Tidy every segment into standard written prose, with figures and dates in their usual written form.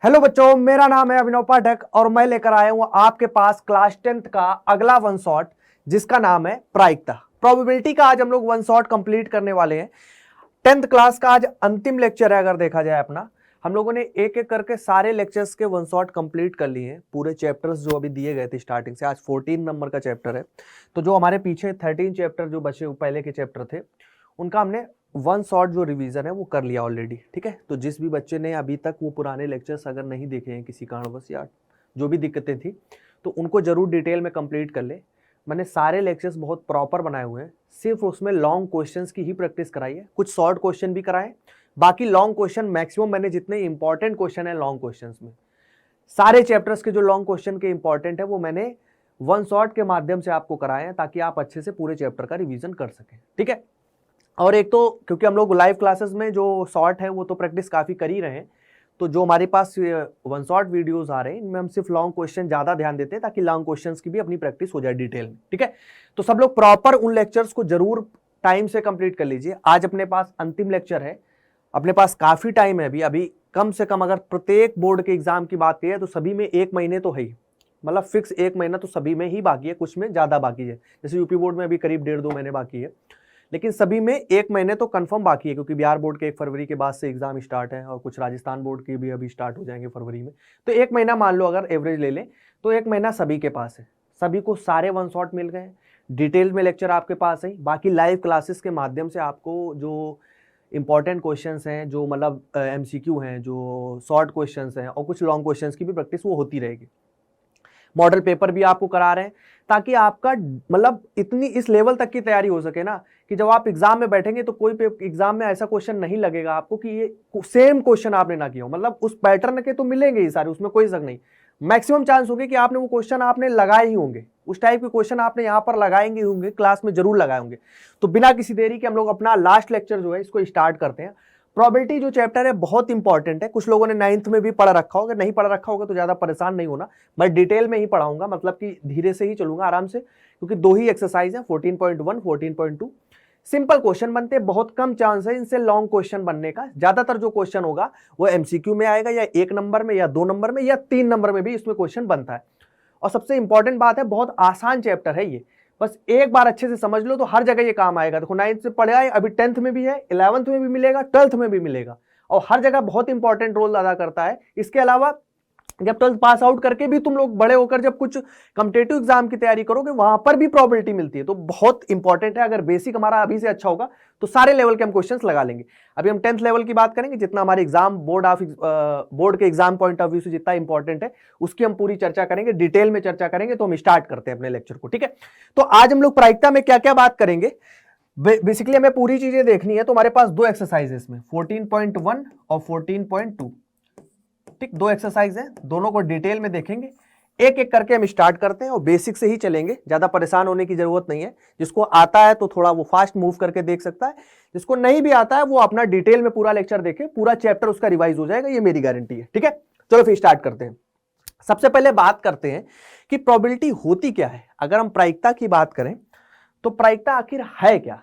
Hello बच्चों, मेरा नाम है अभिनव पाठक और मैं लेकर आया हूं आपके पास क्लास 10th का अगला वन शॉट जिसका नाम है प्रायिकता। प्रोबेबिलिटी का आज हम लोग वन शॉट कंप्लीट करने वाले हैं। 10th क्लास का आज अंतिम लेक्चर है। अगर देखा जाए अपना, हम लोगों ने एक एक करके सारे लेक्चर्स के वन शॉट कंप्लीट कर लिए हैं। पूरे चैप्टर्स जो अभी दिए गए थे स्टार्टिंग से, आज 14 नंबर का चैप्टर है। तो जो हमारे पीछे 13 चैप्टर जो बचे पहले के चैप्टर थे, उनका हमने वन शॉट जो रिवीजन है वो कर लिया ऑलरेडी। ठीक है, तो जिस भी बच्चे ने अभी तक वो पुराने लेक्चर्स अगर नहीं देखे हैं किसी कारणवश या जो भी दिक्कतें थी, तो उनको जरूर डिटेल में कंप्लीट कर ले। मैंने सारे लेक्चर्स बहुत प्रॉपर बनाए हुए हैं, सिर्फ उसमें लॉन्ग क्वेश्चंस की ही प्रैक्टिस कराई है, कुछ शॉर्ट क्वेश्चन भी कराए। बाकी लॉन्ग क्वेश्चन मैक्सिमम मैंने जितने इंपॉर्टेंट क्वेश्चन है लॉन्ग क्वेश्चंस में, सारे चैप्टर्स के जो लॉन्ग क्वेश्चन के इंपॉर्टेंट है वो मैंने वन शॉट के माध्यम से आपको कराए हैं, ताकि आप अच्छे से पूरे चैप्टर का रिवीजन कर सकें। ठीक है, और एक तो क्योंकि हम लोग लाइव क्लासेस में जो शॉर्ट है वो तो प्रैक्टिस काफ़ी कर ही रहे हैं, तो जो हमारे पास वन शॉट वीडियोस आ रहे हैं इनमें हम सिर्फ लॉन्ग क्वेश्चन ज़्यादा ध्यान देते हैं, ताकि लॉन्ग क्वेश्चंस की भी अपनी प्रैक्टिस हो जाए डिटेल में। ठीक है, तो सब लोग प्रॉपर उन लेक्चर्स को जरूर टाइम से कंप्लीट कर लीजिए। आज अपने पास अंतिम लेक्चर है, अपने पास काफ़ी टाइम है अभी कम से कम अगर प्रत्येक बोर्ड के एग्जाम की बात करें तो सभी में 1 महीने तो है ही, मतलब फिक्स 1 महीना तो सभी में ही बाकी है, कुछ में ज़्यादा बाकी है। जैसे यूपी बोर्ड में अभी करीब 1.5-2 महीने बाकी है, लेकिन सभी में 1 महीने तो कंफर्म बाकी है, क्योंकि बिहार बोर्ड के 1 फरवरी के बाद से एग्जाम स्टार्ट है और कुछ राजस्थान बोर्ड के भी अभी स्टार्ट हो जाएंगे फरवरी में। तो 1 महीना मान लो अगर एवरेज ले लें तो 1 महीना सभी के पास है। सभी को सारे वन शॉट मिल गए, डिटेल में लेक्चर आपके पास है। बाकी लाइव क्लासेस के माध्यम से आपको जो इंपॉर्टेंट क्वेश्चंस हैं, जो मतलब एमसीक्यू हैं, जो शॉर्ट क्वेश्चंस हैं और कुछ लॉन्ग क्वेश्चंस की भी प्रैक्टिस वो होती रहेगी। मॉडल पेपर भी आपको करा रहे हैं, ताकि आपका मतलब इतनी इस लेवल तक की तैयारी हो सके ना, कि जब आप एग्जाम में बैठेंगे तो कोई एग्जाम में ऐसा क्वेश्चन नहीं लगेगा आपको कि ये सेम क्वेश्चन आपने ना किया हो। मतलब उस पैटर्न के तो मिलेंगे ही सारे, उसमें कोई शक नहीं। मैक्सिमम चांस होंगे कि आपने वो क्वेश्चन आपने लगाए ही होंगे, उस टाइप के क्वेश्चन आपने यहाँ पर लगाएंगे होंगे, क्लास में जरूर लगाए होंगे। तो बिना किसी देरी के हम लोग अपना लास्ट लेक्चर जो है इसको स्टार्ट करते हैं। प्रोबेबिलिटी जो चैप्टर है बहुत इंपॉर्टेंट है। कुछ लोगों ने 9th में भी पढ़ रखा होगा, नहीं पढ़ रखा होगा तो ज्यादा परेशान नहीं होना, मैं डिटेल में ही पढ़ाऊंगा, मतलब कि धीरे से ही चलूंगा आराम से, क्योंकि 2 ही एक्सरसाइज है, 14.1 14.2। सिंपल क्वेश्चन बनते हैं, बहुत कम चांस है इनसे लॉन्ग क्वेश्चन बनने का। ज्यादातर जो क्वेश्चन होगा वो एमसीक्यू में आएगा, या 1 नंबर में या 2 नंबर में या 3 नंबर में भी इसमें क्वेश्चन बनता है। और सबसे इंपॉर्टेंट बात है, बहुत आसान चैप्टर है ये, बस एक बार अच्छे से समझ लो तो हर जगह ये काम आएगा। देखो 9th से पढ़े आए, अभी 10th में भी है, 11th में भी मिलेगा, 12th में भी मिलेगा, और हर जगह बहुत इंपॉर्टेंट रोल अदा करता है। इसके अलावा जब 12th पास आउट करके भी तुम लोग बड़े होकर जब कुछ कॉम्पिटिटिव एग्जाम की तैयारी करोगे, वहां पर भी प्रोबेबिलिटी मिलती है। तो बहुत इंपॉर्टेंट है। अगर बेसिक हमारा अभी से अच्छा होगा तो सारे लेवल के हम क्वेश्चंस लगा लेंगे। अभी हम 10th लेवल की बात करेंगे, जितना हमारे एग्जाम बोर्ड के एग्जाम पॉइंट ऑफ व्यू से जितना इंपॉर्टेंट है उसकी हम पूरी चर्चा करेंगे, डिटेल में चर्चा करेंगे। तो हम स्टार्ट करते हैं अपने लेक्चर को। ठीक है, तो आज हम लोग प्रायिकता में क्या क्या बात करेंगे, बेसिकली हमें पूरी चीजें देखनी है। तो हमारे पास 2 एक्सरसाइज है इसमें, 14.1 और 14.2। ठीक, 2 एक्सरसाइज है, दोनों को डिटेल में देखेंगे। एक एक करके हम स्टार्ट करते हैं और बेसिक से ही चलेंगे, ज्यादा परेशान होने की जरूरत नहीं है। जिसको आता है तो थोड़ा वो फास्ट मूव करके देख सकता है, जिसको नहीं भी आता है वो अपना डिटेल में पूरा लेक्चर देखे, पूरा चैप्टर उसका रिवाइज हो जाएगा, ये मेरी गारंटी है। ठीक है, चलो फिर स्टार्ट करते हैं। सबसे पहले बात करते हैं कि प्रोबेबिलिटी होती क्या है। अगर हम प्रायिकता की बात करें तो प्रायिकता आखिर है क्या।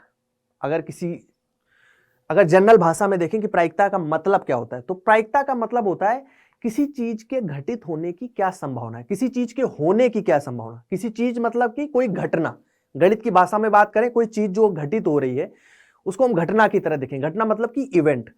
अगर जनरल भाषा में देखें कि प्रायिकता का मतलब क्या होता है, तो प्रायिकता का मतलब होता है किसी चीज के घटित होने की क्या संभावना है, किसी चीज के होने की क्या संभावना। किसी चीज मतलब कि कोई घटना, गणित की भाषा में बात करें, कोई चीज जो घटित हो रही है उसको हम घटना की तरह देखें। घटना मतलब कि इवेंट,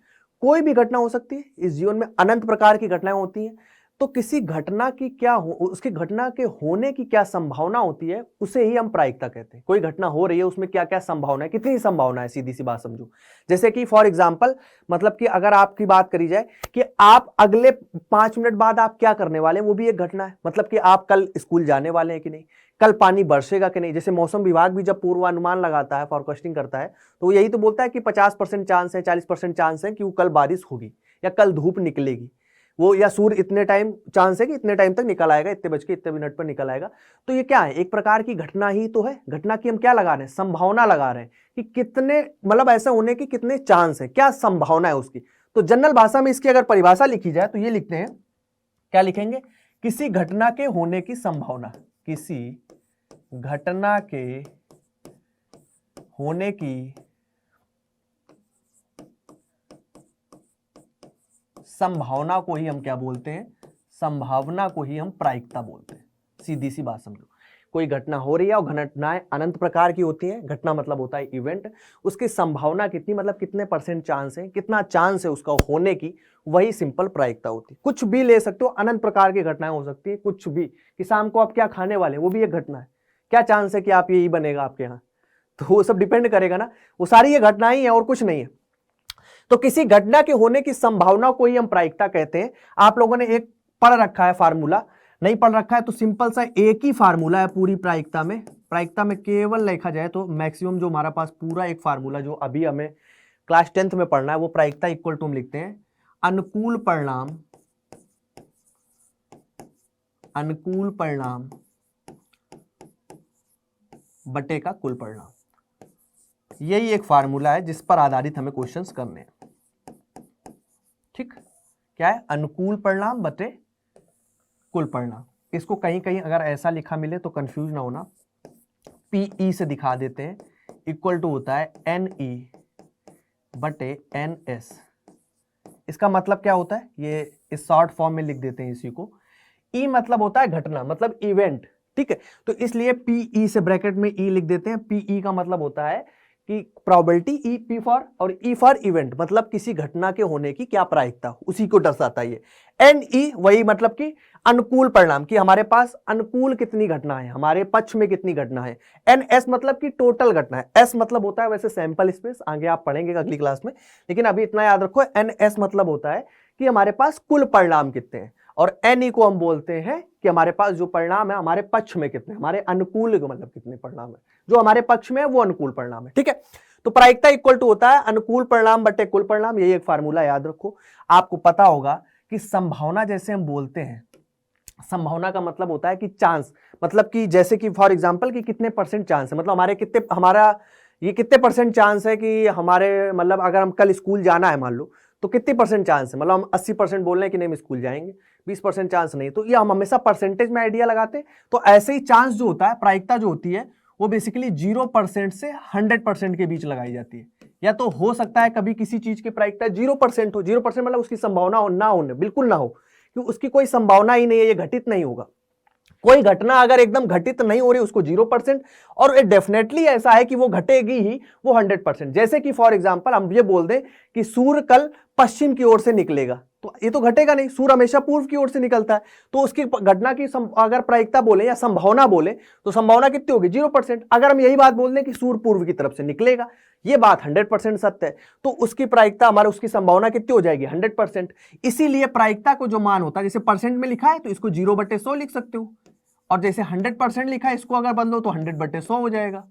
कोई भी घटना हो सकती है। इस जीवन में अनंत प्रकार की घटनाएं होती हैं, तो किसी घटना की क्या हो, उसकी घटना के होने की क्या संभावना होती है, उसे ही हम प्रायिकता कहते हैं। कोई घटना हो रही है, उसमें क्या क्या संभावना है, कितनी संभावना है, सीधी सी बात समझो। जैसे कि फॉर एग्जांपल, मतलब कि अगर आपकी बात करी जाए कि आप अगले 5 मिनट बाद आप क्या करने वाले हैं, वो भी एक घटना है। मतलब कि आप कल स्कूल जाने वाले हैं कि नहीं, कल पानी बरसेगा कि नहीं। जैसे मौसम विभाग भी जब पूर्वानुमान लगाता है, फॉरकास्टिंग करता है, तो वो यही तो बोलता है कि 50% चांस है, 40% चांस है कि वो कल बारिश होगी या कल धूप निकलेगी, वो या सूर्य इतने टाइम चांस है कि इतने टाइम तक निकल आएगा, इतने बज के इतने मिनट पर निकल आएगा। तो ये क्या है, एक प्रकार की घटना ही तो है। घटना की हम क्या लगा रहे हैं, संभावना लगा रहे हैं कि कितने, मतलब ऐसा होने की कितने चांस है, क्या संभावना है उसकी। तो जनरल भाषा में इसकी अगर परिभाषा लिखी जाए तो ये लिखते हैं, क्या लिखेंगे, किसी घटना के होने की संभावना, किसी घटना के होने की संभावना को ही हम क्या बोलते हैं, संभावना को ही हम प्रायिकता बोलते हैं। सीधी सी बात समझो, कोई घटना हो रही है और घटनाएं अनंत प्रकार की होती हैं, घटना मतलब होता है इवेंट, उसकी संभावना कितनी, मतलब कितने % चांस है, कितना चांस है उसका होने की, वही सिंपल प्रायिकता होती है। कुछ भी ले सकते हो, अनंत प्रकार की घटनाएं हो सकती है, कुछ भी, कि शाम को आप क्या खाने वाले वो भी एक घटना है, क्या चांस है कि आप यही बनेगा आपके यहाँ, तो वो सब डिपेंड करेगा ना, वो सारी ये घटनाएं ही है और कुछ नहीं है। तो किसी घटना के होने की संभावना को ही हम प्रायिकता कहते हैं। आप लोगों ने एक पढ़ रखा है फार्मूला, नहीं पढ़ रखा है तो सिंपल सा एक ही फार्मूला है पूरी प्रायिकता में। प्रायिकता में केवल लिखा जाए तो मैक्सिमम जो हमारा पास पूरा एक फार्मूला जो अभी हमें क्लास 10th में पढ़ना है, वो प्रायिकता इक्वल टू हम लिखते हैं अनुकूल परिणाम बटे का कुल परिणाम। यही एक फार्मूला है जिस पर आधारित हमें क्वेश्चंस करने हैं। ठीक, क्या है, अनुकूल परिणाम बटे कुल परिणाम। इसको कहीं कहीं अगर ऐसा लिखा मिले तो कंफ्यूज ना होना, पीई से दिखा देते हैं, इक्वल टू होता है एनई बटे एनएस। इसका मतलब क्या होता है, ये इस शॉर्ट फॉर्म में लिख देते हैं इसी को। ई मतलब होता है घटना, मतलब इवेंट, ठीक है, तो इसलिए पीई से ब्रैकेट में ई लिख देते हैं। पीई का मतलब होता है कि प्रोबेबिलिटी, ई पी फॉर और ई फॉर इवेंट, मतलब किसी घटना के होने की क्या प्रायिकता, उसी को दर्शाता है ये। एन ई वही मतलब कि अनुकूल परिणाम, कि हमारे पास अनुकूल कितनी घटना है, हमारे पक्ष में कितनी घटना है। एन एस मतलब कि टोटल घटना है। एस मतलब होता है वैसे सैंपल स्पेस, आगे आप पढ़ेंगे अगली क्लास में, लेकिन अभी इतना याद रखो, एन एस मतलब होता है कि हमारे पास कुल परिणाम कितने हैं, और एन ई को हम बोलते हैं कि हमारे पास जो परिणाम है हमारे पक्ष में कितने, हमारे अनुकूल मतलब कितने परिणाम है, जो हमारे पक्ष में है वो अनुकूल परिणाम है। ठीक है, तो प्रायिकता इक्वल टू होता है अनुकूल परिणाम बटे कुल परिणाम। यही एक फार्मूला याद रखो। आपको पता होगा कि संभावना जैसे हम बोलते हैं, संभावना का मतलब होता है कि चांस, मतलब कि जैसे कि फॉर एग्जांपल कि कितने % चांस है, मतलब हमारा ये कितने % चांस है कि हमारे, मतलब अगर हम कल स्कूल जाना है मान लो, तो कितनी % चांस है, मतलब हम 80% बोल रहे हैं कि नहीं हम स्कूल जाएंगे, 20% चांस नहीं, तो ये हम हमेशा परसेंटेज में आइडिया लगाते हैं। तो ऐसे ही चांस जो होता है, प्रायिकता जो होती है, वो बेसिकली 0% से 100% के बीच लगाई जाती है। या तो हो सकता है कभी किसी चीज की प्रायिकता 0% हो, 0% मतलब उसकी संभावना हो ना होने, बिल्कुल ना हो, क्योंकि उसकी कोई संभावना ही नहीं है, ये घटित नहीं होगा। कोई घटना अगर एकदम घटित नहीं हो रही उसको 0%, और डेफिनेटली ऐसा है कि वो घटेगी ही, वो 100%। जैसे कि फॉर एग्जांपल हम ये बोल दें कि सूर्य कल पश्चिम की ओर से निकलेगा, तो ये तो घटेगा नहीं, सूर्य हमेशा पूर्व की ओर से निकलता है, तो उसकी घटना की अगर प्रायिकता बोले या संभावना बोले तो संभावना कितनी होगी, 0%। अगर हम यही बात बोल दें कि सूर्य पूर्व की तरफ से निकलेगा, ये बात 100% सत्य है, तो उसकी प्रायिकता हमारे, उसकी संभावना कितनी हो जाएगी, 100%। इसीलिए प्रायिकता को जो मान होता है, जैसे परसेंट में लिखा है तो इसको 0/100 लिख सकते हो, और जैसे 100% लिखा है इसको अगर बदलो तो 100/100 हो जाएगा।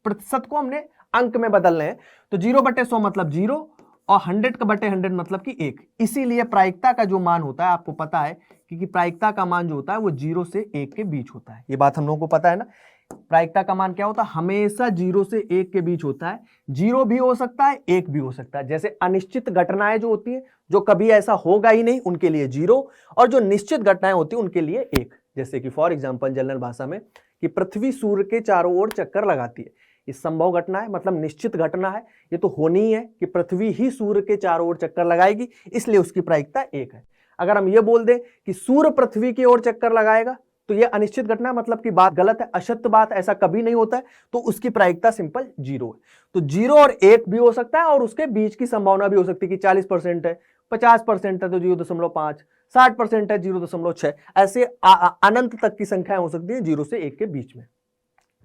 प्रतिशत को हमने अंक में बदलना है, तो 0/100 मतलब 0 और 100/100 मतलब कि 1। इसीलिए प्रायिकता का जो मान होता है, आपको पता है कि प्रायिकता का मान जो होता है वो 0 से 1 के बीच होता है। ये बात हम लोगों को पता है ना, प्रायिकता का मान क्या होता है, हमेशा 0 से 1 के बीच होता है। 0 भी हो सकता है, 1 भी हो सकता है। जैसे अनिश्चित घटनाएं जो होती है, जो कभी ऐसा होगा ही नहीं, उनके लिए 0, और जो निश्चित घटनाएं होती है उनके लिए 1। जैसे कि फॉर एग्जांपल जनरल भाषा में कि पृथ्वी सूर्य के चारों ओर चक्कर लगाती है, ये संभव घटना है, मतलब निश्चित घटना है, ये तो होनी ही है कि पृथ्वी ही सूर्य के चारों ओर चक्कर लगाएगी, इसलिए उसकी प्रायिकता 1 है। अगर हम ये बोल दें कि सूर्य पृथ्वी की ओर चक्कर लगाएगा, तो ये अनिश्चित घटना, मतलब कि बात गलत है, असत्य बात, ऐसा कभी नहीं होता है, तो उसकी प्रायिकता सिंपल 0 है। तो 0 और 1 भी हो सकता है, और उसके बीच की संभावना भी हो सकती है कि 40% है, 50% है तो 0.5, 60% है 0.6, ऐसे अनंत तक की संख्याएं हो सकती है 0 से 1 के बीच में।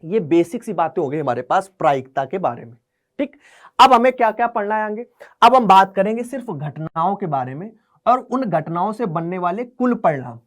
ये बेसिक सी बातें हो गई हमारे पास प्रायिकता के बारे में। ठीक, अब हमें क्या क्या पढ़ना है आगे। अब हम बात करेंगे सिर्फ घटनाओं के बारे में, और उन घटनाओं से बनने वाले कुल परिणाम।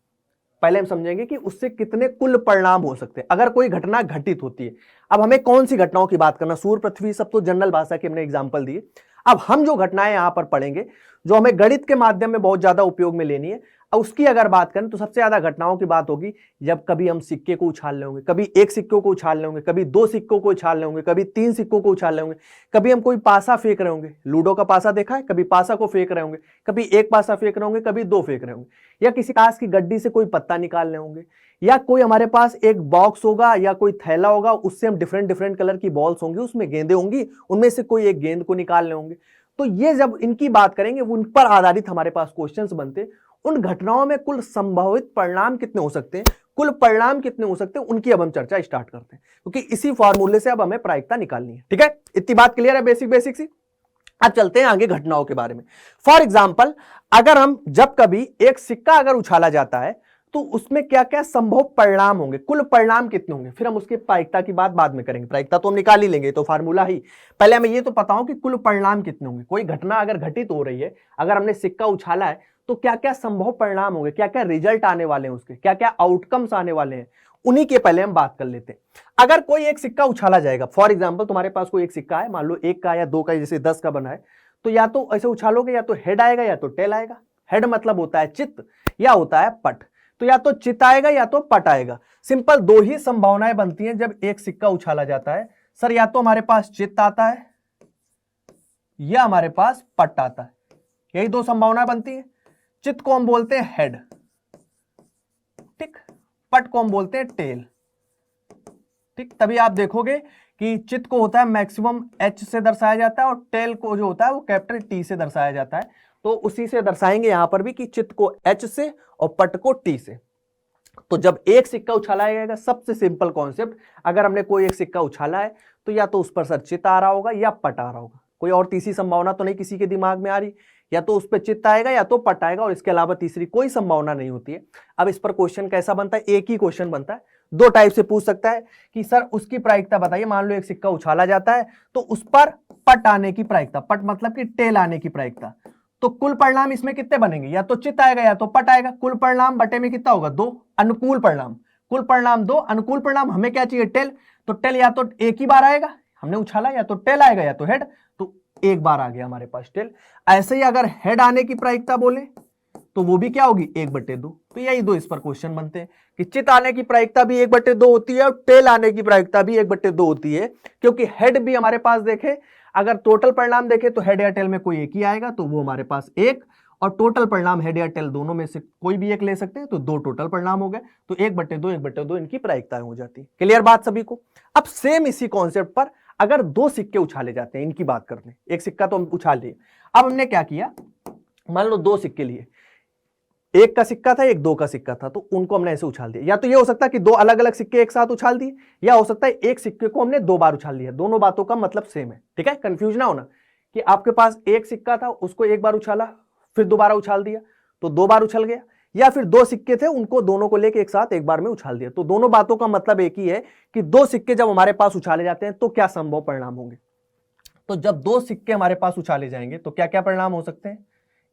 पहले हम समझेंगे कि उससे कितने कुल परिणाम हो सकते हैं अगर कोई घटना घटित होती है। अब हमें कौन सी घटनाओं की बात करना, सूर्य पृथ्वी सब तो जनरल भाषा के हमने एग्जांपल दिए। अब हम जो घटनाएं यहां पर पढ़ेंगे, जो हमें गणित के माध्यम में बहुत ज्यादा उपयोग में लेनी है, उसकी अगर बात करें तो सबसे ज्यादा घटनाओं की बात होगी जब कभी हम सिक्के को उछाल लेंगे, कभी 1 सिक्कों को उछाल लेंगे, कभी 2 सिक्कों को उछाल लेंगे, कभी 3 सिक्कों को उछाल लेंगे, कभी हम कोई पासा फेंक रहे होंगे, लूडो का पासा देखा है, कभी पासा को फेंक रहे होंगे, कभी 1 पासा फेंक रहे होंगे, कभी 2 फेंक रहे होंगे, या किसी ताश की गड्डी से कोई पत्ता निकाल रहे होंगे, या कोई हमारे पास एक बॉक्स होगा या कोई थैला होगा, उससे हम डिफरेंट डिफरेंट कलर की बॉल्स होंगी, उसमें गेंदें होंगी, उनमें से कोई एक गेंद को निकाल रहे होंगे। तो ये जब इनकी बात करेंगे उन पर आधारित हमारे पास क्वेश्चंस बनते, उन घटनाओं में कुल संभावित परिणाम कितने हो सकते हैं, कुल परिणाम कितने हो सकते हैं, उनकी अब हम चर्चा स्टार्ट करते हैं, क्योंकि इसी फॉर्मूले से अब हमें प्रायिकता निकालनी है। ठीक है, इतनी बात क्लियर है बेसिक सी। अब चलते हैं आगे घटनाओं के बारे में। फॉर एग्जाम्पल, अगर हम जब कभी एक सिक्का अगर उछाला जाता है तो उसमें क्या क्या संभव परिणाम होंगे, कुल परिणाम कितने होंगे, फिर हम उसकी प्रायिकता की बात बाद में करेंगे। प्रायिकता तो हम निकाल ही लेंगे, तो फार्मूला ही, पहले हमें ये तो पता हो कि कुल परिणाम कितने होंगे। कोई घटना अगर घटित हो रही है, अगर हमने सिक्का उछाला है तो क्या क्या संभव परिणाम होंगे, क्या क्या रिजल्ट आने वाले हैं, उसके क्या क्या आउटकम्स आने वाले हैं, उन्हीं के पहले हम बात कर लेते हैं। अगर कोई एक सिक्का उछाला जाएगा, फॉर एग्जाम्पल तुम्हारे पास कोई एक सिक्का है, मान लो 1 का या 2 का, जैसे 10 का बना है, तो या तो ऐसे उछालोगे या तो हेड आएगा या तो टेल आएगा। हेड मतलब होता है चित्त या होता है पट, तो या तो चित्त आएगा या तो पट आएगा। सिंपल दो ही संभावनाएं बनती हैं जब एक सिक्का उछाला जाता है सर, या तो हमारे पास चित्त आता है या हमारे पास पट आता है, यही दो संभावनाएं बनती हैं। चित्त को हम बोलते हैं हेड, ठीक, पट को हम बोलते हैं टेल, ठीक। तभी आप देखोगे कि चित्त को होता है मैक्सिमम H से दर्शाया जाता है और टेल को जो होता है वो कैपिटल T से दर्शाया जाता है, तो उसी से दर्शाएंगे यहां पर भी कि चित्त को H से और पट को T से। तो जब एक सिक्का उछाला जाएगा, सबसे सिंपल कॉन्सेप्ट, अगर हमने कोई एक सिक्का उछाला है तो या तो उस पर सर चित्त आ रहा होगा या पट आ रहा होगा, कोई और तीसरी संभावना तो नहीं किसी के दिमाग में आ रही, या तो उस पर चित्त आएगा या तो पट आएगा, और इसके अलावा तीसरी कोई संभावना नहीं होती है। अब इस पर क्वेश्चन कैसा बनता है, एक ही क्वेश्चन बनता है, दो टाइप से पूछ सकता है कि सर उसकी प्रायिकता बताइए। मान लो एक सिक्का उछाला जाता है तो उस पर पट आने की प्रायिकता, पट मतलब कि टेल आने की प्रायिकता, तो कुल परिणाम इसमें कितने बनेंगे, या तो चित्त आएगा या तो पट आएगा। कुल परिणाम बटे में कितना होगा, 2, अनुकूल परिणाम, कुल परिणाम 2, अनुकूल परिणाम हमें क्या चाहिए, टेल, तो टेल या तो एक ही बार आएगा, हमने उछाला, या तो टेल आएगा या तो हेड, तो एक बार आ गया हमारे पास टेल। ऐसे ही अगर हेड आने की प्रायिकता बोले तो वो भी क्या होगी, 1/2। तो यही दो इस पर क्वेश्चन बनते हैं कि चित्त आने की प्रायिकता भी 1/2 होती है और टेल आने की प्रायिकता भी 1/2 होती है, क्योंकि हेड भी हमारे पास देखे, अगर टोटल परिणाम देखे तो हेड या टेल में कोई एक ही आएगा, तो वो हमारे पास 1, और टोटल परिणाम हेड या टेल दोनों में से कोई भी एक ले सकते हैं, तो 2 टोटल परिणाम हो गए, तो 1/2 इनकी प्रायिकताएं हो जाती है। क्लियर बात सभी को। अब सेम इसी कॉन्सेप्ट पर अगर 2 सिक्के उछाले जाते हैं, इनकी बात करते हैं, एक सिक्का तो हम उछाल लिए, अब हमने क्या किया, मान लो 2 सिक्के लिए, 1 का सिक्का था, एक 2 का सिक्का था, तो उनको हमने ऐसे उछाल दिया। या तो ये हो सकता है कि 2 अलग अलग सिक्के एक साथ उछाल दिए, या हो सकता है एक सिक्के को हमने 2 बार उछाल दिया। दोनों बातों का मतलब सेम है, ठीक है, कंफ्यूज ना होना कि आपके पास एक सिक्का था, उसको एक बार उछाला, फिर दोबारा उछाल दिया तो 2 बार उछल गया, या फिर 2 सिक्के थे उनको दोनों को लेकर एक साथ एक बार में उछाल दिया। तो दोनों बातों का मतलब एक ही है कि 2 सिक्के जब हमारे पास उछाले जाते हैं तो क्या संभव परिणाम होंगे। तो जब 2 सिक्के हमारे पास उछाले जाएंगे तो क्या क्या परिणाम हो सकते हैं,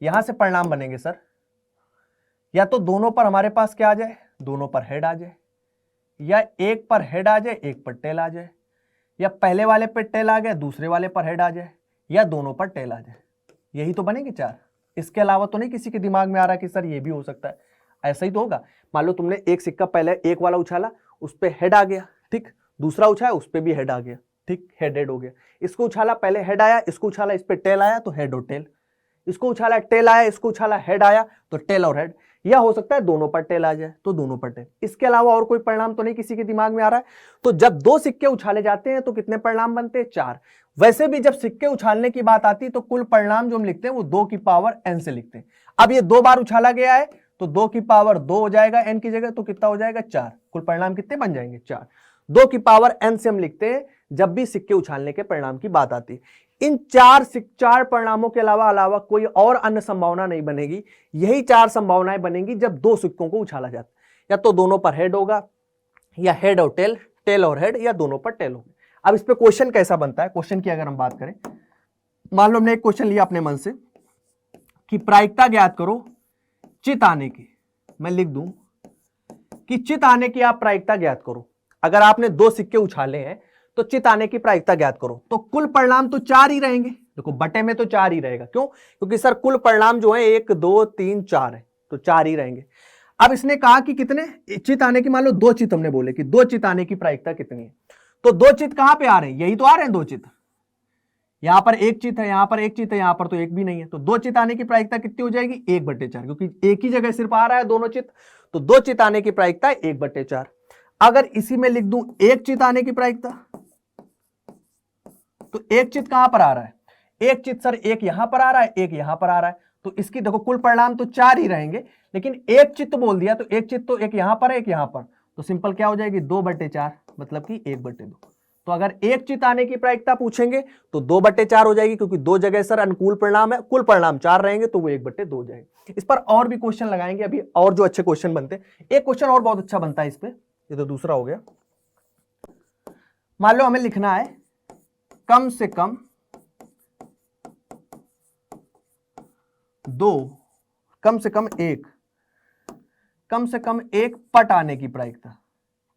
यहां से परिणाम बनेंगे सर, या तो दोनों पर हमारे पास क्या आ जाए, दोनों पर हेड आ जाए, या एक पर हेड आ जाए एक पर टेल आ जाए, या पहले वाले पर टेल आ गया दूसरे वाले पर हेड आ जाए, या दोनों पर टेल आ जाए। यही तो बनेंगे 4, इसके अलावा तो नहीं किसी के दिमाग में आ रहा कि सर ये भी हो सकता है। ऐसा ही तो होगा, मान लो तुमने एक सिक्का पहले एक वाला उछाला, उस पर हेड आ गया, ठीक, दूसरा उछाला उस पर भी हेड आ गया, ठीक, हेड हो गया। इसको उछाला पहले हेड आया, इसको उछाला इस पर टेल आया तो हेड और टेल, इसको उछाला टेल आया, इसको उछाला हेड आया तो टेल और हेड, या हो सकता है दोनों पर टेल आ जाए तो दोनों पर टेल। इसके अलावा और कोई परिणाम तो नहीं किसी के दिमाग में आ रहा है। तो जब 2 सिक्के उछाले जाते हैं तो कितने परिणाम बनते हैं, 4। वैसे भी जब सिक्के उछालने की बात आती है तो कुल परिणाम जो हम लिखते हैं वो 2 की पावर n से लिखते हैं। अब ये 2 बार उछाला गया है तो 2 की पावर 2 हो जाएगा n की जगह, तो कितना हो जाएगा 4। कुल परिणाम कितने बन जाएंगे, 4। 2 की पावर n से हम लिखते हैं जब भी सिक्के उछालने के परिणाम की बात आती है। इन 4 परिणामों के अलावा कोई और अन्य संभावना नहीं बनेगी। यही 4 संभावनाएं बनेंगी जब 2 सिक्कों को उछाला जाता है, या तो दोनों पर हेड होगा, या हेड और टेल, टेल और हेड, या दोनों पर टेल होगा। अब इस पे क्वेश्चन कैसा बनता है, क्वेश्चन की अगर हम बात करें, मान लो हमने एक क्वेश्चन लिया अपने मन से कि प्रायिकता ज्ञात करो चित्त आने की। मैं लिख दूं कि चित्त आने की आप प्रायिकता ज्ञात करो। अगर आपने 2 सिक्के उछाले हैं तो चित्त आने की प्रायिकता ज्ञात करो, तो कुल परिणाम तो 4 ही रहेंगे। देखो बटे में तो 4 ही रहेगा, क्यों, क्योंकि सर कुल परिणाम जो है 1 2 3 4 है, तो 4 ही रहेंगे। अब इसने कहा कि कितने चित्त आने की, मान लो 2 चित्त हमने बोले कि 2 चित्त आने की प्रायिकता कितनी है, तो 2 चित्त कहां पे आ रहे हैं, यही तो आ रहे हैं 2 चित्त। यहां पर एक चित्त है, यहां पर एक चित्त है, यहां पर तो एक भी नहीं है, तो 2 चित्त आने की प्रायिकता कितनी हो जाएगी, 1/4, क्योंकि एक ही जगह सिर्फ आ रहा है दोनों चित्त, तो 2 चित्त आने की प्रायिकता 1/4। अगर इसी में लिख दूं 1 चित्त आने की प्रायिकता, तो 1 चित्त कहां पर आ रहा है, एक चित्त सर एक यहां पर आ रहा है, एक यहां पर आ रहा है, तो इसकी देखो कुल परिणाम तो 4 ही रहेंगे, लेकिन एक चित्त बोल दिया तो एक चित्त तो एक यहां पर है एक यहां पर, तो सिंपल क्या हो जाएगी 2/4 मतलब कि 1/2। तो अगर एक चित्त आने की प्रायिकता पूछेंगे तो 2/4 हो जाएगी, क्योंकि दो जगह सर अनुकूल परिणाम है, कुल परिणाम 4 रहेंगे तो वो 1/2 हो जाएगी। इस पर और भी क्वेश्चन लगाएंगे अभी, और जो अच्छे क्वेश्चन बनते हैं। एक क्वेश्चन और बहुत अच्छा बनता है इस पे, ये तो दूसरा हो गया। मान लो हमें लिखना है कम से कम 2, कम से कम एक पट आने की प्रायिकता,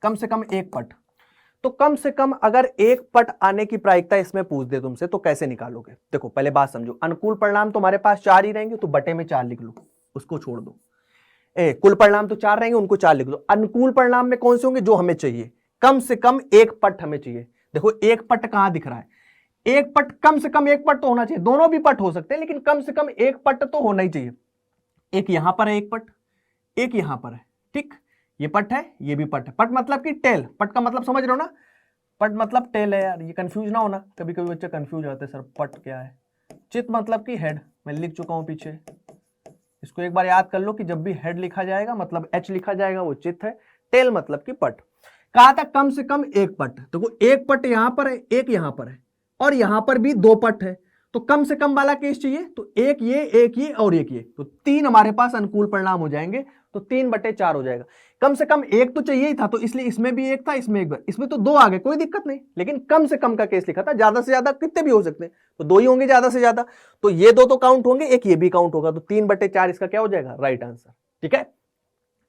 कम से कम एक पट। तो कम से कम अगर एक पट आने की प्रायिकता इसमें पूछ दे तुमसे तो कैसे निकालोगे? देखो पहले बात समझो, अनुकूल परिणाम तो हमारे पास 4 ही रहेंगे, तो बटे में 4 लिख लो, उसको छोड़ दो। कुल परिणाम तो 4 रहेंगे, उनको 4 लिख लो। अनुकूल परिणाम में कौन से होंगे? जो हमें चाहिए, कम से कम एक पट हमें चाहिए। देखो एक पट कहां दिख रहा है? एक पट, कम से कम एक पट तो होना चाहिए, दोनों भी पट हो सकते हैं लेकिन कम से कम एक पट तो होना ही चाहिए। एक यहां पर है एक पट, एक यहां पर है, ठीक, ये पट है ये भी पट है। पट मतलब कि टेल, पट का मतलब समझ रहे हो ना, पट मतलब टेल है यार, ये कंफ्यूज ना होना, कभी कभी बच्चे कंफ्यूज होते हैं सर पट क्या है। चित मतलब कि हेड, मैं लिख चुका हूं पीछे, इसको एक बार याद कर लो कि जब भी हेड लिखा जाएगा मतलब एच लिखा जाएगा वो चित है, टेल मतलब कि पट। कहा था कम से कम एक पट, देखो एक पट यहां पर है एक यहां पर है और यहां पर भी 2 पट है, तो कम से कम वाला केस चाहिए, तो एक ये और एक ये, तो 3 हमारे पास अनुकूल परिणाम हो जाएंगे, तो 3/4 हो जाएगा। कम से कम एक तो चाहिए ही था, तो इसलिए इसमें भी एक था, इसमें एक, इसमें तो 2 आ गए, कोई दिक्कत नहीं, लेकिन कम से कम का केस लिखा था, ज्यादा से ज्यादा कितने भी हो सकते हैं, तो 2 ही होंगे ज्यादा से ज्यादा, तो ये 2 तो काउंट होंगे, एक ये भी काउंट होगा, तो 3/4 इसका क्या हो जाएगा? Right answer. ठीक है,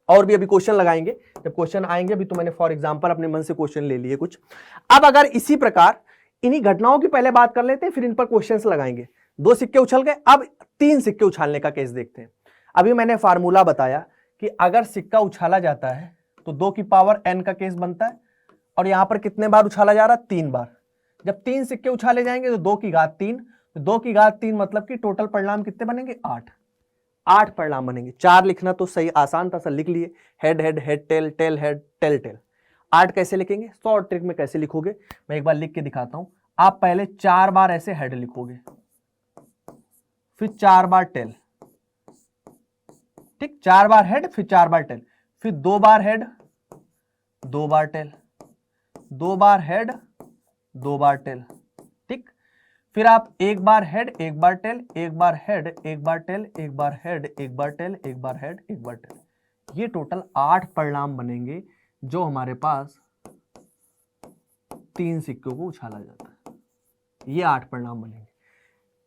और भी अभी क्वेश्चन लगाएंगे, जब क्वेश्चन आएंगे, अभी तो मैंने फॉर एग्जांपल अपने मन से क्वेश्चन ले लिए कुछ। अब अगर इसी प्रकार इन्हीं घटनाओं की पहले बात कर लेते हैं, फिर इन पर क्वेश्चंस लगाएंगे। 2 सिक्के उछल गए, अब 3 सिक्के उछालने का केस देखते हैं। अभी मैंने फार्मूला बताया कि अगर सिक्का उछाला जाता है तो 2 की पावर n का केस बनता है, और यहां पर कितने बार उछाला जा रहा है? 3 बार। जब 3 सिक्के उछाले जाएंगे तो 2 की घात 3, तो 2 की घात 3 मतलब कि टोटल परिणाम कितने बनेंगे? 8 परिणाम बनेंगे। 4 लिखना तो सही आसान था सर, लिख लिए, head head head tail tail head tail tail. 8 कैसे लिखेंगे? शॉर्ट ट्रिक में कैसे लिखोगे मैं एक बार लिख के दिखाता हूं। आप पहले 4 बार ऐसे हेड लिखोगे, फिर 4 बार टेल, ठीक, 4 बार हेड फिर 4 बार टेल, फिर 2 बार हेड 2 बार टेल, 2 बार हेड 2 बार टेल, ठीक, फिर आप 1 बार हेड 1 बार टेल, 1 बार हेड 1 बार टेल, 1 बार हेड 1 बार टेल, 1 बार हेड 1 बार टेल। ये टोटल 8 परिणाम बनेंगे जो हमारे पास 3 सिक्कों को उछाला जाता है। ये 8 परिणाम बनेंगे।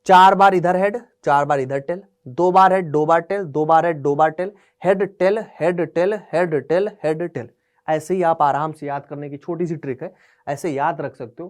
4 बार इधर हेड 4 बार इधर टेल, 2 बार हेड 2 बार टेल, 2 बार हेड 2 बार tail, head tail head tail head tail head tail. ऐसे ही आप आराम से याद करने की छोटी सी ट्रिक है, ऐसे याद रख सकते हो,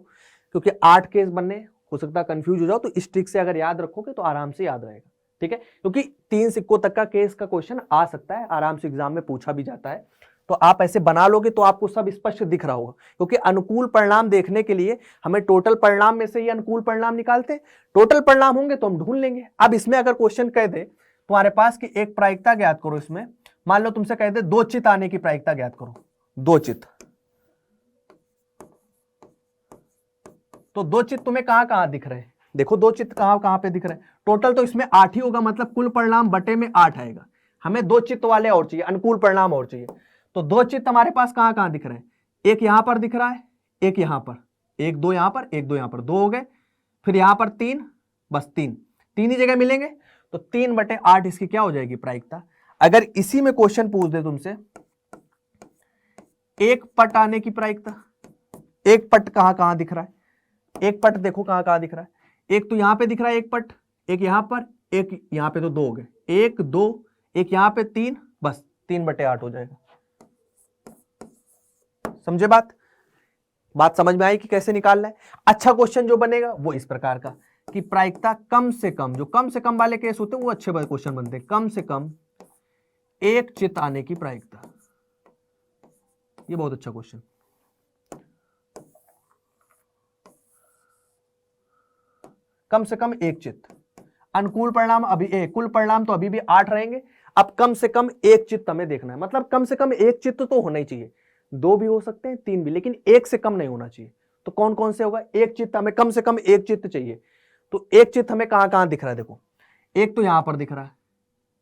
क्योंकि 8 केस बनने, हो सकता है कंफ्यूज हो जाओ, तो इस ट्रिक से अगर याद रखोगे तो आराम से याद रहेगा। ठीक है, क्योंकि 3 सिक्कों तक का केस का क्वेश्चन आ सकता है, आराम से एग्जाम में पूछा भी जाता है, तो आप ऐसे बना लोगे तो आपको सब स्पष्ट दिख रहा होगा। क्योंकि अनुकूल परिणाम देखने के लिए हमें टोटल परिणाम में से ही अनुकूल परिणाम निकालते हैं, टोटल परिणाम होंगे तो हम ढूंढ लेंगे। अब इसमें अगर क्वेश्चन कह दे तुम्हारे पास कि एक प्रायिकता ज्ञात करो, इसमें मान लो तुमसे कह दे 2 चित्त आने की प्रायिकता ज्ञात करो, 2 चित्त, तो 2 चित्त तुम्हें कहां कहां दिख रहे हैं? देखो 2 चित्त कहां कहां पे दिख रहे हैं? टोटल तो इसमें 8 ही होगा, मतलब कुल परिणाम बटे में 8 आएगा। हमें 2 चित्त वाले और चाहिए, अनुकूल परिणाम और चाहिए, तो 2 चित्त हमारे पास कहां कहां दिख रहे हैं? एक यहां पर दिख रहा है, एक यहां पर, एक 2 यहां पर, एक 2 यहां पर, 2 हो गए, फिर यहां पर 3, बस 3 ही जगह मिलेंगे, तो 3/8 इसकी क्या हो जाएगी? प्रायिकता। अगर इसी में क्वेश्चन पूछ दे तुमसे एक पट आने की प्रायिकता, एक पट कहां कहां दिख रहा है? एक पट देखो कहां कहां दिख रहा है, एक तो यहां पे दिख रहा है एक पट, एक यहां पर, एक यहां पे, तो 2 हो गए, 1 2, एक यहां पे 3, बस 3/8 हो जाएगा। समझे बात समझ में आई कि कैसे निकालना है? अच्छा क्वेश्चन जो बनेगा वो इस प्रकार का कि प्रायिकता कम से कम, जो कम से कम वाले केस होते हैं वो अच्छे क्वेश्चन बनते हैं। कम से कम एक चित्त आने की प्रायिकता, ये बहुत अच्छा क्वेश्चन। कम से कम एक चित्त, अनुकूल परिणाम अभी कुल परिणाम तो अभी भी 8 रहेंगे, अब कम से कम एक चित्त हमें देखना है, मतलब कम से कम एक चित्त तो होना ही चाहिए, 2 भी हो सकते हैं 3 भी, लेकिन एक से कम नहीं होना चाहिए। तो कौन कौन से होगा? एक चित्त, हमें कम से कम एक चित्त चाहिए, तो एक चित्त हमें कहां कहां दिख रहा है, देखो एक तो यहां पर दिख रहा है,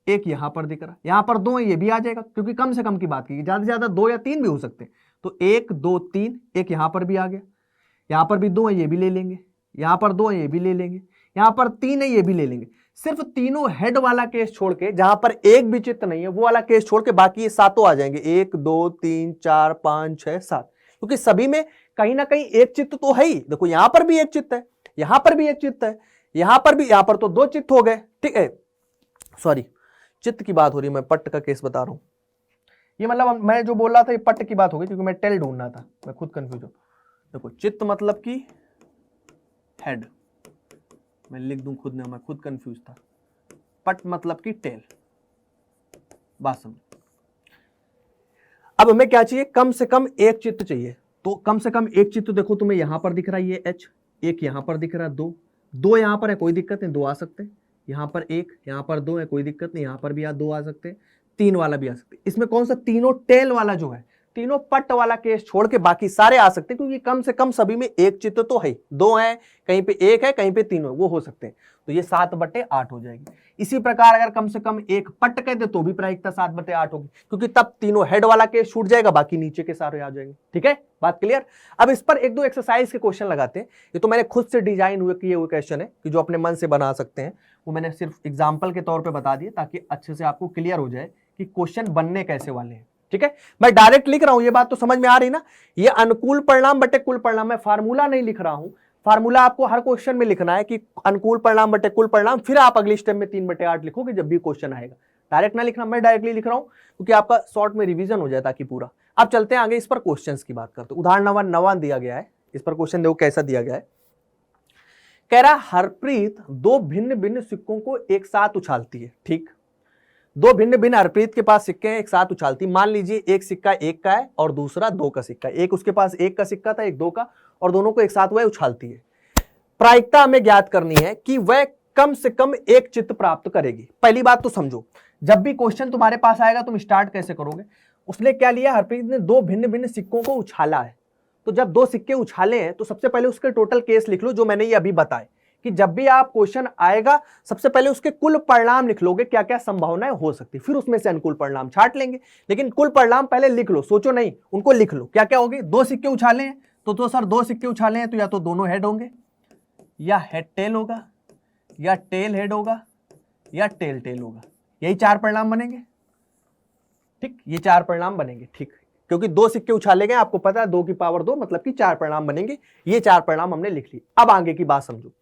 एक यहां पर दिख रहा है, यहां पर दो है, ये भी आ जाएगा क्योंकि कम से कम की बात की, ज्यादा से ज्यादा 2 या 3 भी हो सकते हैं। तो 1 2 3, एक यहां पर भी आ गया, यहां पर भी 2 है, ये भी ले लेंगे, यहां पर 2 है, ये भी ले लेंगे, यहां पर 3 है, ये भी ले लेंगे। सिर्फ तीनों हेड वाला केस छोड़ के, जहां पर एक भी चित्त नहीं है वो वाला केस छोड़ के बाकी ये सातों आ जाएंगे, 1 2 3 4 5 6 7, क्योंकि सभी में कहीं ना कहीं एक चित्त तो है ही। देखो यहां पर भी एक चित्त है, यहां पर भी एक चित्त है, यहां पर भी, यहां पर तो 2 चित्त हो गए, ठीक है, सॉरी चित्त की बात हो रही है, मैं पट्ट का केस बता रहा हूं। ये मतलब मैं जो बोल रहा था ये पट्ट की बात हो गई, क्योंकि मैं टेल ढूंढ रहा था, मैं खुद कंफ्यूज हूं। देखो चित्त मतलब कि हेड, मैं लिख दूं खुद ने, मैं खुद कंफ्यूज था। पट मतलब कि टेल, बात समझ। अब हमें क्या चाहिए, कम से कम एक चित्त चाहिए। तो कम से कम एक चित्त देखो तुम्हें यहां पर दिख रहा है ये एच, एक यहां पर दिख रहा है, दो यहां पर है, कोई दिक्कत नहीं, 2 आ सकते हैं, यहां पर 1, यहां पर 2 है, कोई दिक्कत नहीं, यहां पर भी 2 आ सकते हैं, 3 वाला भी आ सकते हैं। इसमें कौन सा, तीनों टेल वाला जो है, तीनों पट वाला केस छोड़ के बाकी सारे आ सकते हैं, क्योंकि कम से कम सभी में एक चित्त तो है, 2 है, कहीं पे 1 है, कहीं पे 3 है, वो हो सकते हैं। तो ये 7/8 हो जाएगी। इसी प्रकार अगर कम से कम एक पट कहते तो भी प्रायिकता 7/8 होगी, क्योंकि तब तीनों हेड वाला केस छूट जाएगा, बाकी नीचे के सारे आ जाएंगे। ठीक है, बात क्लियर। अब इस पर एक दो एक्सरसाइज के क्वेश्चन लगाते हैं। ये तो मैंने खुद से डिजाइन हुए किए हुए क्वेश्चन है कि जो अपने मन से बना सकते हैं, वो मैंने सिर्फ एग्जाम्पल के तौर पर बता दिए ताकि अच्छे से आपको क्लियर हो जाए कि क्वेश्चन बनने कैसे वाले हैं। ठीक है, मैं डायरेक्ट लिख रहा हूं, ये बात तो समझ में आ रही ना। ये अनुकूल परिणाम बटे कुल परिणाम, मैं फार्मूला नहीं लिख रहा हूं। फार्मूला आपको हर क्वेश्चन में लिखना है कि अनुकूल परिणाम बटे कुल परिणाम, फिर आप अगले स्टेप में 3/8 लिखोगे जब भी क्वेश्चन आएगा। डायरेक्ट ना लिखना, मैं डायरेक्टली लिख रहा हूं क्योंकि आपका शॉर्ट में रिवीजन हो जाए ताकि पूरा। अब चलते हैं आगे, इस पर क्वेश्चंस की बात करते हैं। उदाहरण नंबर 9 दिया गया है, इस पर क्वेश्चन देखो कैसा दिया गया है। कह रहा हरप्रीत 2 भिन्न भिन्न सिक्कों को एक साथ उछालती है। ठीक, 2 भिन्न भिन्न हरप्रीत के पास सिक्के हैं, एक साथ उछालती। मान लीजिए एक सिक्का 1 का है और दूसरा 2 का सिक्का है। एक उसके पास 1 का सिक्का था, एक 2 का, और दोनों को एक साथ वह उछालती है। प्रायिकता हमें ज्ञात करनी है कि वह कम से कम एक चित्त प्राप्त करेगी। पहली बात तो समझो, जब भी क्वेश्चन तुम्हारे पास आएगा तुम स्टार्ट कैसे करोगे। उसने क्या लिया, हरप्रीत ने 2 भिन्न भिन्न सिक्कों को उछाला है। तो जब 2 सिक्के उछाले हैं तो सबसे पहले उसके टोटल केस लिख लो जो मैंने ये अभी बताए, कि जब भी आप क्वेश्चन आएगा सबसे पहले उसके कुल परिणाम लिख लोगे, क्या क्या संभावनाएं हो सकती, फिर उसमें से अनुकूल परिणाम छांट लेंगे। लेकिन कुल परिणाम पहले लिख लो, सोचो नहीं, उनको लिख लो। क्या क्या होगी, 2 सिक्के उछाले हैं तो सर 2 सिक्के उछाले हैं तो या तो दोनों हेड होंगे, या हेड टेल होगा, या टेल हेड होगा, या टेल टेल होगा। यही 4 परिणाम बनेंगे। ठीक, ये 4 परिणाम बनेंगे। ठीक, क्योंकि 2 सिक्के उछाले गए, आपको पता है 2 की पावर 2 मतलब कि 4 परिणाम बनेंगे। ये 4 परिणाम हमने लिख लिए। अब आगे की बात समझो,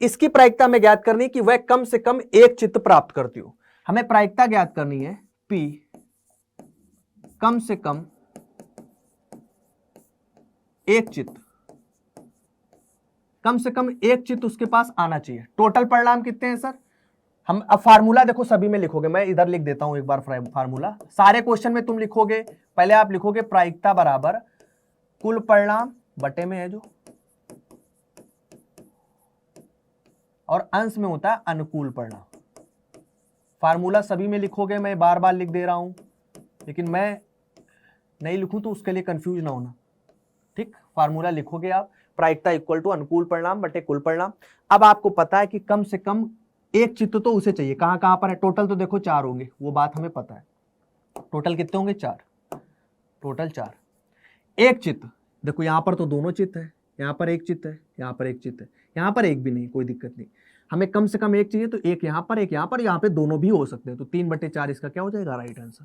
इसकी प्रायिकता में ज्ञात करनी कि वह कम से कम एक चित्त प्राप्त करती हो। हमें प्रायिकता ज्ञात करनी है, P कम से कम एक चित्त, कम से कम एक चित्त उसके पास आना चाहिए। टोटल परिणाम कितने हैं सर, हम अब फार्मूला देखो सभी में लिखोगे, मैं इधर लिख देता हूं एक बार फार्मूला। सारे क्वेश्चन में तुम लिखोगे, पहले आप लिखोगे प्रायिकता बराबर कुल परिणाम बटे में है जो, और अंश में होता है अनुकूल परिणाम। फार्मूला सभी में लिखोगे, मैं बार बार लिख दे रहा हूं, लेकिन मैं नहीं लिखूं तो उसके लिए कंफ्यूज ना होना। ठीक, फार्मूला लिखोगे आप, प्रायिकता इक्वल टू अनुकूल परिणाम बटे कुल परिणाम। अब आपको पता है कि कम से कम एक चित्त तो उसे चाहिए। कहां कहां पर है, टोटल तो देखो 4 होंगे, वो बात हमें पता है। टोटल कितने होंगे, 4, टोटल 4। एक चित्त देखो, यहां पर तो दोनों चित्त है, यहां पर एक चित्त है, यहां पर एक चित्त है, यहां पर एक भी नहीं, कोई दिक्कत नहीं। हमें कम से कम एक चाहिए, तो एक यहां पर, एक यहां पर, यहां पे दोनों भी हो सकते हैं। तो 3/4 इसका क्या हो जाएगा, राइट आंसर।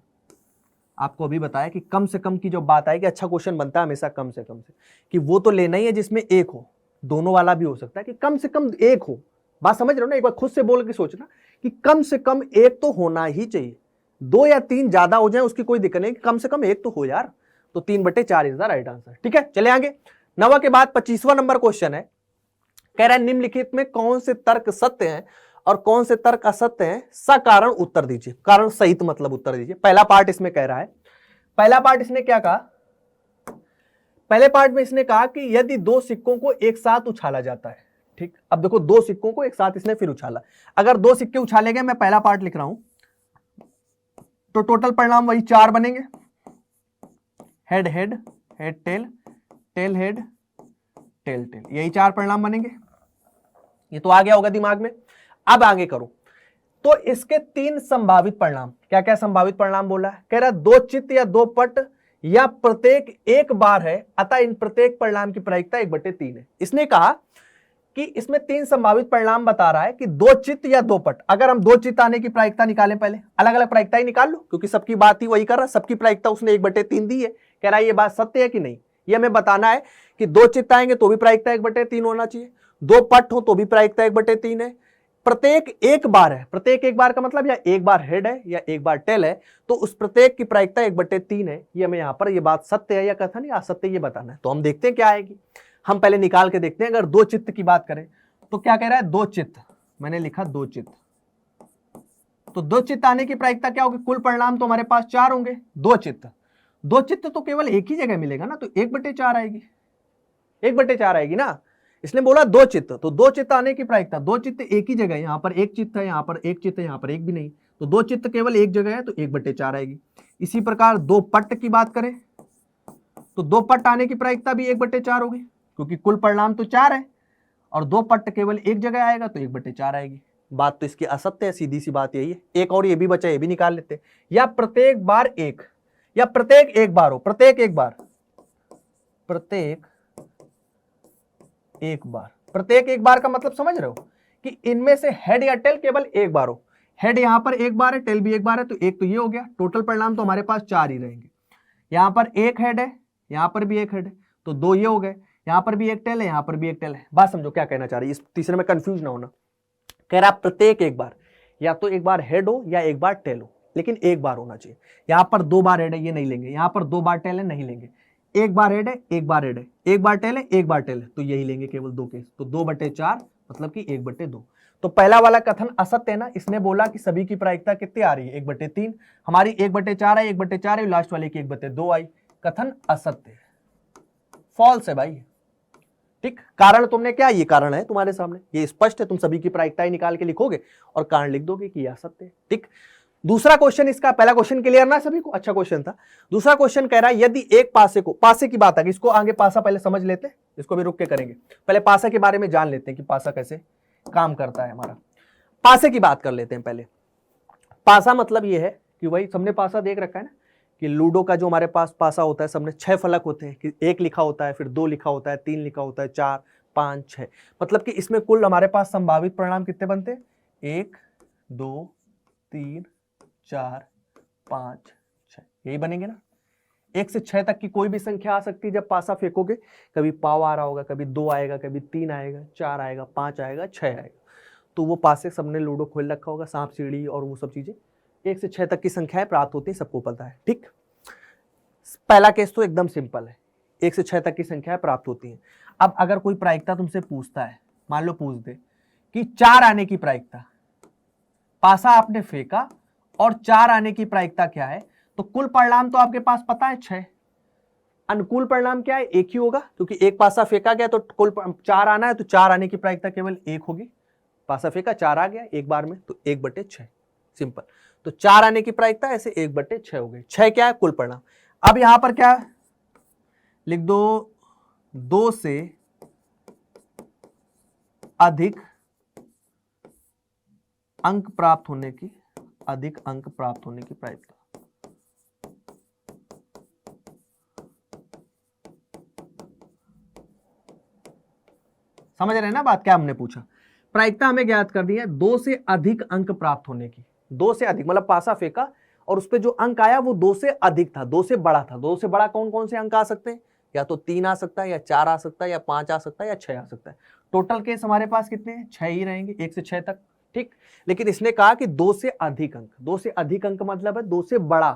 आपको अभी बताया कि कम से कम की जो बात आएगी, अच्छा क्वेश्चन बनता है हमेशा कम से कम से, कि वो तो लेना ही है जिसमें एक हो, दोनों वाला भी हो सकता है, कि कम से कम एक हो। बात समझ रहे हो ना, एक बार खुद से बोल के सोचना कि कम से कम एक तो होना ही चाहिए। 2 या 3 ज्यादा हो जाए उसकी कोई दिक्कत नहीं, कम से कम एक तो हो यार। तो 3/4 इज द राइट आंसर। ठीक है, चले आगे। 9 के बाद 25वां नंबर क्वेश्चन है। कह रहा है निम्नलिखित में कौन से तर्क सत्य हैं और कौन से तर्क असत्य हैं, सकारण उत्तर दीजिए। कारण सहित मतलब उत्तर दीजिए। पहला पार्ट इसमें कह रहा है, पहला पार्ट इसने क्या कहा, पहले पार्ट में इसने कहा कि यदि 2 सिक्कों को एक साथ उछाला जाता है। ठीक, अब देखो 2 सिक्कों को एक साथ इसने फिर उछाला। अगर 2 सिक्के उछाले गए, मैं पहला पार्ट लिख रहा हूं, तो टोटल परिणाम वही 4 बनेंगे। Head head, head tail, tail head, tail tail, यही 4 परिणाम बनेंगे। ये तो आ गया होगा दिमाग में। अब आगे करो, तो इसके 3 संभावित परिणाम, क्या क्या संभावित परिणाम बोला है, कह रहा दो चित्त या दो पट या प्रत्येक एक बार है, अतः इन प्रत्येक परिणाम की प्रायिकता 1/3 है। इसने कहा कि इसमें 3 संभावित परिणाम बता रहा है कि दो चित्त या दो पट। अगर हम दो चित्त आने की प्रायिकता निकालें, पहले अलग अलग प्रायिकता ही निकाल लो, क्योंकि सबकी बात ही वही कर रहा है, सबकी प्रायिकता उसने 1/3 दी है। कह रहा है ये बात सत्य है कि नहीं, ये हमें बताना है कि दो चित्त आएंगे तो भी प्रायिकता 1/3 होना चाहिए, दो पट हो तो भी प्रायिकता 1/3 है, प्रत्येक एक बार है, प्रत्येक एक बार का मतलब या एक बार हेड है या एक बार टेल है, तो उस प्रत्येक की प्रायिकता 1/3 है। ये हमें यहां पर ये बात सत्य है या कथन या असत्य ये बताना है। तो हम देखते हैं क्या आएगी, हम पहले निकाल के देखते हैं। अगर दो चित्त की बात करें तो क्या कह रहा है, दो चित्त, मैंने लिखा दो चित्त, तो दो चित्त आने की प्रायिकता क्या होगी, कुल परिणाम तो हमारे पास 4 होंगे, दो चित्त तो केवल एक ही जगह मिलेगा ना, तो 1/4 आएगी, 1/4 आएगी ना। इसने बोला दो चित्त, तो दो चित्त आने की प्रायिकता, दो चित्त एक ही जगह है, यहां पर एक चित्त है, यहां पर एक चित्त है, यहां पर एक भी नहीं, तो दो चित्त केवल एक जगह है, तो 1/4 आएगी। इसी प्रकार दो पट की बात करें तो दो पट आने की प्रायिकता भी 1/4 होगी, क्योंकि कुल परिणाम तो 4 है और दो पट केवल एक जगह आएगा, तो 1/4 आएगी। बात तो इसकी असत्य है, सीधी सी बात यही है। एक और ये भी बचा, ये भी निकाल लेते हैं, या प्रत्येक बार एक, या प्रत्येक एक बार हो, प्रत्येक एक बार, प्रत्येक एक बार का मतलब समझ रहे हो कि इनमें से हेड या टेल केवल एक बार हो, हेड यहां पर एक बार है, टेल भी एक बार है, तो एक तो ये हो गया, टोटल परिणाम तो हमारे पास 4 ही रहेंगे। यहां पर एक हेड है, यहां पर भी एक हेड है, तो 2 ये हो गए, यहां पर भी एक टेल है, यहां पर भी एक टेल है। बात समझो क्या कहना चाह रही है, इस तीसरे में कंफ्यूज ना होना। कह रहा प्रत्येक एक बार, या तो एक बार हेड हो या एक बार टेल हो, लेकिन एक बार होना चाहिए। यहां पर 2 बार हेड है, ये नहीं लेंगे, यहां पर 2 बार टेल है, नहीं लेंगे, एक बार हेड है, एक बार हेड है, एक बार टेल है, एक बार टेल है, तो यही लेंगे केवल 2 केस, तो 2/4 मतलब कि 1/2। तो पहला वाला कथन असत्य है ना, इसने बोला कि सभी की प्रायिकता कितनी आ रही है, 1/3, हमारी 1/4 है, 1/4 है, लास्ट वाले की 1/2 आई, कथन असत्य है, फॉल्स है भाई। ठीक, कारण तुमने क्या, ये कारण है तुम्हारे सामने, ये स्पष्ट है, तुम सभी की प्रायिकताएं निकाल के लिखोगे और कारण लिख दोगे कि यह असत्य है। ठीक, दूसरा क्वेश्चन इसका, पहला क्वेश्चन क्लियर ना सभी को, अच्छा क्वेश्चन था। दूसरा क्वेश्चन कह रहा है यदि एक पासे को, पासे की बात आ गई, इसको आगे पासा पहले समझ लेते हैं, इसको भी रुक के करेंगे, पहले पासा के बारे में जान लेते हैं कि पासा कैसे काम करता है हमारा। पासे की बात कर लेते हैं पहले। पासा मतलब ये है कि वही सबने पासा देख रखा है ना, कि लूडो का जो हमारे पास पासा होता है, सबने 6 फलक होते हैं, कि 1 लिखा होता है, फिर 2 लिखा होता है, 3 लिखा होता है, 4 5 6, मतलब कि इसमें कुल हमारे पास संभावित परिणाम कितने बनते हैं, 1 2 3 4 5 6, यही बनेंगे ना। 1 से 6 तक की कोई भी संख्या आ सकती है जब पासा फेंकोगे, कभी पाव आ रहा होगा, कभी 2 आएगा, कभी 3 आएगा, 4 आएगा, 5 आएगा, 6 आएगा, तो वो पासे सबने लूडो खोल रखा होगा, सांप सीढ़ी और वो सब चीजें, 1 से 6 तक की संख्याएं प्राप्त होती है, सबको पता है। ठीक, पहला केस तो एकदम सिंपल है, 1 से 6 तक की संख्याएं प्राप्त होती हैं। अब अगर कोई प्रायिकता तुमसे पूछता है, मान लो पूछ दे कि 4 आने की प्रायिकता, पासा आपने फेंका और 4 आने की प्रायिकता क्या है, तो कुल परिणाम तो आपके पास पता है 6, अनुकूल परिणाम क्या है, एक ही होगा, क्योंकि एक पासा फेंका गया तो कुल 4 आना है, तो 4 आने की प्रायिकता केवल 1 होगी, पासा फेंका 4 आ गया एक बार में, तो 1/6, सिंपल। तो 4 आने की प्रायिकता ऐसे 1/6 हो गई, 6 क्या है, कुल परिणाम। अब यहां पर क्या लिख दो, 2 से अधिक अंक प्राप्त होने की, अधिक अंक प्राप्त होने की प्रायिकता। समझ रहे हैं ना बात, क्या हमने पूछा, प्रायिकता हमें ज्ञात कर दी है 2 से अधिक अंक प्राप्त होने की, 2 से अधिक मतलब पासा फेंका और उस पे जो अंक आया वो 2 से अधिक था, 2 से बड़ा था। 2 से बड़ा कौन कौन से अंक आ सकते हैं, या तो 3 आ सकता है, या 4 आ सकता है, या 5 आ सकता है, या 6 आ सकता है। टोटल केस हमारे पास कितने हैं, 6 ही रहेंगे, 1 से 6 तक। ठीक, लेकिन इसने कहा कि 2 से अधिक अंक, 2 से अधिक अंक मतलब है 2 से बड़ा,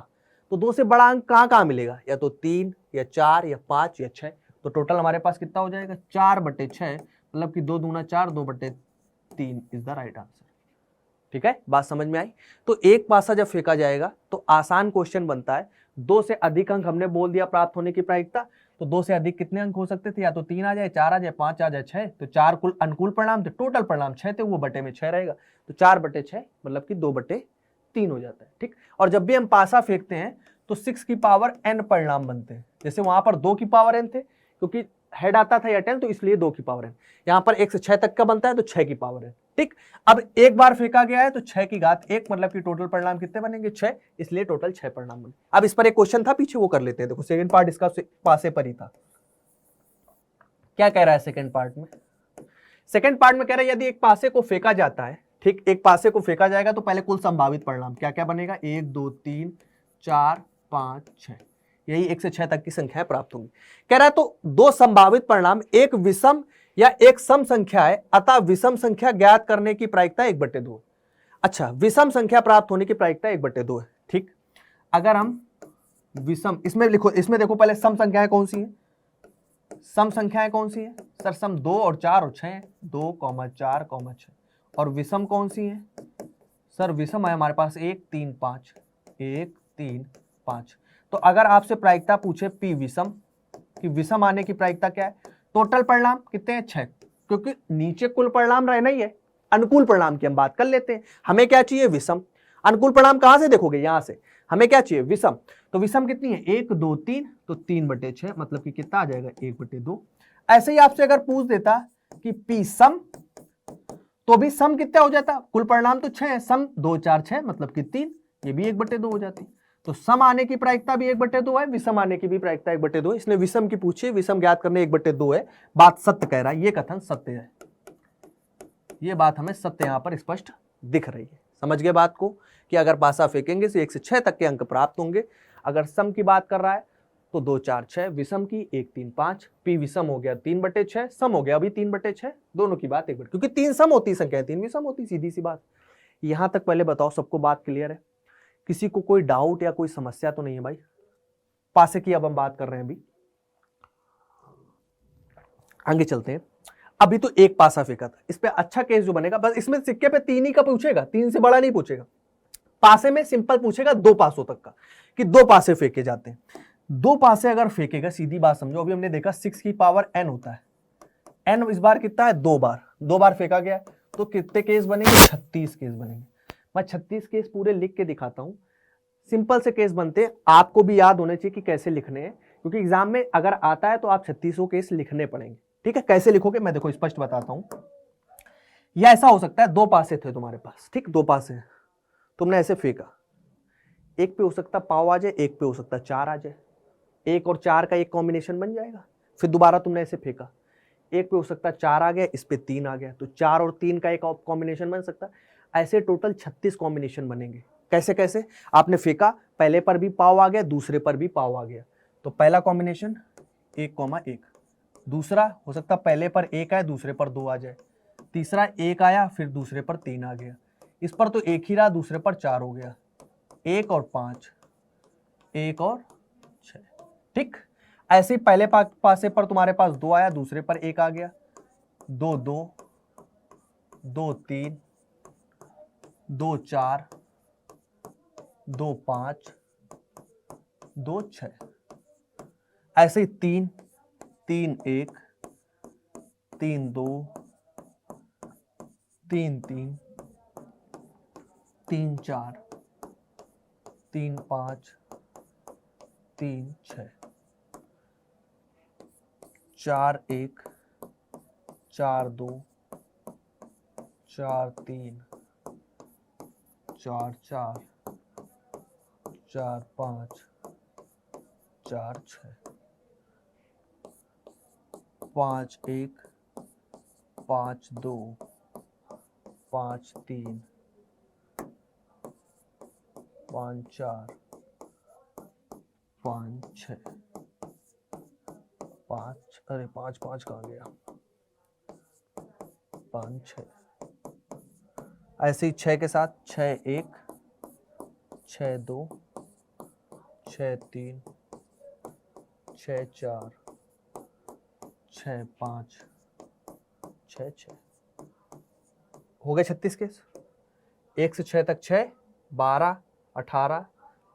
तो 2 से बड़ा अंक कहां कहां मिलेगा, या तो 3 या 4 या 5 या 6, तो टोटल हमारे पास कितना हो जाएगा, 4/6, मतलब कि 2 दूना 4, 2/3 इज द राइट आंसर। ठीक है, बात समझ में आई। तो एक पासा जब फेंका जाएगा तो आसान क्वेश्चन बनता है, 2 से अधिक अंक हमने बोल दिया प्राप्त होने की प्रायिकता, तो 2 से अधिक कितने अंक हो सकते थे, या तो 3 आ जाए, 4 आ जाए, 5 आ जाए, 6, तो 4 कुल अनुकूल परिणाम थे, टोटल परिणाम 6 थे, वो बटे में 6 रहेगा, तो 4/6 मतलब कि 2/3 हो जाता है। ठीक, और जब भी हम पासा फेंकते हैं तो 6 की पावर n परिणाम बनते हैं, जैसे वहां पर 2 की पावर n थे, क्योंकि हेड आता था या टेल, तो इसलिए 2 की पावर n। यहां पर 1 से 6 तक का बनता है तो 6 की पावर n। ठीक, अब एक बार फेंका गया है तो 6 की घात 1, मतलब कि टोटल परिणाम कितने बनेंगे 6, इसलिए टोटल 6 परिणाम बने। अब इस पर एक क्वेश्चन था पीछे, वो कर लेते हैं। देखो सेकंड पार्ट इसका पासे पर ही था। क्या कह रहा है सेकंड पार्ट में? सेकंड पार्ट में कह रहा है यदि एक पासे को फेंका जाता है, ठीक, एक पासे को फेंका जाएगा तो पहले कुल संभावित परिणाम क्या क्या बनेगा, 1 2 3 4 5 6, यही 1 से 6 तक की संख्याएं प्राप्त होंगी। कह रहा है तो 2 संभावित परिणाम एक विषम या एक सम संख्या है, अतः विषम संख्या ज्ञात करने की प्रायिकता 1/2। अच्छा, विषम संख्या प्राप्त होने की प्रायिकता 1/2 है। ठीक, अगर हम विषम, इसमें लिखो, इसमें देखो पहले सम संख्याएं कौन सी है, सम संख्याएं कौन सी है सर, सम 2 और 4 और 6, 2, 4, 6। और विषम कौन सी है सर, विषम है हमारे पास 1 3 5, 1 3 5। तो अगर आपसे प्रायिकता पूछे पी विषम कि विषम आने की प्रायिकता क्या है, टोटल परिणाम कितने हैं 6, क्योंकि नीचे कुल परिणाम रहना ही है। अनुकूल परिणाम की हम बात कर लेते हैं, हमें क्या चाहिए विषम। अनुकूल परिणाम कहां से देखोगे, यहां से, हमें क्या चाहिए विषम। तो विषम कितनी है 1 2 3, तो 3/6, मतलब कि कितना आ जाएगा 1/2। ऐसे ही आपसे अगर पूछ देता कि पी सम, तो भी सम कितना हो जाता, कुल परिणाम तो 6 है, सम 2 4 6, मतलब कि 3, ये भी 1/2 हो जाती। तो सम आने की प्रायिकता भी 1/2 है, विषम आने की भी प्रायिकता 1/2 है। इसने विषम की पूछी, विषम ज्ञात करने 1/2 है। बात सत्य कह रहा है, ये कथन सत्य है, ये बात हमें सत्य यहां पर स्पष्ट दिख रही है। समझ गए बात को, कि अगर पासा फेंकेंगे तो 1 से 6 तक के अंक प्राप्त होंगे। अगर सम की बात कर रहा है तो 2 4 6, विषम की 1 3 5, पी विषम हो गया 3/6, सम हो गया अभी 3/6, दोनों की बात 1/, क्योंकि 3 सम होती संख्या 3 विषम होती, सीधी सी बात। यहां तक पहले बताओ सबको बात क्लियर है, किसी को कोई डाउट या कोई समस्या तो नहीं है भाई? पासे की अब हम बात कर रहे हैं, अभी आगे चलते हैं। अभी तो एक पासा फेंका था, इस पे अच्छा केस जो बनेगा, बस इसमें सिक्के पे 3 ही का पूछेगा, 3 से बड़ा नहीं पूछेगा। पासे में सिंपल पूछेगा 2 पासों तक का, कि 2 पासे फेंके जाते हैं। 2 पासे अगर फेंकेगा, सीधी बात समझो, अभी हमने देखा 6 की पावर n होता है, n इस बार कितना है 2 बार, 2 बार फेंका गया, तो कितने केस बनेंगे 36 केस बनेंगे। मैं 36 केस पूरे लिख के दिखाता हूं, सिंपल से केस बनते हैं, आपको भी याद होने चाहिए कि कैसे लिखने हैं, क्योंकि एग्जाम में अगर आता है तो आप 36 केस लिखने पड़ेंगे। ठीक है, कैसे लिखोगे मैं देखो स्पष्ट बताता हूं। या ऐसा हो सकता है 2 पासे थे तुम्हारे पास, ठीक, 2 पासे तुमने ऐसे फेंका, एक पे हो सकता पाव आ जाए, एक पे हो सकता 4 आ जाए, 1 और 4 का एक कॉम्बिनेशन बन जाएगा। फिर दोबारा तुमने ऐसे फेंका, एक पे हो सकता 4 आ गया, इस पे 3 आ गया, तो 4 और 3 का एक कॉम्बिनेशन बन सकता। ऐसे टोटल 36 कॉम्बिनेशन बनेंगे। कैसे कैसे, आपने फेंका, पहले पर भी पाव आ गया, दूसरे पर भी पाव आ गया, तो पहला कॉम्बिनेशन 1,1, दूसरा हो सकता पहले पर 1 आए, दूसरे पर 2 आ जाए, तीसरा 1 आया, फिर दूसरे पर 3 आ गया, इस पर तो 1 ही रहा, दूसरे पर 4 हो गया, 1 और 5, 1 और 6। ठीक, ऐसे ही पहले पासे पर तुम्हारे पास 2 आया, दूसरे पर 1 आ गया, 2 2, 2 3, 2 4, 2 5, 2 6, ऐसे ही 3 3 1, 3 2, 3 3, 3 4, 3 5, 3 6, 4 1, 4 2, 4 3, 4 4, 4 5, 4 6, 5 1, 5 2, 5 3, 5 4, 5 6, 5, अरे 5 5 कहाँ गया, 5 6, ऐसे ही 6 के साथ 6 1, 6 2, 6 3, 6 4, 6 5, 6 6, हो गए 36 केस। 1 से 6 तक 6, 12, 18,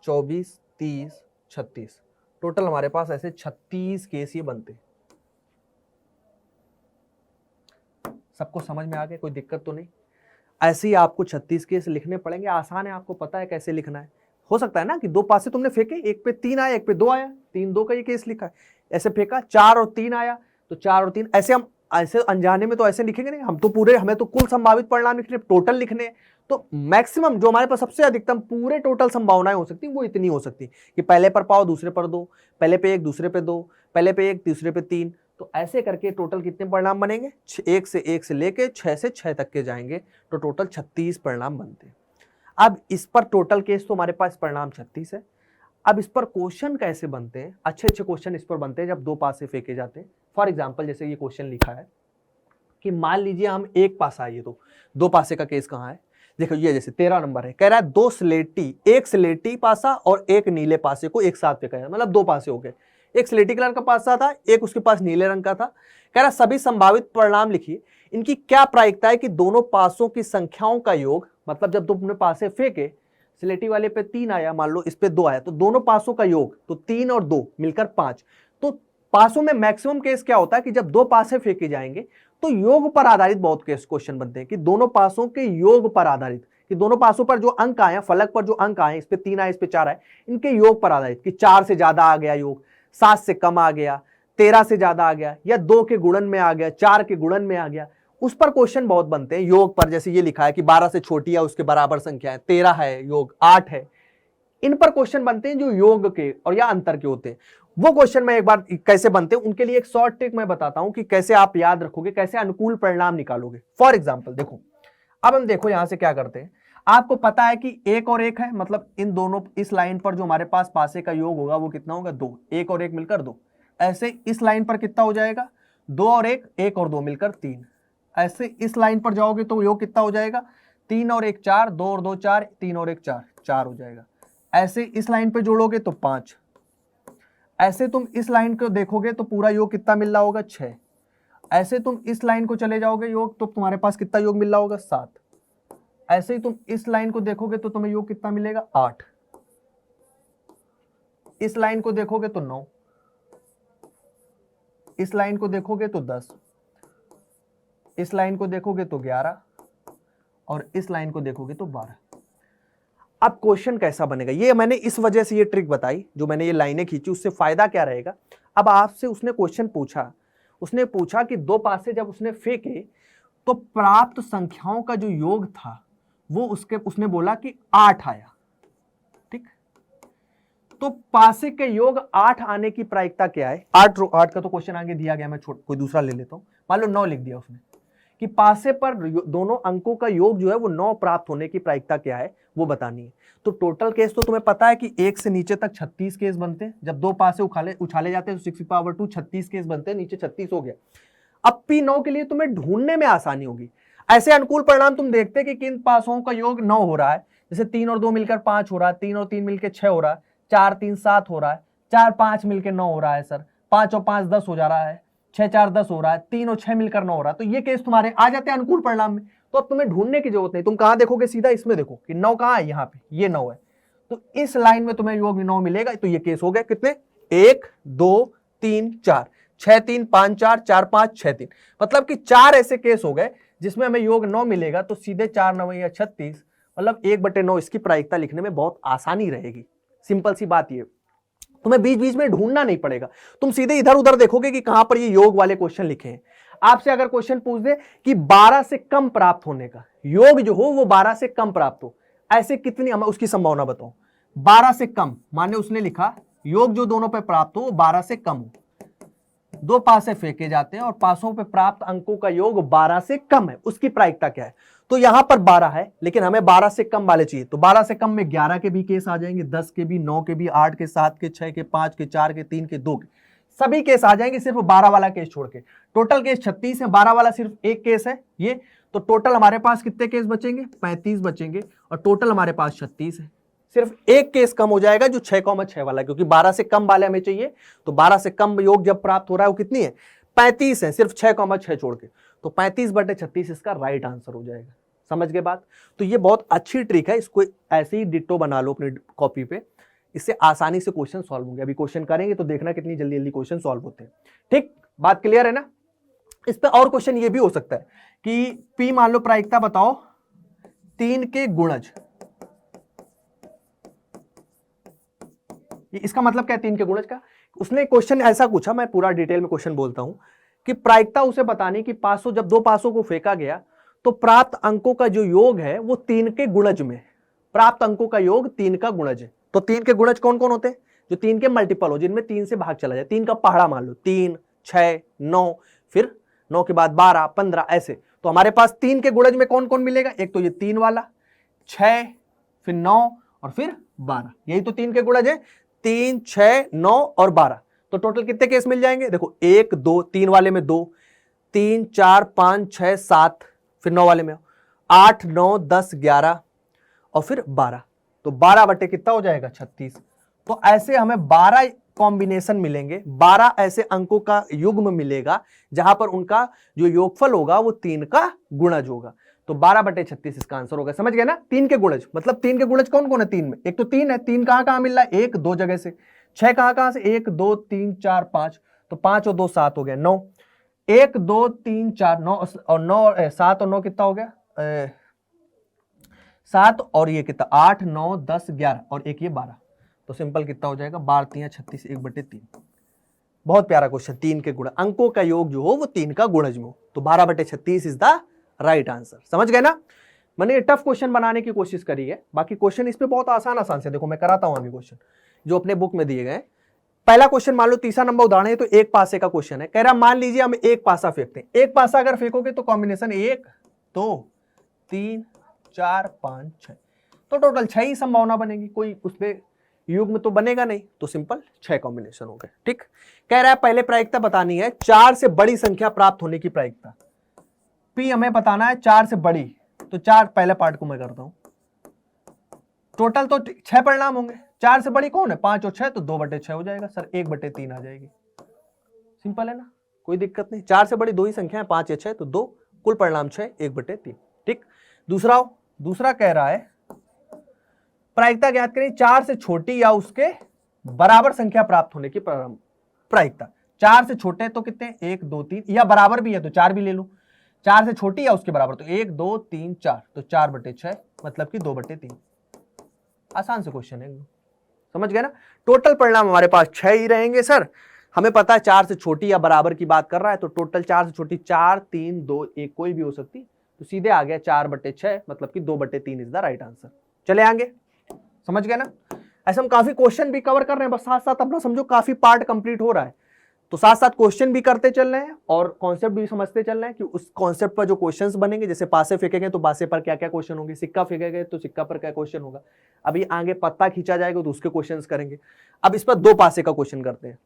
24, 30, 36, टोटल हमारे पास ऐसे 36 केस ये बनते। सबको समझ में आ गया, कोई दिक्कत तो नहीं? ऐसे ही आपको 36 केस लिखने पड़ेंगे, आसान है, आपको पता है कैसे लिखना है। हो सकता है ना कि 2 पासे तुमने फेंके, एक पे 3 आया, एक पे 2 आया, 3 2 का ये केस लिखा है, ऐसे फेंका 4 और 3 आया, तो 4 और 3, ऐसे हम ऐसे अनजाने में तो ऐसे लिखेंगे नहीं, हम तो पूरे, हमें तो कुल संभावित परिणाम लिखने, टोटल लिखने। तो मैक्सिमम जो हमारे पास सबसे अधिकतम पूरे टोटल संभावनाएं हो सकती वो इतनी हो सकती कि पहले पर पाओ, दूसरे पर 2, पहले पे 1, दूसरे पे 2, पहले पे 1, दूसरे पे 3। तो ऐसे करके टोटल कितने परिणाम बनेंगे? 1 से लेके 6 से 6 तक के जाएंगे, तो टोटल 36 परिणाम बनते हैं। अब इस पर टोटल केस तो हमारे पास परिणाम 36 है। अब इस पर क्वेश्चन कैसे बनते हैं? अच्छे अच्छे क्वेश्चन इस पर बनते हैं जब 2 पासे फेंके जाते हैं। फॉर एग्जाम्पल जैसे ये क्वेश्चन लिखा है कि मान लीजिए हम एक पासा है, ये तो 2 पासे का केस कहाँ है? देखो ये जैसे 13 नंबर है, कह रहा है 2 स्लेटी, एक स्लेटी पासा और एक नीले पासे को एक साथ फेंका है, मतलब 2 पासे हो गए। एक स्लेटी कलर का पासा था, एक उसके पास नीले रंग का था। कह रहा सभी संभावित परिणाम लिखिए, इनकी क्या प्रायिकता है कि दोनों पासों की संख्याओं का योग, मतलब जब तुमने पासे फेंके, स्लेटी वाले पे 3 आया, मान लो इस पे 2 आया, तो दोनों पासों का योग, तो 3 और 2 मिलकर 5। तो पासों में मैक्सिमम केस क्या होता है कि जब 2 पासे फेंके जाएंगे तो योग पर आधारित बहुत केस क्वेश्चन बनते हैं कि दोनों पासों के योग पर आधारित, कि दोनों पासों पर जो अंक आए, फलक पर जो अंक आए, इस पे 3 आए, इस पे 4 आए, इनके योग पर आधारित, कि 4 से ज्यादा आ गया योग, 7 से कम आ गया, 13 से ज्यादा आ गया, या 2 के गुणन में आ गया, 4 के गुणन में आ गया, उस पर क्वेश्चन बहुत बनते हैं। योग पर जैसे ये लिखा है कि 12 से छोटी या उसके बराबर संख्या है, 13 है योग, 8 है, इन पर क्वेश्चन बनते हैं जो योग के और या अंतर के होते हैं। वो क्वेश्चन मैं एक बार कैसे बनते हैं उनके लिए एक शॉर्ट ट्रिक मैं बताता हूं कि कैसे आप याद रखोगे, कैसे अनुकूल परिणाम निकालोगे। फॉर एग्जाम्पल देखो, अब हम देखो यहां से क्या करते हैं। आपको पता है कि 1 और 1 है, मतलब इन दोनों, इस लाइन पर जो हमारे पास पासे का योग होगा वो कितना होगा? 2। 1 और 1 मिलकर 2। ऐसे इस लाइन पर कितना हो जाएगा? 2 और 1, 1 और 2 मिलकर 3। ऐसे इस लाइन पर जाओगे तो योग कितना हो जाएगा? 3 और 1 4, 2 और 2 4, 3 और 1 4, 4 हो जाएगा। ऐसे इस लाइन पे जोड़ोगे तो 5। ऐसे तुम इस लाइन को देखोगे तो पूरा योग कितना मिल रहा होगा? 6। ऐसे तुम इस लाइन को चले जाओगे योग, तो तुम्हारे पास कितना योग मिल रहा होगा? 7। ऐसे ही तुम इस लाइन को देखोगे तो तुम्हें योग कितना मिलेगा? 8। इस लाइन को देखोगे तो 9। इस लाइन को देखोगे तो 10। इस लाइन को देखोगे तो 11 और इस लाइन को देखोगे तो 12। अब क्वेश्चन कैसा बनेगा? ये मैंने इस वजह से ये ट्रिक बताई, जो मैंने ये लाइनें खींची, उससे फायदा क्या रहेगा? अब आपसे उसने क्वेश्चन पूछा, उसने पूछा कि 2 पासे जब उसने फेंके तो प्राप्त संख्याओं का जो योग था वो उसने बोला कि 8 आया। ठीक, तो पासे के योग 8 आने की प्रायिकता क्या है? 8 का तो क्वेश्चन आगे दिया गया, मैं कोई दूसरा ले लेता हूं। मान लो 9 लिख दिया उसने कि पासे पर दोनों अंकों का योग जो है वो 9 प्राप्त होने की प्रायिकता क्या है वो बतानी है। तो टोटल केस तो तुम्हें पता है कि 1 से नीचे तक 36 केस बनते हैं। जब 2 पासे उछाले जाते हैं तो 6⁻2 36 केस बनते हैं, नीचे 36 हो गया। अब P9 के लिए तुम्हें ढूंढने में आसानी होगी। ऐसे अनुकूल परिणाम तुम देखते कि किन पासों का योग 9 हो रहा है, जैसे 3 और 2 मिलकर 5 हो रहा है, 3 और 3 मिलकर 6 हो रहा है, 4 3 7 हो रहा है, 4 5 मिलकर 9 हो रहा है सर, 5 और 5 10 हो जा रहा है, 6 4 10 हो रहा है, 3 और 6 मिलकर 9 हो रहा है। तो ये केस तुम्हारे आ जाते हैं अनुकूल परिणाम में। तो अब तुम्हें ढूंढने की जरूरत नहीं, तुम कहां देखोगे? सीधा इसमें देखो कि 9 कहां है, यहाँ पे ये 9 है, तो इस लाइन में तुम्हें योग 9 मिलेगा। तो ये केस हो गए कितने? 1 2 3 4, 6 3 5 4, 4 5 6 3, मतलब कि 4 ऐसे केस हो गए जिसमें हमें योग 9 मिलेगा। तो सीधे 4 9 या 36, मतलब 1/9 इसकी प्रायिकता लिखने में बहुत आसानी रहेगी। सिंपल सी बात ये, तुम्हें बीच बीच में ढूंढना नहीं पड़ेगा, तुम सीधे इधर उधर देखोगे कि कहां पर ये योग वाले क्वेश्चन लिखे हैं। आपसे अगर क्वेश्चन पूछ दे कि 12 से कम प्राप्त होने का योग जो हो वो 12 से कम प्राप्त हो, ऐसे कितनी, हमें उसकी संभावना बताओ। 12 से कम माने उसने लिखा योग जो दोनों पे प्राप्त हो वो 12 से कम हो। 2 पासे फेंके जाते हैं और पासों पे प्राप्त अंकों का योग 12 से कम है, उसकी प्रायिकता क्या है? तो यहां पर 12 है लेकिन हमें 12 से कम वाले चाहिए। तो 12 से कम में 11 के भी केस आ जाएंगे, 10 के भी, 9 के भी, 8 के, 7 के, 6 के, 5 के, 4 के, 3 के, 2 के, सभी केस आ जाएंगे सिर्फ 12 वाला केस छोड़ के। टोटल केस 36 है, 12 वाला सिर्फ एक केस है ये। तो टोटल हमारे पास कितने केस बचेंगे? 35 बचेंगे, और टोटल हमारे पास 36 है। सिर्फ एक केस कम हो जाएगा जो 6,6 वाला, क्योंकि 12 से कम वाले हमें चाहिए। तो 12 से कम योग जब प्राप्त हो रहा है वो कितनी है? 35 है, सिर्फ 6,6 छोड़ के। तो 35/36 इसका राइट आंसर हो जाएगा। समझ गए बात? तो ये बहुत अच्छी ट्रिक है, इसको ऐसे ही डिट्टो बना लो अपनी कॉपी पे, इससे आसानी से क्वेश्चन सॉल्व होंगे। अभी क्वेश्चन करेंगे तो देखना कितनी जल्दी जल्दी क्वेश्चन सॉल्व होते हैं। ठीक, बात क्लियर है ना? इस पे और क्वेश्चन ये भी हो सकता है कि P मान लो प्रायिकता बताओ 3 के गुणज, इसका मतलब क्या है 3 के गुणज का? उसने क्वेश्चन ऐसा पूछा, मैं पूरा डिटेल में क्वेश्चन बोलता हूं कि प्रायिकता उसे बतानी कि पासों, जब दो पासों को फेंका गया तो प्राप्त अंकों का जो योग है वो 3 के गुणज में, प्राप्त अंकों का योग 3 का गुणज है। तो 3 के गुणज कौन कौन होते हैं? जो 3 के मल्टीपल हो, जिनमें 3 से भाग चला जाए, 3 का पहाड़ा मान लो, 3, 6, 9, फिर 9 के बाद 12, 15 ऐसे। तो हमारे पास 3 के गुणज में कौन कौन मिलेगा? एक तो ये 3 वाला, 6, फिर 9 और फिर 12, यही तो 3 के गुणज है, 3, 6, 9 और 12। तो टोटल कितने केस मिल जाएंगे? देखो 1, 2, 3 वाले में 2, 3, 4, 5, 6, 7, फिर 9 वाले में 8, 9, 10, 11 और फिर 12। तो 12 बटे कितना हो जाएगा? 36। तो ऐसे हमें 12 कॉम्बिनेशन मिलेंगे, 12 ऐसे अंकों का युग्म मिलेगा जहां पर उनका जो योगफल होगा वो 3 का गुणज होगा। तो 12 बटे 36 इसका आंसर होगा। समझ गए ना? 3 के गुणज मतलब 3 के गुणज कौन कौन है? 3 में एक तो 3 है, 3 कहां कहां मिल रहा है? 1, 2 जगह से। 6 कहां कहां से? 1, 2, 3, 4, 5, तो 5 और 2 7 हो गया 9। 1, 2, 3, 4, 9 और 9, 7 और 9 कितना हो गया? 7 और ये कितना? 8, 9, 10, 11 और एक ये 12। तो सिंपल कितना हो जाएगा? 12 3 36, 1 बटे 3। बहुत प्यारा क्वेश्चन। 3 के गुण, अंकों का योग जो हो वो 3 का गुणज में हो। तो 12 बटे 36 इज द राइट आंसर। समझ गए ना? मैंने टफ क्वेश्चन बनाने की कोशिश करी है, बाकी क्वेश्चन इस पे बहुत आसान आसान से, देखो मैं कराता हूं अभी क्वेश्चन जो अपने बुक में दिए गए। पहला क्वेश्चन मान लो, तीसरा नंबर उदाहरण है, तो एक पासे का क्वेश्चन है। कह रहा मान लीजिए हम एक पासा फेंकते हैं। एक पासा अगर फेंकोगे तो कॉम्बिनेशन 1, 2, 3, 4, 5, 6, तो टोटल 6 ही संभावना बनेगी, कोई उसमें युग्म तो बनेगा नहीं। तो सिंपल 6 कॉम्बिनेशन हो गए। ठीक, कह रहा है पहले प्रायिकता बतानी है 4 से बड़ी संख्या प्राप्त होने की प्रायिकता। पी हमें बताना है 4 से बड़ी, तो 4 पहले पार्ट को मैं करता हूं। टोटल तो 6 परिणाम होंगे। 4 से बड़ी कौन है? 5 और 6, तो 2 बटे 6 हो जाएगा सर, 1 बटे 3 आ जाएगी। सिंपल है ना, कोई दिक्कत नहीं। 4 से बड़ी दो ही संख्या है, 5 या 6, तो 2, कुल परिणाम 6, 1 बटे 3। ठीक, दूसरा कह रहा है प्रायिकता ज्ञात करें 4 से छोटी या उसके बराबर संख्या प्राप्त होने की प्रायिकता। 4 से छोटे तो कितने? 1, 2, 3, या बराबर भी है तो 4 भी ले लो। 4 से छोटी या उसके बराबर तो 1, 2, 3, 4, तो 4 बटे 6 मतलब कि 2 बटे 3। आसान से क्वेश्चन है, समझ गए ना? टोटल परिणाम हमारे पास 6 ही रहेंगे सर। हमें पता है 4 से छोटी या बराबर की बात कर रहा है, तो टोटल 4 से छोटी 4, 3, 2, 1 कोई भी हो सकती, तो सीधे आ गया 4 बटे 6 मतलब कि 2 बटे 3 इज द राइट आंसर। चले आगे, समझ गए ना? ऐसे हम काफी क्वेश्चन भी कवर कर रहे हैं, बस साथ साथ अपना समझो काफी पार्ट कंप्लीट हो रहा है, तो साथ साथ क्वेश्चन भी करते चल रहे हैं और कॉन्सेप्ट भी समझते चल रहे हैं कि उस कॉन्सेप्ट पर जो क्वेश्चंस बनेंगे, जैसे पासे फेंकेंगे तो पासे पर क्या क्या क्वेश्चन होंगे, सिक्का फेंकेंगे तो सिक्का पर क्या क्वेश्चन होगा, अभी आगे पत्ता खींचा जाएगा तो उसके क्वेश्चंस करेंगे। अब इस पर 2 पासे का क्वेश्चन करते हैं।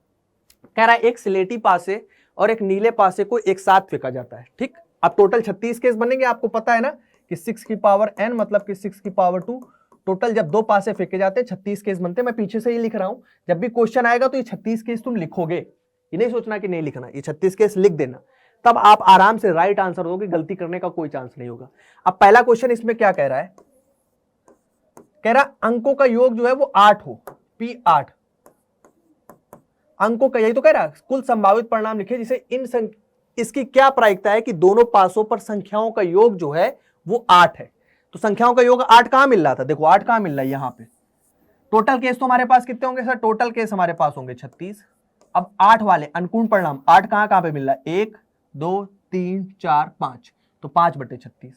कह रहा है एक स्लेटी पासे और एक नीले पासे को एक साथ फेंका जाता है। ठीक, अब टोटल 36 केस बनेंगे। आपको पता है ना कि 6 की पावर n मतलब कि 6 की पावर 2, टोटल जब 2 पासे फेंके जाते हैं 36 केस बनते हैं। मैं पीछे से ही लिख रहा हूं, जब भी क्वेश्चन आएगा तो ये 36 केस तुम लिखोगे, ये नहीं सोचना कि नहीं लिखना, ये 36 केस लिख देना, तब आप आराम से राइट आंसर दोगे, गलती करने का कोई चांस नहीं होगा। अब पहला क्वेश्चन इसमें क्या कह रहा है? कह रहा अंकों का योग जो है वो 8 हो, P 8 अंकों का, यही तो कह रहा है। कुल संभावित परिणाम लिखे जिसे इसकी क्या प्रायिकता है कि दोनों पासों पर संख्याओं का योग जो है वो 8 है। तो संख्याओं का योग 8 कहां मिल रहा था? देखो 8 कहां मिल रहा है, यहां पे। टोटल केस तो हमारे पास कितने होंगे सर? टोटल केस हमारे पास होंगे 36। अब 8 वाले अनुकूल परिणाम 8 कहां कहां पे मिल रहा है? 1, 2, 3, 4, 5, तो 5 बटे 36।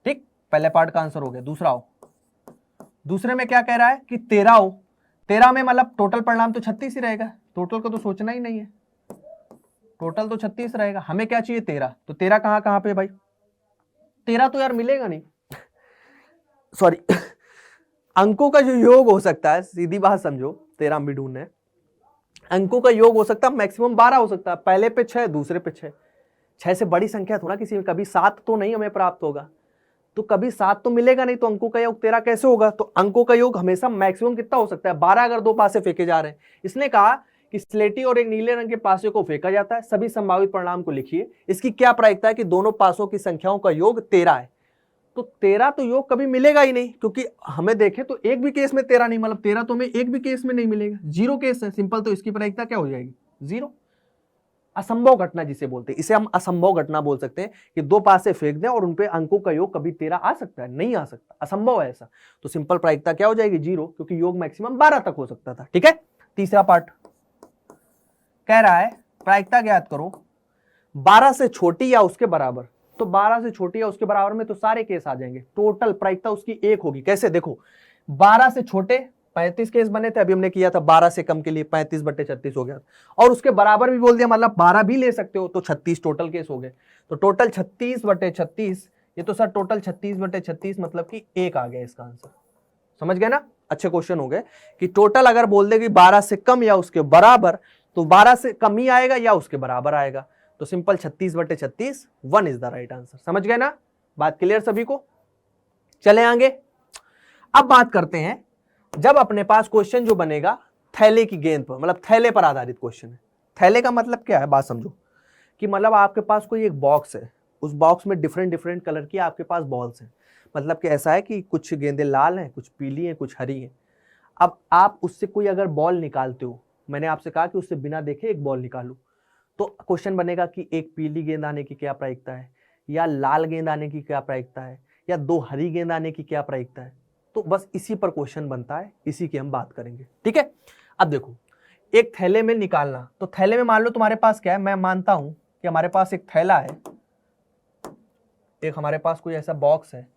ठीक, पहले पार्ट का आंसर हो गया। दूसरे में क्या कह रहा है कि 13 हो। 13 में मतलब टोटल परिणाम तो 36 ही रहेगा, टोटल को तो सोचना ही नहीं है, टोटल तो 36 रहेगा। हमें क्या चाहिए? 13। तो 13 कहां कहां पे भाई? 13 तो यार मिलेगा नहीं, सॉरी अंकों का जो योग हो सकता है, सीधी बात समझो, 13 भी ढूंढना है, अंकों का योग हो सकता है मैक्सिमम 12 हो सकता है। पहले पे 6, दूसरे पे 6, 6 से बड़ी संख्या थोड़ा किसी में, कभी 7 तो नहीं हमें प्राप्त होगा, तो कभी 7 तो मिलेगा नहीं, तो अंकों का योग 13 कैसे होगा? तो अंकों का योग हमेशा मैक्सिमम कितना हो सकता है? 12 अगर 2 पासे फेंके जा रहे हैं। इसने कहा कि स्लेटी और एक नीले रंग के पासे को फेंका जाता है, सभी संभावित परिणाम को लिखिए, इसकी क्या प्रायिकता है कि दोनों पासों की संख्याओं का योग 13 है। तो 13 तो योग कभी मिलेगा ही नहीं, क्योंकि हमें देखें तो एक भी केस में 13 नहीं, मतलब 13 तो हमें एक भी केस में नहीं मिलेगा, 0 केस है सिंपल। तो इसकी प्रायिकता क्या हो जाएगी? 0। असंभव घटना जिसे बोलते हैं, इसे हम असंभव घटना बोल सकते हैं कि 2 पासे फेंक दें और उनपे अंकों का योग कभी 13 आ सकता है? नहीं आ सकता, असंभव है ऐसा। तो सिंपल प्रायिकता क्या हो जाएगी? 0, क्योंकि योग मैक्सिमम 12 तक हो सकता था। ठीक है, तीसरा पार्ट कह रहा है प्रायिकता ज्ञात करो 12 से छोटी या उसके बराबर, तो 12 से छोटी या उसके बराबर में तो सारे केस आ जाएंगे, टोटल प्रायिकता उसकी 1 होगी। कैसे, देखो 12 से छोटे 35 केस बने थे, अभी हमने किया था 12 से कम के लिए 35/36 हो गया, और उसके बराबर भी बोल दिया, मतलब 12 भी ले सकते हो, तो 36 टोटल केस हो गए। तो टोटल 36/36, ये तो सर टोटल 36/36 मतलब कि 1 आ गया इसका आंसर। समझ गए ना, अच्छे क्वेश्चन हो गए कि टोटल अगर बोल दे कि 12 से कम या उसके बराबर, तो 12 से कम ही आएगा या उसके बराबर आएगा, तो simple 36/36 1 is the right answer. समझ गए ना, बात क्लियर सभी को। चले आगे, अब बात करते हैं जब अपने पास क्वेश्चन जो बनेगा थैले की गेंद पर, मतलब थैले पर आधारित क्वेश्चन है। थैले का मतलब क्या है, बात समझो कि मतलब आपके पास कोई एक बॉक्स है, उस बॉक्स में डिफरेंट डिफरेंट कलर की आपके पास बॉल्स हैं, मतलब कि ऐसा है कि कुछ गेंदें लाल हैं, कुछ पीली हैं, कुछ हरी हैं। अब आप उससे कोई अगर बॉल निकालते हो, मैंने आपसे कहा कि उससे बिना देखे एक बॉल निकालो, तो क्वेश्चन बनेगा कि एक पीली गेंद आने की क्या प्रायिकता है, या लाल गेंद आने की क्या प्रायिकता है, या 2 हरी गेंद आने की क्या प्रायिकता है। तो बस इसी पर क्वेश्चन बनता है, इसी की हम बात करेंगे, ठीक है। अब देखो, एक थैले में निकालना, तो थैले में मान लो तुम्हारे पास क्या है, मैं मानता हूं कि हमारे पास एक थैला है, एक हमारे पास कोई ऐसा बॉक्स है,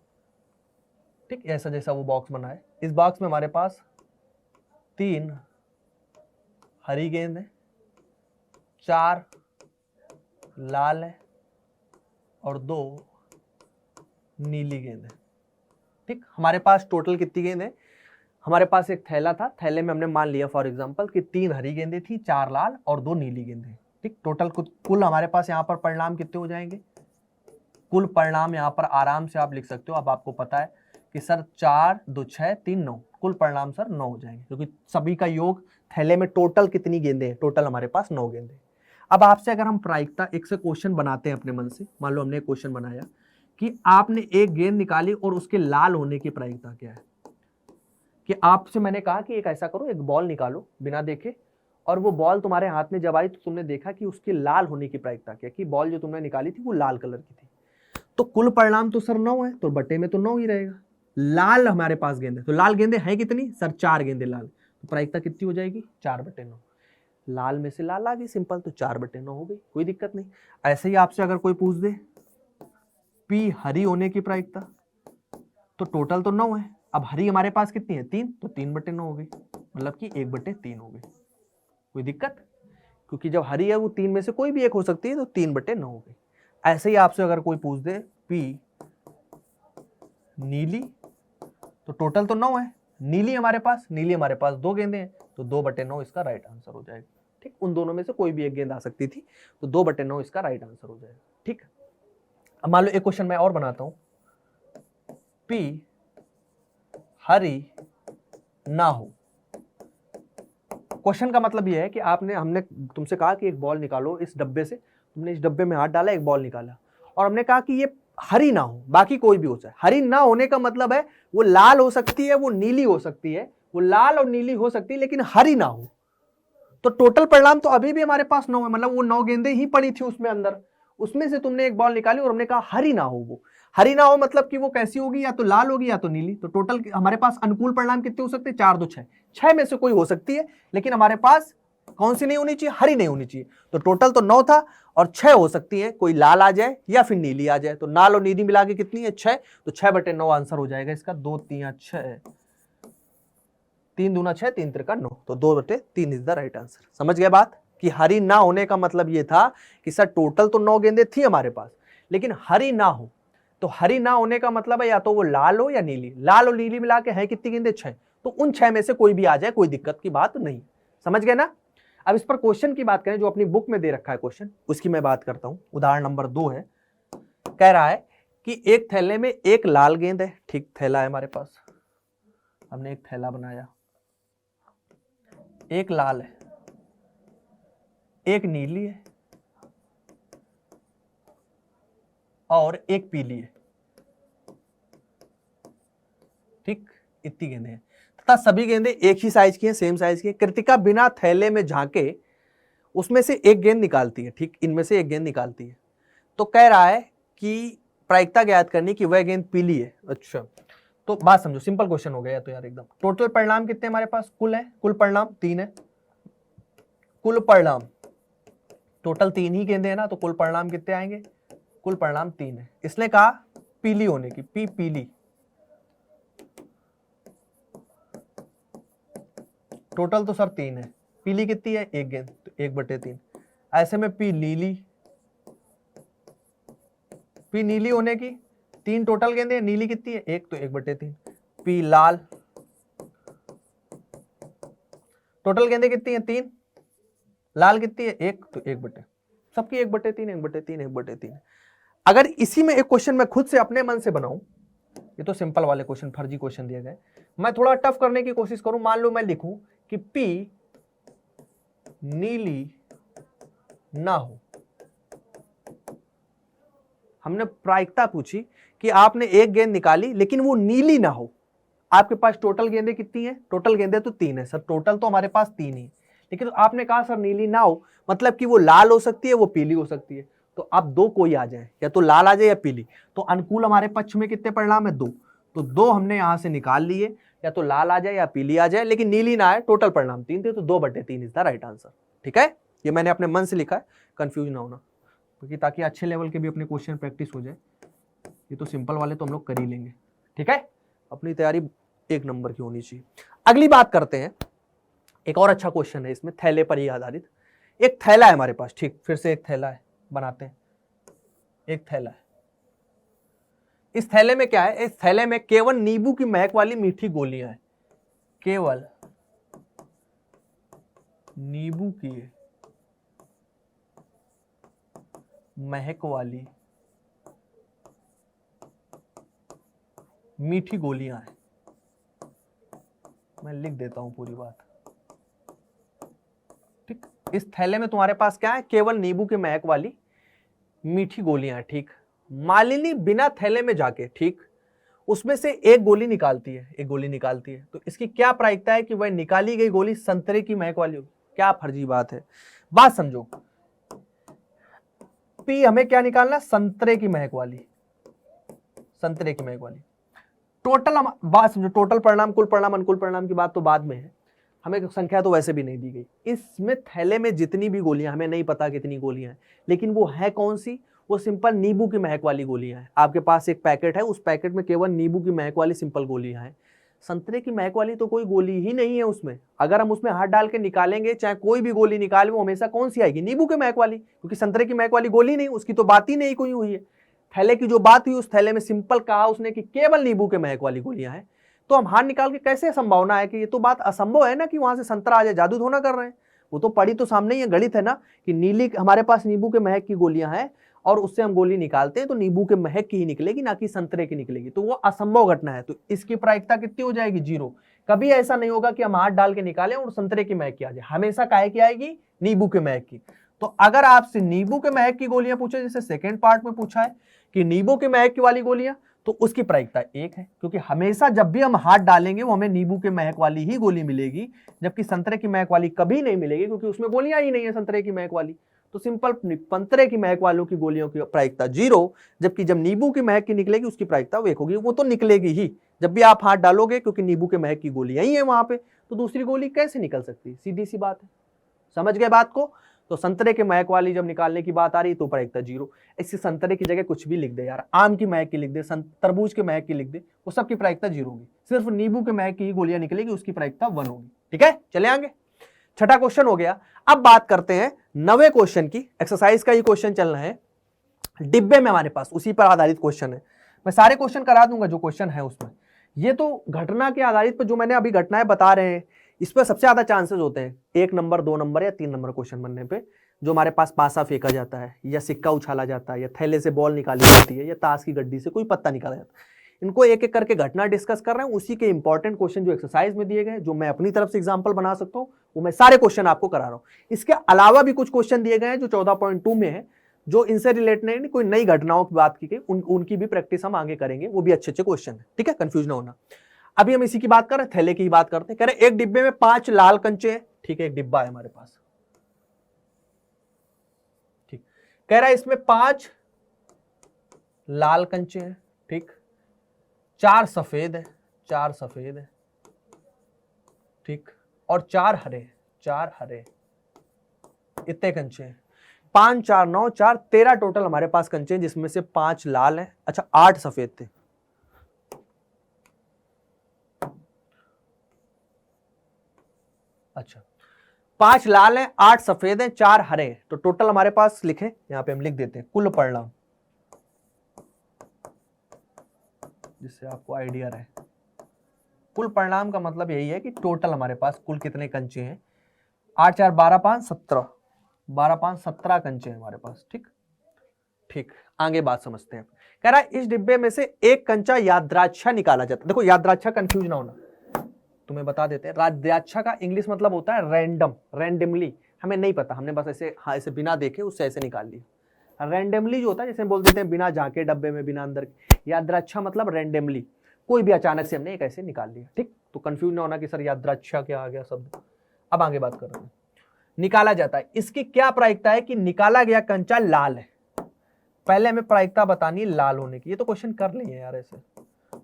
ठीक, ऐसा जैसा वो बॉक्स बना है। इस बॉक्स में हमारे पास 3 हरी गेंद है, 4 लाल है और 2 नीली गेंद है, ठीक। हमारे पास टोटल कितनी गेंद है, हमारे पास एक थैला था, थैले में हमने मान लिया फॉर एग्जांपल कि 3 हरी गेंदें थी, 4 लाल और 2 नीली गेंदें, ठीक। टोटल कुल हमारे पास यहाँ पर परिणाम कितने हो जाएंगे, कुल परिणाम यहाँ पर आराम से आप लिख सकते हो। अब आपको पता है कि सर 4 2 6 3 9, कुल परिणाम सर 9 हो जाएंगे, क्योंकि सभी का योग थैले में टोटल कितनी गेंदें हैं, टोटल हमारे पास 9 गेंदें। अब आपसे अगर हम प्रायिकता एक से क्वेश्चन बनाते हैं अपने मन से, मान लो हमने एक क्वेश्चन बनाया कि आपने एक गेंद निकाली और उसके लाल होने की प्रायिकता क्या है, कि आपसे मैंने कहा कि एक ऐसा करो, एक बॉल निकालो बिना देखे, और वो बॉल तुम्हारे हाथ में जब आई तो तुमने देखा कि उसके लाल होने की प्रायिकता क्या, कि बॉल जो तुमने निकाली थी वो लाल कलर की थी। तो कुल परिणाम तो सर 9 है, तो बट्टे में तो 9 ही रहेगा। लाल हमारे पास गेंद है, तो लाल गेंदें हैं कितनी सर, 4 गेंदें लाल, तो प्रायिकता कितनी हो जाएगी, 4/9। लाल में से लाल आ गई सिंपल, तो 4/9 हो गई, कोई दिक्कत नहीं। ऐसे ही आपसे अगर कोई पूछ दे पी हरी होने की प्रायिकता, तो टोटल तो 9 है, अब हरी हमारे पास कितनी है 3, तो 3/9 हो गई, मतलब कि 1/3 हो गई, कोई दिक्कत, क्योंकि जब हरी है वो 3 में से कोई भी एक हो सकती है, तो 3/9 हो गई। ऐसे ही आपसे अगर कोई पूछ दे पी नीली, तो टोटल तो 9 है, नीली हमारे पास 2 गेंदें हैं, तो 2/9 इसका राइट आंसर हो जाएगा, ठीक। उन दोनों में से कोई भी एक गेंद आ सकती थी, तो 2/9 इसका राइट आंसर हो जाएगा, ठीक। अब मान लो एक क्वेश्चन मैं और बनाता हूं, पी हरी ना हो। क्वेश्चन का मतलब यह है कि हमने तुमसे कहा कि एक बॉल निकालो इस डब्बे से, तुमने इस डब्बे में हाथ डाला, एक बॉल निकाला, और हमने कहा कि ये हरी ना हो, बाकी कोई भी हो जाए। हरी ना होने का मतलब है वो लाल हो सकती है, वो नीली हो सकती है, वो लाल और नीली हो सकती है, लेकिन हरी ना हो। तो टोटल परिणाम तो अभी भी हमारे पास 9 है, मतलब वो 9 गेंदें ही पड़ी थी उसमें अंदर, उसमें से तुमने एक बॉल निकाली और हमने कहा हरी ना हो। वो हरी ना हो मतलब कि वो कैसी होगी, या तो लाल होगी या तो नीली। तो टोटल हमारे पास अनुकूल परिणाम कितने हो सकते हैं, 4 2 6, 6 में से कोई हो सकती है, लेकिन हमारे पास कौन सी नहीं होनी चाहिए, हरी नहीं होनी चाहिए। तो टोटल तो 9 था और 6 हो सकती है, कोई लाल आ जाए या फिर नीली आ जाए। तो लाल और नीली मिला के कितनी है 6, तो 6/9 आंसर हो जाएगा इसका। 2 3 6, 3 दूना 6, 3 त्रिका 9, तो 2/3 इज द राइट आंसर। समझ गए बात, कि हरी ना होने का मतलब ये था कि सर टोटल तो 9 गेंदें थी हमारे पास, लेकिन हरी ना हो। तो हरी ना होने का मतलब है या तो वो लाल हो या नीली, लाल और नीली मिला के है कितनी गेंदें 6, तो उन 6 में से कोई भी आ जाए, कोई दिक्कत की बात नहीं। समझ गए ना। अब इस पर क्वेश्चन की बात करें जो अपनी बुक में दे रखा है क्वेश्चन, उसकी मैं बात करता हूं। उदाहरण नंबर 2 है, कह रहा है कि एक थैले में एक लाल गेंद है, ठीक, थैला है हमारे पास, हमने एक थैला बनाया, एक लाल है, एक नीली है और एक पीली है, ठीक, इतनी गेंदें हैं तथा सभी गेंदें एक ही साइज की हैं, सेम साइज की है। कृतिका बिना थैले में झांके उसमें से एक गेंद निकालती है, ठीक, इनमें से एक गेंद निकालती है। तो कह रहा है कि प्रायिकता ज्ञात करनी कि वह गेंद पीली है। अच्छा, तो बात समझो, सिंपल क्वेश्चन हो गया तो यार एकदम। टोटल परिणाम कितने हमारे पास, कुल है, कुल परिणाम 3 है, कुल परिणाम टोटल 3 ही गेंदे हैं ना, तो कुल परिणाम कितने आएंगे? कुल परिणाम 3 है। इसने कहा पीली होने की, पी पीली, टोटल तो सर 3 है, पीली कितनी है? 1 गेंद, तो 1/3। ऐसे में पी नीली, पी नीली होने की 3 टोटल गेंदे, नीली कितनी है? 1, तो 1/3। पी लाल, टोटल गेंदे कितनी है? 3, लाल कितनी है? 1, तो 1/, सबकी 1/3 1/3 1/3। अगर इसी में एक क्वेश्चन मैं खुद से अपने मन से बनाऊं, ये तो सिंपल वाले क्वेश्चन, फर्जी क्वेश्चन दिए गए, मैं थोड़ा टफ करने की कोशिश करूं। मान लो मैं लिखूं कि पी नीली ना हो। हमने प्रायिकता पूछी कि आपने एक गेंद निकाली लेकिन वो नीली ना हो। आपके पास टोटल गेंदे कितनी है? टोटल गेंदे तो 3 है सर, टोटल तो हमारे पास 3 ही, लेकिन आपने कहा सर नीली ना हो, मतलब कि वो लाल हो सकती है, वो पीली हो सकती है। तो अब 2 कोई आ जाए, या तो लाल आ जाए या पीली। तो अनुकूल हमारे पक्ष में कितने परिणाम है? 2, तो 2 हमने यहां से निकाल लिए, या तो लाल आ जाए या पीली आ जाए, लेकिन नीली ना आए। टोटल परिणाम 3 थे, तो 2/3 इज द राइट आंसर। ठीक है, ये मैंने अपने मन से लिखा है, कंफ्यूज ना होना, क्योंकि ताकि अच्छे लेवल के भी अपने क्वेश्चन प्रैक्टिस हो जाए। ये तो सिंपल वाले तो हम लोग कर ही लेंगे। ठीक है, अपनी तैयारी 1 नंबर की होनी चाहिए। अगली बात करते हैं, एक और अच्छा क्वेश्चन है इसमें, थैले पर ही आधारित। एक थैला है हमारे पास, ठीक, फिर से एक थैला है, बनाते हैं। एक थैला है, इस थैले में क्या है? इस थैले में केवल नींबू की महक वाली मीठी गोलियां हैं, केवल नींबू की महक वाली मीठी गोलियां हैं। मैं लिख देता हूं पूरी बात, ठीक। इस थैले में तुम्हारे पास क्या है? केवल नींबू की महक वाली मीठी गोलियां हैं, ठीक। मालिनी बिना थैले में जाके, ठीक, उसमें से एक गोली निकालती है, एक गोली निकालती है। तो इसकी क्या प्रायिकता है कि वह निकाली गई गोली संतरे की महक वाली होगी? क्या फर्जी बात है, बात समझो। पी हमें क्या निकालना? संतरे की महक वाली, संतरे की महक वाली। टोटल हम बात समझो, टोटल परिणाम, कुल परिणाम, अनुकूल परिणाम की बात तो बाद में है, हमें संख्या तो वैसे भी नहीं दी गई। इसमें थैले में जितनी भी गोलियां, हमें नहीं पता कितनी गोलियां हैं, लेकिन वो है कौन सी? वो सिंपल नींबू की महक वाली गोलियां हैं। आपके पास एक पैकेट है, उस पैकेट में केवल नींबू की महक वाली सिंपल गोलियां हैं। संतरे की महक वाली तो कोई गोली ही नहीं है उसमें। अगर हम उसमें हाथ डाल के निकालेंगे, चाहे कोई भी गोली निकाले, वो हमेशा कौन सी आएगी? नींबू की महक वाली, क्योंकि संतरे की महक वाली गोली नहीं, उसकी तो बात ही नहीं कोई हुई है। थैले की जो बात हुई, उस थैले में सिंपल कहा उसने कि केवल नींबू के महक वाली गोलियां हैं। तो हम हाथ निकाल के कैसे संभावना है कि ये तो बात असंभव है ना कि वहां से संतरा आ जाए, जादू थोड़ा कर रहे हैं। वो तो पड़ी तो सामने ही है, गणित है ना, कि नीली हमारे पास नींबू के महक की गोलियां हैं और उससे हम गोली निकालते हैं तो नींबू के महक की ही निकलेगी, ना कि संतरे की निकलेगी। तो वो असंभव घटना है, तो इसकी प्रायिकता कितनी हो जाएगी? 0। कभी ऐसा नहीं होगा कि हम हाथ डाल के निकालें और संतरे की महक की आ जाए, हमेशा काहे की आएगी? नींबू के महक की। तो अगर आपसे नींबू के महक की गोलियां पूछे, जैसे सेकेंड पार्ट में पूछा है कि नींबू के महक की वाली गोलियां, तो उसकी प्रायिकता 1 है, क्योंकि हमेशा जब भी हम हाथ डालेंगे वो हमें नींबू के महक वाली ही गोली मिलेगी, जबकि संतरे की महक वाली कभी नहीं मिलेगी, क्योंकि उसमें गोलियां ही नहीं है संतरे की महक वाली। तो सिंपल संतरे की महक वालों की गोलियों की प्रायिकता 0, जबकि जब नींबू की महक की निकलेगी उसकी प्रायिकता 1 होगी। वो तो निकलेगी ही जब भी आप हाथ डालोगे, क्योंकि नींबू के महक की गोलियां ही है वहां पे, तो दूसरी गोली कैसे निकल सकती है? सीधी सी बात है, समझ गए बात को? तो संतरे के महक वाली जब निकालने की बात आ रही तो प्रायिकता 0। इससे संतरे की जगह कुछ भी लिख दे यार, आम की महक की लिख दे, तरबूज के महक की लिख दे, वो सबकी प्रायिकता 0 होगी। सिर्फ नींबू के महक की ही गोलियां निकलेगी, उसकी प्रायिकता 1 होगी। ठीक है, चले आगे। छठा क्वेश्चन हो गया। अब बात करते हैं 9वें क्वेश्चन की। एक्सरसाइज का ही क्वेश्चन चल रहा है, डिब्बे में हमारे पास उसी पर आधारित क्वेश्चन है। मैं सारे क्वेश्चन करा दूंगा जो क्वेश्चन है उसमें। ये तो घटना के आधारित पर जो मैंने अभी घटनाएं बता रहे हैं, इस पर सबसे ज्यादा चांसेस होते हैं 1 नंबर, 2 नंबर या 3 नंबर क्वेश्चन बनने पे। जो हमारे पास पासा फेंका जाता है, या सिक्का उछाला जाता है, या थैले से बॉल निकाली जाती है, या ताश की गड्डी से कोई पत्ता निकाला जाता है, इनको एक एक करके घटना डिस्कस कर रहे हैं। उसी के इंपॉर्टेंट क्वेश्चन जो एक्सरसाइज में दिए गए, जो मैं अपनी तरफ से एग्जांपल बना सकता हूं, वो मैं सारे क्वेश्चन आपको करा रहा हूं। इसके अलावा भी कुछ क्वेश्चन दिए गए हैं जो 14.2 में है, जो इनसे रिलेटेड नहीं, कोई नई घटनाओं की बात की गई, उनकी भी प्रैक्टिस हम आगे करेंगे। वो भी अच्छे अच्छे क्वेश्चन है, ठीक है, कंफ्यूज ना होना। अभी हम इसी की बात कर रहे हैं, थैले की ही बात करते हैं। कह रहे एक डिब्बे में 5 लाल कंचे हैं, ठीक है, एक डिब्बा है हमारे पास, ठीक। कह रहा है इसमें 5 लाल कंचे हैं, ठीक, 4 सफेद है, 4 सफेद है, ठीक, और 4 हरे, 4 हरे, इतने कंचे हैं। 5 4 9 4 13 टोटल हमारे पास कंचे हैं, जिसमें से 5 लाल हैं। अच्छा 8 सफेद थे। अच्छा 5 लाल हैं, 8 सफेद हैं, 4 हरे हैं, तो टोटल हमारे पास लिखें, यहां पे हम लिख देते हैं कुल परिणाम, जिससे आपको आइडिया रहे। कुल परिणाम का मतलब यही है कि टोटल हमारे पास कुल कितने कंचे हैं। 8 4 12 5 17, 12 5 17 कंचे हैं हमारे पास। ठीक ठीक, आगे बात समझते हैं। कह रहा है इस डिब्बे में से एक कंचा यादृच्छा निकाला जाता है। देखो यादृच्छा कंफ्यूज ना होना, तुम्हें बता देते हैं। यादृच्छा का इंग्लिश मतलब होता है रैंडम, रैंडमली। हमें नहीं पता, हमने बस ऐसे हाँ ऐसे बिना देखे उससे ऐसे निकाल लिया। रैंडमली जो होता है, जैसे बोल देते हैं बिना झांके डब्बे में, बिना अंदर। यादृच्छा मतलब रैंडमली, कोई भी अचानक से हमने एक ऐसे निकाल लिया। ठीक, तो कंफ्यूज ना होना कि सर यादृच्छा क्या आ गया शब्द। अब आगे बात कर रहे हैं। निकाला जाता है, इसकी क्या प्रायिकता है कि निकाला गया कंचा लाल है। पहले हमें प्रायिकता बतानी है लाल होने की। ये तो क्वेश्चन कर लिए यार ऐसे।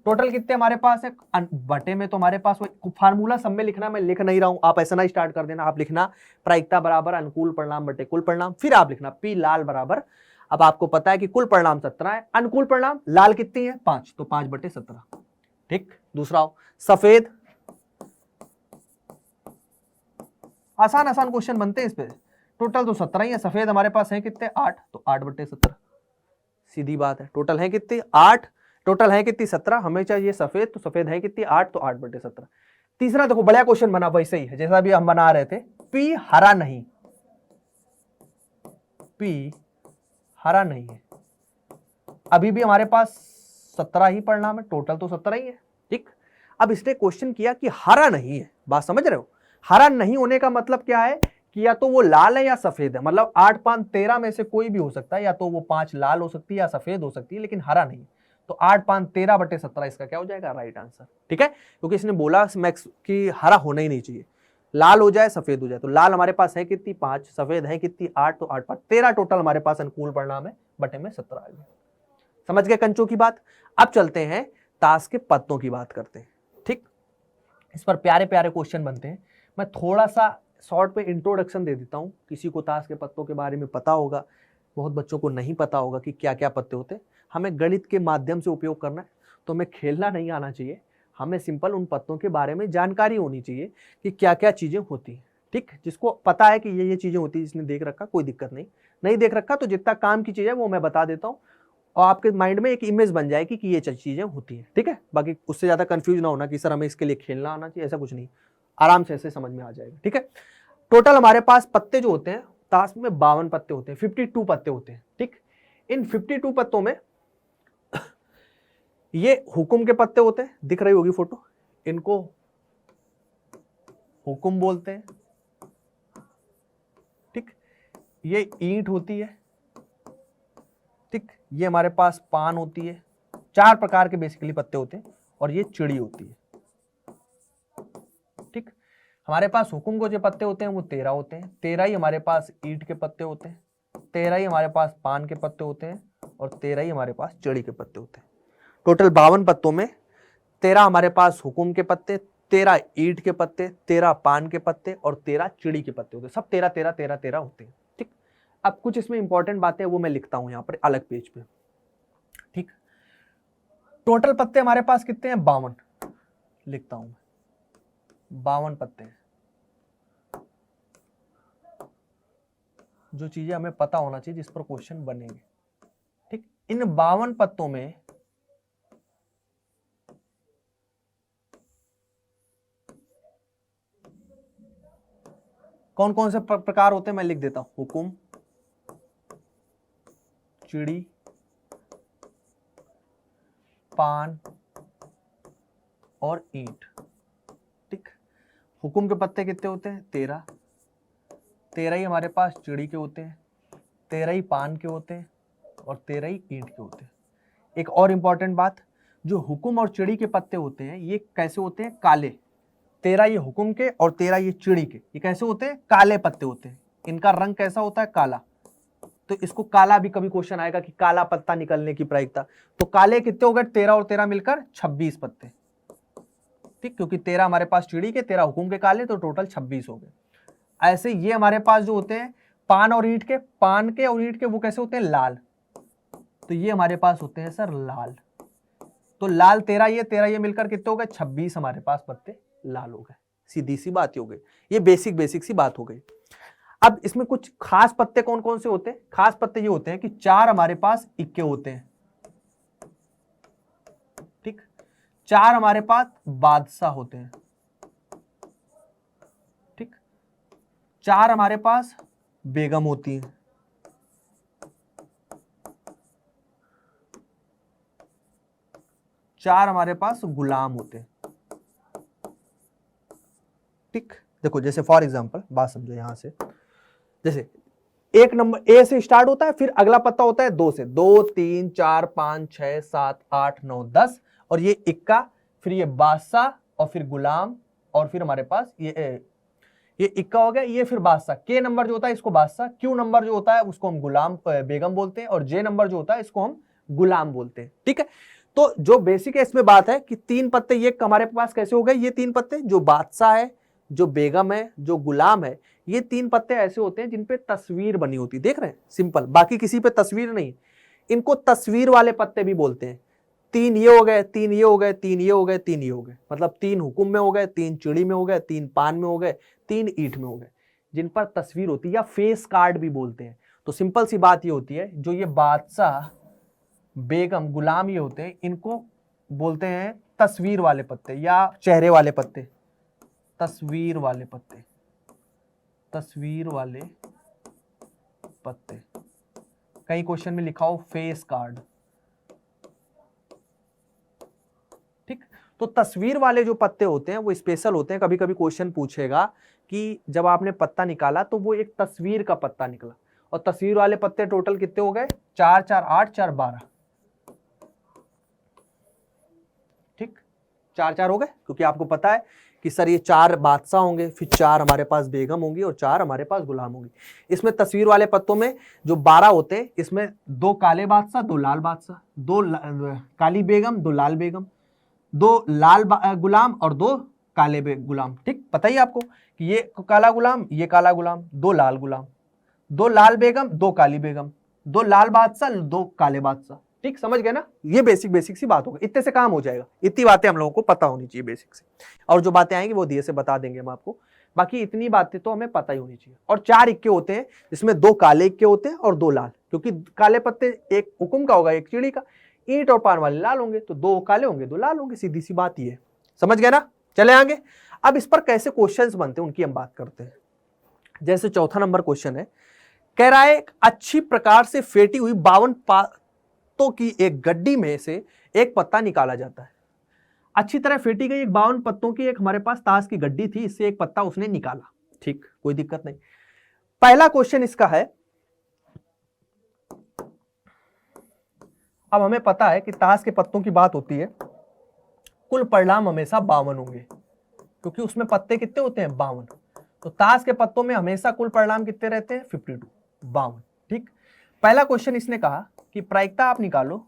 टोटल कितने हमारे पास है बटे में, तो हमारे पास फार्मूला सब में लिखना, मैं लिख नहीं रहा हूं, आप ऐसा ना स्टार्ट कर देना। आप लिखना प्रायिकता बराबर अनुकूल परिणाम बटे कुल परिणाम, फिर आप लिखना पी लाल बराबर। अब आपको पता है कि कुल परिणाम 17 है, अनुकूल परिणाम लाल कितनी है 5, तो 5 बटे 17। ठीक, दूसरा हो सफेद। आसान आसान क्वेश्चन बनते हैं इस पे। टोटल तो 17 ही है, सफेद हमारे पास है कितने 8, तो 8 बटे 17, सीधी बात है। टोटल है कितनी 8, टोटल है कितनी 17, हमें चाहिए सफेद, तो सफेद है कितनी 8, तो 8 बटे 17। तीसरा देखो बढ़िया क्वेश्चन बना, वैसे ही है जैसा भी हम बना रहे थे। पी हरा नहीं, पी हरा नहीं है। अभी भी हमारे पास 17 ही परिणाम है, टोटल तो 17 ही है। ठीक, अब इसने क्वेश्चन किया कि हरा नहीं है, बात समझ रहे हो। हरा नहीं होने का मतलब क्या है कि या तो वो लाल है या सफेद है, मतलब 8 5 13 में से कोई भी हो सकता है, या तो वो 5 लाल हो सकती है या सफेद हो सकती है, लेकिन हरा नहीं। तो 8 5 13 बटे 17 इसका क्या हो जाएगा राइट आंसर। ठीक है, क्योंकि इसने बोला मैक्स कि हरा होना ही नहीं चाहिए, लाल हो जाए सफेद हो जाए। तो लाल हमारे पास है कितनी 5, सफेद है कितनी 8, तो 8 5 13 टोटल हमारे पास अनुकूल परिणाम है, बटे में 17 आ गया। समझ गए कंचों की बात। अब चलते हैं ताश के पत्तों की बात करते हैं। ठीक, इस पर प्यारे प्यारे क्वेश्चन बनते हैं। मैं थोड़ा सा शॉर्ट पे इंट्रोडक्शन दे देता हूं। किसी को ताश के पत्तों के बारे में पता होगा, बहुत बच्चों को नहीं पता होगा कि क्या क्या पत्ते होते हैं। हमें गणित के माध्यम से उपयोग करना है, तो हमें खेलना नहीं आना चाहिए। हमें सिंपल उन पत्तों के बारे में जानकारी होनी चाहिए कि क्या क्या चीजें होती हैं। ठीक, जिसको पता है कि ये चीजें होती है, जिसने देख रखा कोई दिक्कत नहीं, नहीं देख रखा तो जितना काम की चीज है वो मैं बता देता हूँ, और आपके माइंड में एक इमेज बन जाएगी कि ये चीजें होती हैं। ठीक है, बाकी उससे ज्यादा कंफ्यूज ना होना कि सर हमें इसके लिए खेलना आना चाहिए, ऐसा कुछ नहीं, आराम से ऐसे समझ में आ जाएगा। ठीक है, टोटल हमारे पास पत्ते जो होते हैं ताश में 52 पत्ते होते हैं, 52 पत्ते होते हैं। ठीक, इन 52 पत्तों में ये हुकुम के पत्ते होते हैं, दिख रही होगी फोटो, इनको हुकुम बोलते हैं। ठीक, ये ईंट होती है। ठीक, ये हमारे पास पान होती है। 4 प्रकार के बेसिकली पत्ते होते हैं, और ये चिड़ी होती है। ठीक, हमारे पास हुकुम को जो पत्ते होते हैं वो 13 होते हैं, 13 ही हमारे पास ईंट के पत्ते होते हैं, 13 ही हमारे पास पान के पत्ते होते हैं, और 13 ही हमारे पास चिड़ी के पत्ते होते हैं। टोटल 52 पत्तों में 13 हमारे पास हुकुम के पत्ते, 13 ईंट के पत्ते, 13 पान के पत्ते, और 13 चिड़ी के पत्ते होते हैं। सब 13 13 13 13 होते हैं। ठीक, अब कुछ इसमें इंपॉर्टेंट बातें वो मैं लिखता हूं यहाँ पर अलग पेज पे। ठीक, टोटल पत्ते हमारे पास कितने हैं 52, लिखता हूं मैं 52 पत्ते हैं। जो चीजें हमें पता होना चाहिए, जिस पर क्वेश्चन बनेंगे। ठीक, इन 52 पत्तों में कौन कौन से प्रकार होते हैं मैं लिख देता हूं, हुकुम, चिड़ी, पान और ईंट। ठीक, हुकुम के पत्ते कितने होते हैं 13, 13 ही हमारे पास चिड़ी के होते हैं, 13 ही पान के होते हैं, और 13 ही ईंट के होते हैं। एक और इंपॉर्टेंट बात, जो हुकुम और चिड़ी के पत्ते होते हैं ये कैसे होते हैं काले। 13 ये हुकुम के और 13 ये चिड़ी के, ये कैसे होते हैं काले पत्ते होते हैं। इनका रंग कैसा होता है काला, तो इसको काला भी कभी क्वेश्चन आएगा कि काला पत्ता निकलने की प्रायिकता। तो काले कितने हो गए 13 और 13 मिलकर 26 पत्ते। ठीक, क्योंकि 13 हमारे पास चिड़ी के, 13 हुकुम के काले, तो टोटल 26 हो गए। ऐसे ये हमारे पास जो होते हैं पान और ईंट के, पान के और ईंट के वो कैसे होते हैं, लाल, तो ये हमारे पास होते हैं सर लाल। तो लाल 13 ये मिलकर कितने हो गए, 26 हमारे पास पत्ते लाल हो गए। सीधी सी बात हो गई, ये बेसिक सी बात हो गई। अब इसमें कुछ खास पत्ते कौन कौन से होते हैं, खास पत्ते ये होते हैं कि 4 हमारे पास इक्के होते हैं, ठीक, 4 हमारे पास बादशाह होते हैं, ठीक, 4 हमारे पास बेगम होती हैं, 4 हमारे पास गुलाम होते हैं, ठीक। देखो जैसे फॉर एग्जांपल बात समझो यहां से, जैसे एक नंबर ए से स्टार्ट होता है, फिर अगला पत्ता होता है 2 से, 2 3 4 5 6 7 8 9 10, और ये इक्का, फिर ये बादशाह और फिर गुलाम, और फिर हमारे पास ये इक्का हो गया, ये फिर बादशाह, के नंबर जो होता है इसको बादशाह, क्यू नंबर जो होता है उसको हम गुलाम बेगम बोलते हैं, और जे नंबर जो होता है इसको हम गुलाम बोलते हैं, ठीक है। तो जो बेसिक है इसमें बात है कि 3 पत्ते ये हमारे पास कैसे हो गए, ये 3 पत्ते, जो बादशाह है, जो बेगम है, जो गुलाम है, ये 3 पत्ते ऐसे होते हैं जिन पे तस्वीर बनी होती है, देख रहे हैं, सिंपल, बाकी किसी पे तस्वीर नहीं, इनको तस्वीर वाले पत्ते भी बोलते हैं। 3 ये हो गए, 3 ये हो गए, 3 ये हो गए, 3 ये हो गए, मतलब 3 हुकुम में हो गए, 3 चिड़ी में हो गए, 3 पान में हो गए, 3 ईंट में हो गए, जिन पर तस्वीर होती है, या फेस कार्ड भी बोलते हैं। तो सिंपल सी बात ये होती है, जो ये बादशाह बेगम गुलाम ये होते हैं, इनको बोलते हैं तस्वीर वाले पत्ते या चेहरे वाले पत्ते, तस्वीर वाले पत्ते, तस्वीर वाले पत्ते। कई क्वेश्चन में लिखा हो फेस कार्ड, ठीक। तो तस्वीर वाले जो पत्ते होते हैं वो स्पेशल होते हैं। कभी कभी क्वेश्चन पूछेगा कि जब आपने पत्ता निकाला तो वो एक तस्वीर का पत्ता निकला, और तस्वीर वाले पत्ते टोटल कितने हो गए, 4 4 8 4 12, ठीक, 4 4 हो गए, क्योंकि आपको पता है कि सर ये 4 बादशाह होंगे, फिर 4 हमारे पास बेगम होंगी, और 4 हमारे पास गुलाम होंगी। इसमें तस्वीर वाले पत्तों में जो 12 होते हैं, इसमें 2 काले बादशाह, 2 लाल बादशाह, 2 काली बेगम, 2 लाल बेगम, 2 लाल गुलाम और 2 काले गुलाम, ठीक। पता ही आपको कि ये काला गुलाम, ये काला गुलाम, 2 लाल गुलाम, 2 लाल बेगम, 2 काली बेगम, 2 लाल बादशाह, 2 काले बादशाह, ठीक, समझ गए ना। ये बेसिक सी बात होगी, इतने से काम हो जाएगा, इतनी बातें हम लोगों को पता होनी चाहिए बेसिक से, और जो बातें आएंगी वो दिए से बता देंगे हम आपको, बाकी इतनी बातें तो हमें पता ही होनी चाहिए। और 4 इक्के होते हैं, जिसमें 2 काले इक्के होते हैं और 2 लाल, क्योंकि काले पत्ते एक हुकुम का होगा, एक चिड़ी का, ईंट और पान वाले लाल होंगे, तो 2 काले होंगे, 2 लाल होंगे, सीधी सी बात ये है, समझ गए ना। चले आगे, अब इस पर कैसे क्वेश्चंस बनते हैं उनकी हम बात करते हैं। जैसे चौथा नंबर क्वेश्चन है, कह रहा है अच्छी प्रकार से फेटी हुई 52 पत्तों की एक गड्डी में से एक पत्ता निकाला जाता है। अच्छी तरह फेटी गई एक 52 पत्तों की एक हमारे पास ताश की गड्डी थी, इससे एक पत्ता उसने निकाला, ठीक, कोई दिक्कत नहीं। पहला क्वेश्चन इसका है, अब हमें पता है कि ताश के पत्तों की बात होती है, कुल परिणाम हमेशा 52 होंगे, क्योंकि उसमें पत्ते कितने होते हैं, 52। तो ताश के पत्तों में हमेशा कुल परिणाम कितने रहते हैं, 52, 52, ठीक। पहला क्वेश्चन इसने कहा कि प्रायिकता आप निकालो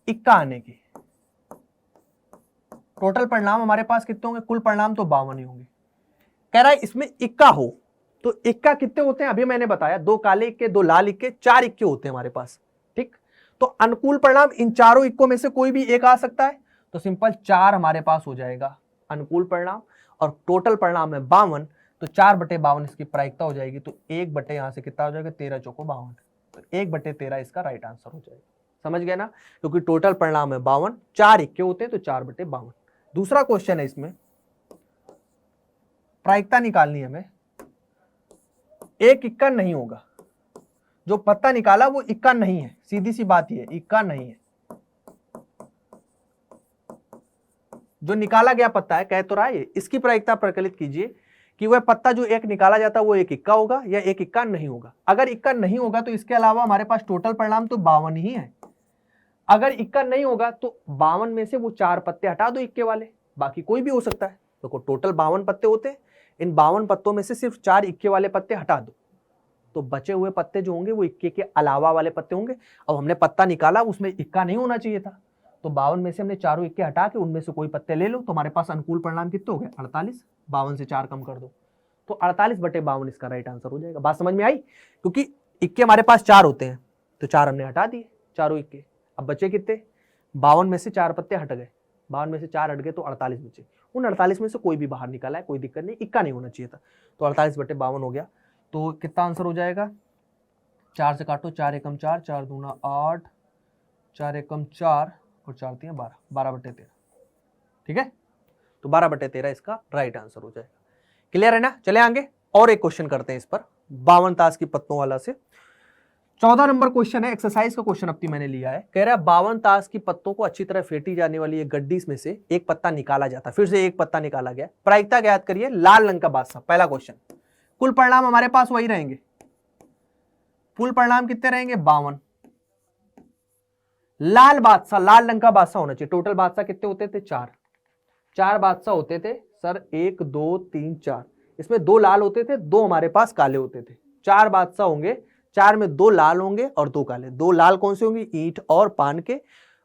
इक्का आने की, टोटल परिणाम हमारे पास कितने होंगे, कुल परिणाम तो 52 ही होंगे। कह रहा है इसमें इक्का हो, तो इक्का कितने होते हैं, अभी मैंने बताया 2 काले इक्के, 2 लाल इक्के, 4 इक्के होते हैं हमारे पास, ठीक। तो अनुकूल परिणाम इन चारों इक्कों में से कोई भी एक आ सकता है, तो सिंपल 4 हमारे पास हो जाएगा अनुकूल परिणाम, और टोटल परिणाम है 52, तो 4/52 इसकी प्रायिकता हो जाएगी, तो 1 यहां से कितना हो जाएगा, 13 चौको 52, तो 1/13 इसका राइट आंसर हो जाएगा, समझ गए ना, क्योंकि टोटल परिणाम है 52, 4 इक्के होते हैं, तो 4/52। दूसरा क्वेश्चन है, इसमें प्रायिकता निकालनी है हमें, एक इक्का नहीं होगा, जो पत्ता निकाला वो इक्का नहीं है, सीधी सी बात ये है, इक्का नहीं है। जो निकाला गया पत्ता है, कह तो रहा है, इसकी प्रायिकता प्रकलित कीजिए कि वह पत्ता जो एक निकाला जाता है वो एक इक्का होगा या एक इक्का नहीं होगा। अगर इक्का नहीं होगा तो इसके अलावा हमारे पास टोटल परिणाम तो 52 ही है। अगर इक्का नहीं होगा तो 52 में से वो 4 पत्ते हटा दो इक्के वाले, बाकी कोई भी हो सकता है। तो टोटल 52 पत्ते होते हैं, इन 52 पत्तों में से सिर्फ 4 इक्के वाले पत्ते हटा दो, तो बचे हुए पत्ते जो होंगे वो इक्के के अलावा वाले पत्ते होंगे। अब हमने पत्ता निकाला, उसमें इक्का नहीं होना चाहिए था, तो 52 में से हमने चारों इक्के हटा के उनमें से कोई पत्ते ले लो, तो हमारे पास अनुकूल परिणाम कितने हो गए, 48। 52 से 4 कम कर दो, तो 48/52 इसका राइट आंसर हो जाएगा। बात समझ में आई? क्योंकि इक्के हमारे पास 4 होते हैं तो 4 हमने हटा दिए, चारों इक्के। अब बचे कितने? 52 में से 4 पत्ते हट गए, 52 में से 4 हट गए तो 48 बचे। उन 48 में से कोई भी बाहर निकाला है, कोई दिक्कत नहीं, इक्का नहीं होना चाहिए था। तो 48/52 हो गया। तो कितना आंसर हो जाएगा? 4 से काटो, 4 एकम 4, 4 दूना 8, 4 एकम 4 और 4 3 12, 12/13। ठीक है, तो 12/13 इसका राइट आंसर हो जाएगा। क्लियर है ना? चले आगे और एक क्वेश्चन करते हैं इस पर, 52 ताश की पत्तों वाला से। 14 नंबर क्वेश्चन है, एक्सरसाइज का क्वेश्चन अब मैंने लिया है। कह रहा है 52 ताश की पत्तों को अच्छी तरह फेंटी जाने वाली एक गड्डी में से एक पत्ता निकाला जाता, फिर से एक पत्ता निकाला गया, प्रायिकता ज्ञात करिए लाल रंग का बादशाह। पहला क्वेश्चन, कुल परिणाम हमारे पास वही रहेंगे, कुल परिणाम कितने रहेंगे? 52। लाल बादशाह, लाल रंग का बादशाह होना चाहिए। टोटल बादशाह कितने होते थे? 4। 4 बादशाह होते थे सर, 1 2 3 4। इसमें 2 लाल होते थे, 2 हमारे पास काले होते थे। 4 बादशाह होंगे, 4 में 2 लाल होंगे और 2 काले। 2 लाल कौन से होंगे? ईंट और पान के,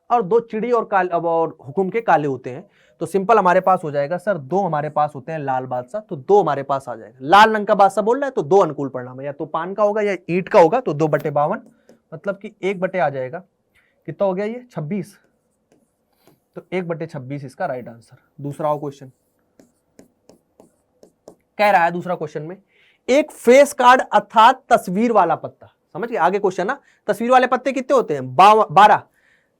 और 2 चिड़ी और काले और हुकुम के काले होते हैं। तो सिंपल हमारे पास हो जाएगा सर, 2 हमारे पास होते हैं लाल बादशाह, तो 2 हमारे पास आ जाएगा। लाल रंग का बादशाह बोल रहा है तो 2 अनुकूल परिणाम है, या तो पान का होगा या ईंट का होगा, तो 2/52 मतलब कि 1 आ जाएगा। कितना हो गया ये? 26। तो 1/26 इसका राइट आंसर। दूसरा क्वेश्चन कह रहा है, दूसरा क्वेश्चन में एक फेस कार्ड अर्थात तस्वीर वाला पत्ता, समझ गए? आगे क्वेश्चन ना, तस्वीर वाले पत्ते कितने होते हैं? 12।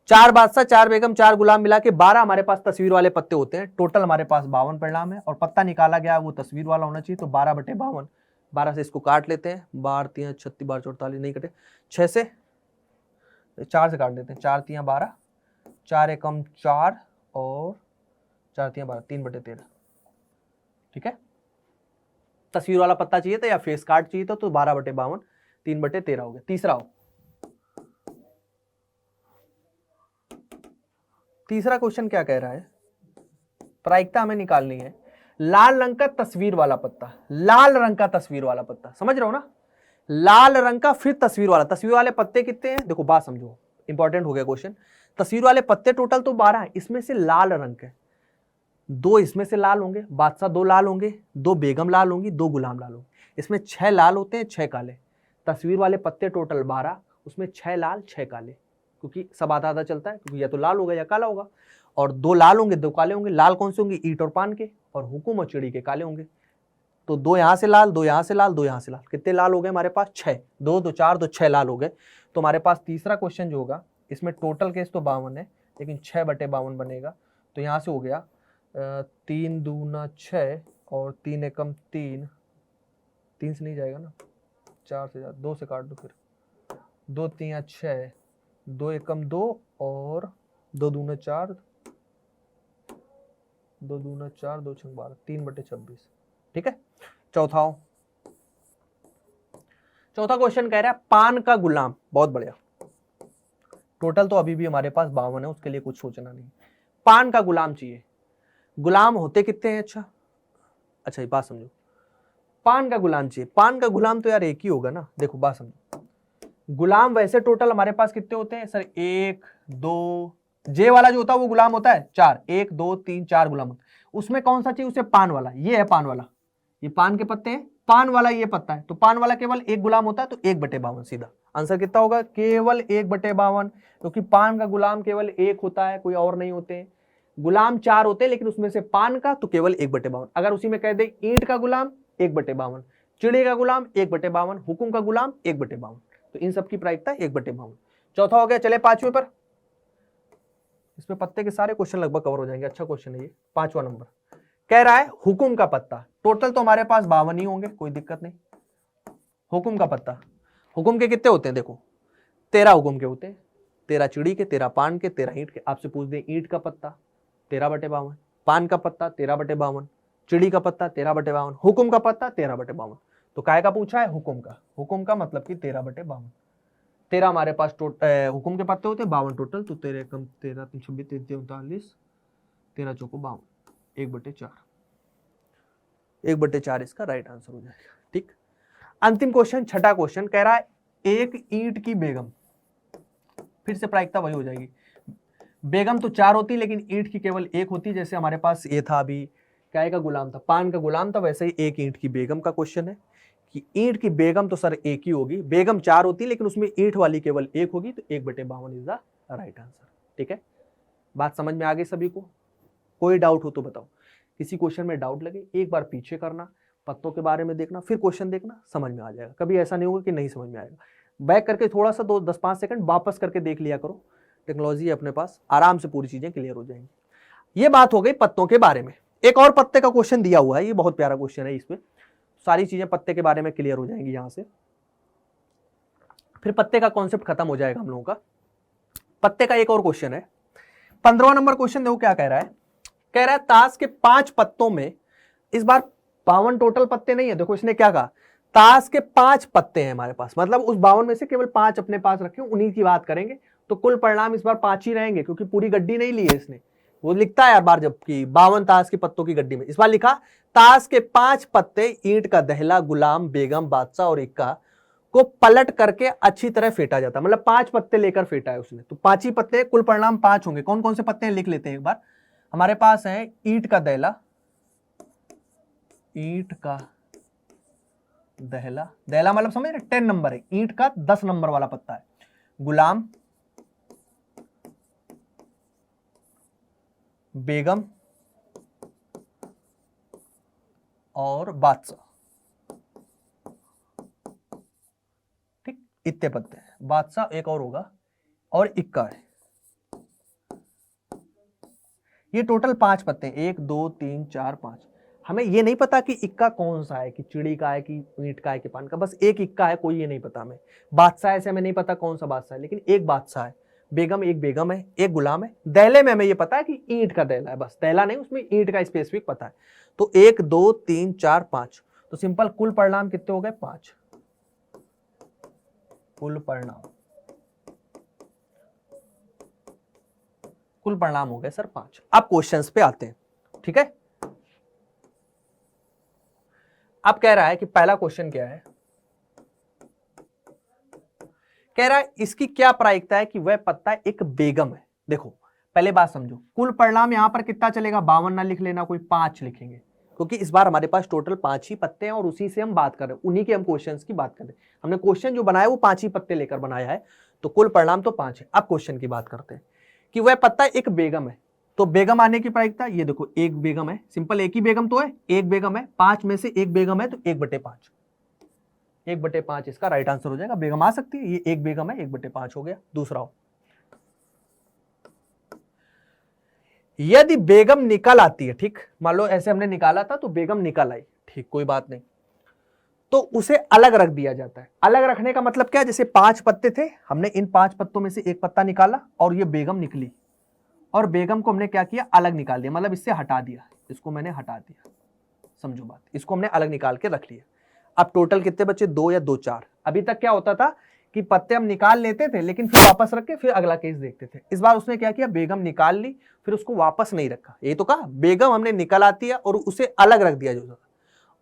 4 बादशाह, 4 बेगम, 4 गुलाम मिला के 12 हमारे पास तस्वीर वाले पत्ते होते हैं। टोटल हमारे पास 52 परिणाम है, और पत्ता निकाला गया वो तस्वीर वाला होना चाहिए। तो 12/52, 12 से इसको काट लेते हैं, 12 3 36 12 44 नहीं कटे, 6 से 4 से काट देते हैं, 4 3 12, 4 एकम 4 और 4 3 12, 3/13। ठीक है, तस्वीर वाला पत्ता चाहिए था या फेस कार्ड चाहिए था, तो 12/52, 3/13 हो गया। तीसरा हो, तीसरा क्वेश्चन क्या कह रहा है? प्रायिकता हमें निकालनी है। लाल रंग का तस्वीर वाला पत्ता, लाल रंग का तस्वीर वाला पत्ता, समझ रहे हो ना? लाल रंग का फिर तस्वीर वाला, तस्वीर वाले पत्ते कितने हैं? देखो बात समझो, इंपॉर्टेंट हो गया क्वेश्चन। तस्वीर वाले पत्ते टोटल तो 12 है, इसमें से लाल रंग के 2 इसमें से लाल होंगे, बादशाह 2 लाल होंगे, 2 बेगम लाल होंगी, 2 गुलाम लाल होंगे। इसमें 6 लाल होते हैं, 6 काले। तस्वीर वाले पत्ते टोटल 12, उसमें 6 लाल 6 काले, क्योंकि सब आधा आधा चलता है, क्योंकि या तो लाल होगा या काला होगा। और 2 लाल होंगे, 2 काले होंगे। लाल कौन से होंगे? ईंट और पान के, और हुकुम और चिड़ी के काले होंगे। तो 2 यहां से लाल, 2 यहां से लाल, 2 यहां से लाल। कितने लाल हो गए हमारे पास? 6। 2 2 4 2 6 लाल हो गए। तो हमारे पास तीसरा क्वेश्चन जो होगा, इसमें टोटल केस तो 52 है, लेकिन 6/52 बनेगा। तो यहां से हो गया 3 दूना 6 और 3 एकम 3, 3 से नहीं जाएगा ना, 4 से जा, 2 से काट दो, फिर 2 3 6, 2 एकम 2 और 2 दूना 4, 2 दूना 4, 2 छंग 12, 3/26। ठीक है, चौथा क्वेश्चन कह रहा है पान का गुलाम। बहुत बढ़िया, टोटल तो अभी भी हमारे पास 52 है, उसके लिए कुछ सोचना नहीं। पान का गुलाम चाहिए। गुलाम होते कितने हैं? अच्छा ये बात समझो, पान का गुलाम चाहिए। पान का गुलाम तो यार एक ही होगा ना। देखो बात समझो, गुलाम वैसे टोटल हमारे पास कितने होते हैं सर? 1 2, जे वाला जो होता है वो गुलाम होता है 4, 1 2 3 4 गुलाम होता है। उसमें कौन सा चाहिए उसे? पान वाला। ये है पान वाला, ये पान के पत्ते हैं, पान वाला ये पत्ता है। तो पान वाला केवल एक गुलाम होता है, तो 1/52 सीधा आंसर कितना होगा? केवल 1/52, क्योंकि पान का गुलाम केवल एक होता है, कोई और नहीं होते। गुलाम 4 होते हैं, लेकिन उसमें से पान का तो केवल 1/52। अगर उसी में कह दे ईंट का गुलाम 1/52, चिड़ी का गुलाम 1/52, हुकुम का गुलाम 1/52, तो इन सबकी प्रायिकता 1/52। चौथा हो गया। चले पांचवें पर, इसमें पत्ते के सारे क्वेश्चन लगभग कवर हो जाएंगे। अच्छा क्वेश्चन है ये। 5वां नंबर कह रहा है हुकुम का पत्ता। टोटल तो हमारे पास 52 ही होंगे, कोई दिक्कत नहीं। हुकुम का पत्ता, हुकुम के कितने होते हैं? देखो 13 हुकुम के होते हैं, 13 चिड़ी के, 13 पान के, 13 ईंट के। आपसे पूछ दे ईंट का पत्ता 13/52, पान का पत्ता 13/52, चिड़ी का पत्ता 13/52, हुकुम का पत्ता 13/52। तो काय का पूछा है? हुकुम का। हुकुम का मतलब कि 13/52। 13 हमारे पास हुकुम के पत्ते होते हैं, 52 टोटल। तो 13 कम 13 3 26 3 39, 13 चौको 52, 1/4, 1/4 इसका राइट आंसर हो जाएगा। ठीक, अंतिम क्वेश्चन, छठा क्वेश्चन कह रहा है एक ईंट की बेगम। फिर से प्रायिकता वही हो जाएगी। बेगम तो 4 होती, लेकिन ईंट की केवल 1 होती। जैसे हमारे पास ये था अभी क्या का गुलाम था, पान का गुलाम था। वैसे ही एक ईंट की बेगम का क्वेश्चन है कि ईंट की बेगम तो सर एक ही होगी, बेगम 4 होती है लेकिन उसमें ईंट वाली केवल एक होगी, तो 1/52 इज द राइट आंसर। ठीक है, बात समझ में आ गई सभी को? कोई डाउट हो तो बताओ। किसी क्वेश्चन में डाउट लगे एक बार पीछे करना, पत्तों के बारे में देखना, फिर क्वेश्चन देखना, समझ में आ जाएगा। कभी ऐसा नहीं होगा कि नहीं समझ में आएगा। बैक करके थोड़ा सा 10-5 सेकंड वापस करके देख लिया करो, टेक्नोलॉजी है अपने पास, आराम से पूरी चीजें क्लियर हो जाएंगी। ये बात हो गई पत्तों के बारे में। एक और पत्ते का क्वेश्चन दिया हुआ है, ये बहुत प्यारा क्वेश्चन है, इसमें सारी चीजें पत्ते के बारे में क्लियर हो जाएंगी यहां से, फिर पत्ते का कॉन्सेप्ट खत्म हो जाएगा हम लोगों का। पत्ते का एक और क्वेश्चन है, 15वां नंबर क्वेश्चन देखो क्या कह रहा है। कह रहा है ताश के 5 पत्तों में, इस बार 52 टोटल पत्ते नहीं है। देखो इसने क्या कहा, ताश के 5 पत्ते हैं हमारे पास, मतलब उस 52 में से केवल 5 अपने पास रखे, उन्हीं की बात करेंगे। तो कुल परिणाम इस बार 5 ही रहेंगे, क्योंकि पूरी गड्डी नहीं ली है इसने। वो लिखता है हर बार जबकि 52 ताश के पत्तों की गड्डी में, इस बार लिखा ताश के 5 पत्ते ईंट का दहला, गुलाम, बेगम, बादशाह और इक्का को पलट करके अच्छी तरह फेंटा जाता है। मतलब 5 पत्ते लेकर फेंटा है उसने, तो 5 ही पत्ते, कुल परिणाम 5 होंगे। कौन कौन से पत्ते हैं लिख लेते हैं एक बार। हमारे पास है ईंट का दहला, ईंट का दहला, दहला मतलब समझ रहे 10 नंबर है, ईंट का 10 नंबर वाला पत्ता है। गुलाम, बेगम और बादशाह, ठीक, इतने पत्ते हैं। बादशाह एक और होगा और इक्का है। ये टोटल 5 पत्ते हैं, 1 2 3 4 5। हमें ये नहीं पता कि इक्का कौन सा है, कि चिड़ी का है, कि ईंट का है, कि पान का, बस एक इक्का है, कोई ये नहीं पता हमें। बादशाह ऐसे हमें नहीं पता कौन सा बादशाह है, लेकिन एक बादशाह है। बेगम, एक बेगम है, एक गुलाम है। दहले में हमें ये पता है कि ईंट का दहला है, बस दहला नहीं, उसमें ईंट का स्पेसिफिक पता है। तो 1 2 3 4 5, तो सिंपल कुल परिणाम कितने हो गए, 5। कुल परिणाम हो गए सर 5। अब क्वेश्चंस पे आते हैं, ठीक है। अब कह रहा है कि पहला क्वेश्चन क्या है, कह रहा है इसकी क्या प्रायिकता है कि वह पत्ता एक बेगम है। देखो पहले बात समझो, कुल परिणाम यहां पर कितना चलेगा, 52 ना लिख लेना, कोई 5 लिखेंगे, क्योंकि इस बार हमारे पास टोटल 5 ही पत्ते हैं और उसी से हम बात कर रहे हैं, उन्हीं के हम क्वेश्चंस की बात कर रहे हैं। हमने क्वेश्चन जो बनाया वो 5 ही पत्ते लेकर बनाया है, तो कुल परिणाम तो 5 है। अब क्वेश्चन की बात करते हैं कि वह पत्ता एक बेगम है। तो बेगम आने की प्रायिकता, ये देखो एक बेगम है, सिंपल एक ही बेगम तो है, एक बेगम है, 5 में से एक बेगम है, तो 1/5, 1/5 इसका राइट आंसर हो जाएगा। बेगम आ सकती है, ये एक बेगम है, 1/5 हो गया। दूसरा हो, यदि बेगम निकल आती है, ठीक, मान लो ऐसे हमने निकाला था तो बेगम निकल आई, ठीक, कोई बात नहीं, तो उसे अलग रख दिया जाता है। अलग रखने का मतलब क्या, जैसे 5 पत्ते थे, हमने इन 5 पत्तों में से एक पत्ता निकाला और ये बेगम निकली, और बेगम को हमने क्या किया, अलग निकाल दिया, मतलब इससे हटा दिया, इसको मैंने हटा दिया, समझो बात, इसको हमने अलग निकाल के रख लिया। अब टोटल कितने बचे, 2 या 2 4। अभी तक क्या होता था कि पत्ते हम निकाल लेते थे लेकिन फिर वापस रख के फिर अगला केस देखते थे। इस बार उसने क्या किया, बेगम निकाल ली, फिर उसको वापस नहीं रखा, ये तो कहा बेगम हमने निकालती है और उसे अलग रख दिया जाता,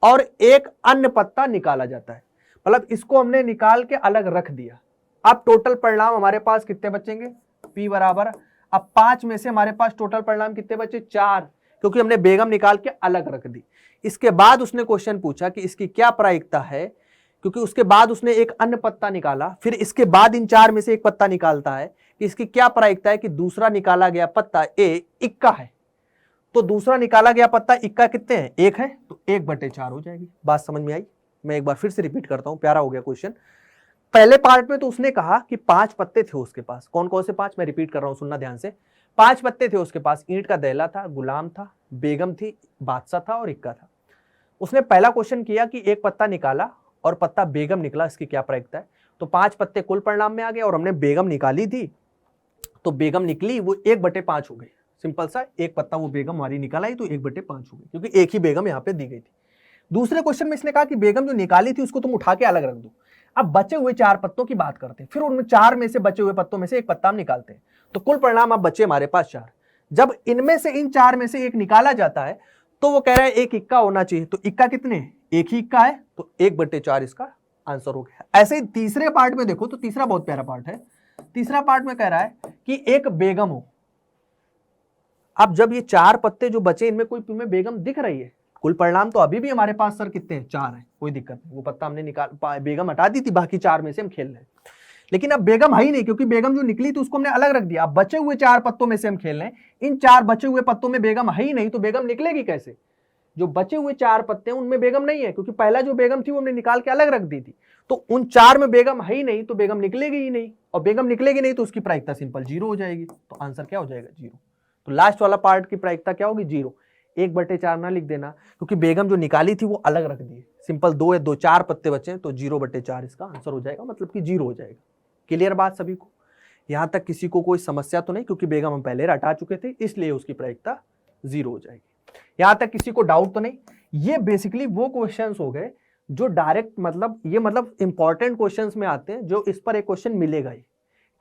और एक अन्य पत्ता निकाला जाता है, मतलब इसको हमने निकाल के अलग रख दिया। अब टोटल परिणाम हमारे पास कितने बचेंगे, P बराबर, अब 5 में से हमारे पास टोटल परिणाम कितने बचे, 4, क्योंकि हमने बेगम निकाल के अलग रख दी। इसके बाद उसने क्वेश्चन पूछा कि इसकी क्या प्रायिकता है, क्योंकि उसके बाद उसने एक अन्य पत्ता निकाला, फिर इसके बाद इन 4 में से एक पत्ता निकालता है, कि इसकी क्या प्रायिकता है कि दूसरा निकाला गया पत्ता ए इक्का है। तो दूसरा निकाला गया पत्ता इक्का कितने हैं, 1 है, तो 1/4 हो जाएगी। बात समझ में आई? मैं एक बार फिर से रिपीट करता हूं, प्यारा हो गया क्वेश्चन। पहले पार्ट में तो उसने कहा कि 5 पत्ते थे उसके पास, कौन कौन से 5, मैं रिपीट कर रहा हूं, सुनना ध्यान से। 5 पत्ते थे उसके पास, ईंट का दहला था, गुलाम था, बेगम थी, बादशाह था और इक्का था। उसने पहला क्वेश्चन किया कि एक पत्ता निकाला और पत्ता बेगम निकला, इसकी क्या प्रायिकता है। तो 5 पत्ते कुल परिणाम में आ गए और हमने बेगम निकाली थी, तो बेगम निकली, वो 1/5 हो गई। सिंपल सा, एक पत्ता वो बेगम हमारी निकल आई तो 1/5 हो गई, क्योंकि एक ही बेगम यहाँ पे दी गई थी। दूसरे क्वेश्चन में इसने कहा कि बेगम जो निकाली थी उसको तुम उठा के अलग रख दो। अब बचे हुए 4 पत्तों की बात करते हैं, फिर उनमें 4 में से बचे हुए पत्तों में से एक पत्ता हम निकालते हैं, तो कुल परिणाम अब बचे हमारे पास 4। जब इनमें से इन 4 में से एक निकाला जाता है तो वो कह रहा है एक इक्का होना चाहिए, तो इक्का कितने, एक ही इक्का है, तो 1/4 इसका आंसर हो गया। ऐसे ही तीसरे पार्ट में देखो, तो तीसरा बहुत प्यारा पार्ट है। तीसरा पार्ट में कह रहा है कि एक बेगम हो। अब जब ये 4 पत्ते जो बचे इनमें कोई तुम्हें बेगम दिख रही है, कुल परिणाम तो अभी भी हमारे पास सर कितने हैं, 4 हैं, कोई दिक्कत नहीं, वो पत्ता हमने निकाल बेगम हटा दी थी, बाकी 4 में से हम खेल रहे हैं। लेकिन अब बेगम है ही नहीं, क्योंकि बेगम जो निकली थी उसको हमने अलग रख दिया। अब बचे हुए 4 पत्तों में से हम खेल रहे हैं, इन 4 बचे हुए पत्तों में बेगम है ही नहीं, तो बेगम निकलेगी कैसे? जो बचे हुए 4 पत्ते हैं उनमें बेगम नहीं है, क्योंकि पहला जो बेगम थी वो हमने निकाल के अलग रख दी थी। तो उन 4 में बेगम है ही नहीं, तो बेगम निकलेगी ही नहीं, और बेगम निकलेगी नहीं तो उसकी प्रायिकता सिंपल 0 हो जाएगी। तो आंसर क्या हो जाएगा? 0। तो लास्ट वाला पार्ट की प्रायिकता क्या होगी? 0। 1/4 ना लिख देना, क्योंकि बेगम जो निकाली थी वो अलग रख दी। सिंपल 2 है, 2 4 पत्ते बचे, तो 0/4 इसका आंसर हो जाएगा, मतलब कि 0 हो जाएगा। क्लियर बात सभी को? यहां तक किसी को कोई समस्या तो नहीं, क्योंकि बेगम हम पहले हटा चुके थे, इसलिए उसकी प्रायिकता 0 हो जाएगी। यहां तक किसी को डाउट तो नहीं? ये बेसिकली वो क्वेश्चंस हो गए जो डायरेक्ट मतलब इंपॉर्टेंट क्वेश्चंस में आते हैं, जो इस पर एक क्वेश्चन मिलेगा ही।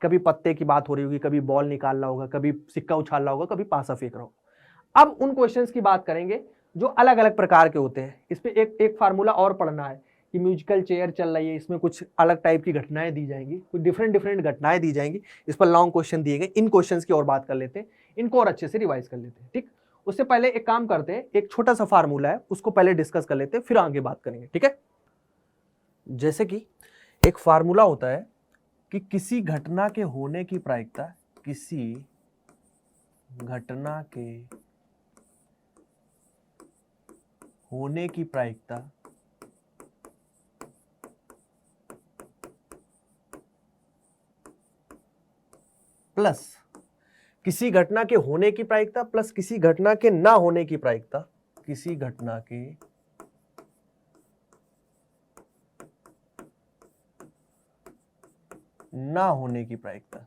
कभी पत्ते की बात हो रही होगी, कभी बॉल निकालना होगा, कभी सिक्का उछालना होगा, कभी पासा फेंक रहा होगा। अब उन क्वेश्चंस की बात करेंगे जो अलग अलग प्रकार के होते हैं। इस पे एक फार्मूला और पढ़ना है कि म्यूजिकल चेयर चल रही है, इसमें कुछ अलग टाइप की घटनाएं दी जाएंगी, कुछ डिफरेंट घटनाएं दी जाएंगी, इस पर लॉन्ग क्वेश्चन दिए गए। इन क्वेश्चंस की और बात कर लेते हैं, इनको और अच्छे से रिवाइज कर लेते हैं। ठीक, उससे पहले एक काम करते हैं, एक छोटा सा फार्मूला है उसको पहले डिस्कस कर लेते हैं, फिर आगे बात करेंगे। ठीक है, जैसे कि एक फार्मूला होता है कि किसी घटना के होने की प्रायिकता, किसी घटना के होने की प्रायिकता प्लस किसी घटना के होने की प्रायिकता प्लस किसी घटना के ना होने की प्रायिकता, किसी घटना के ना होने की प्रायिकता,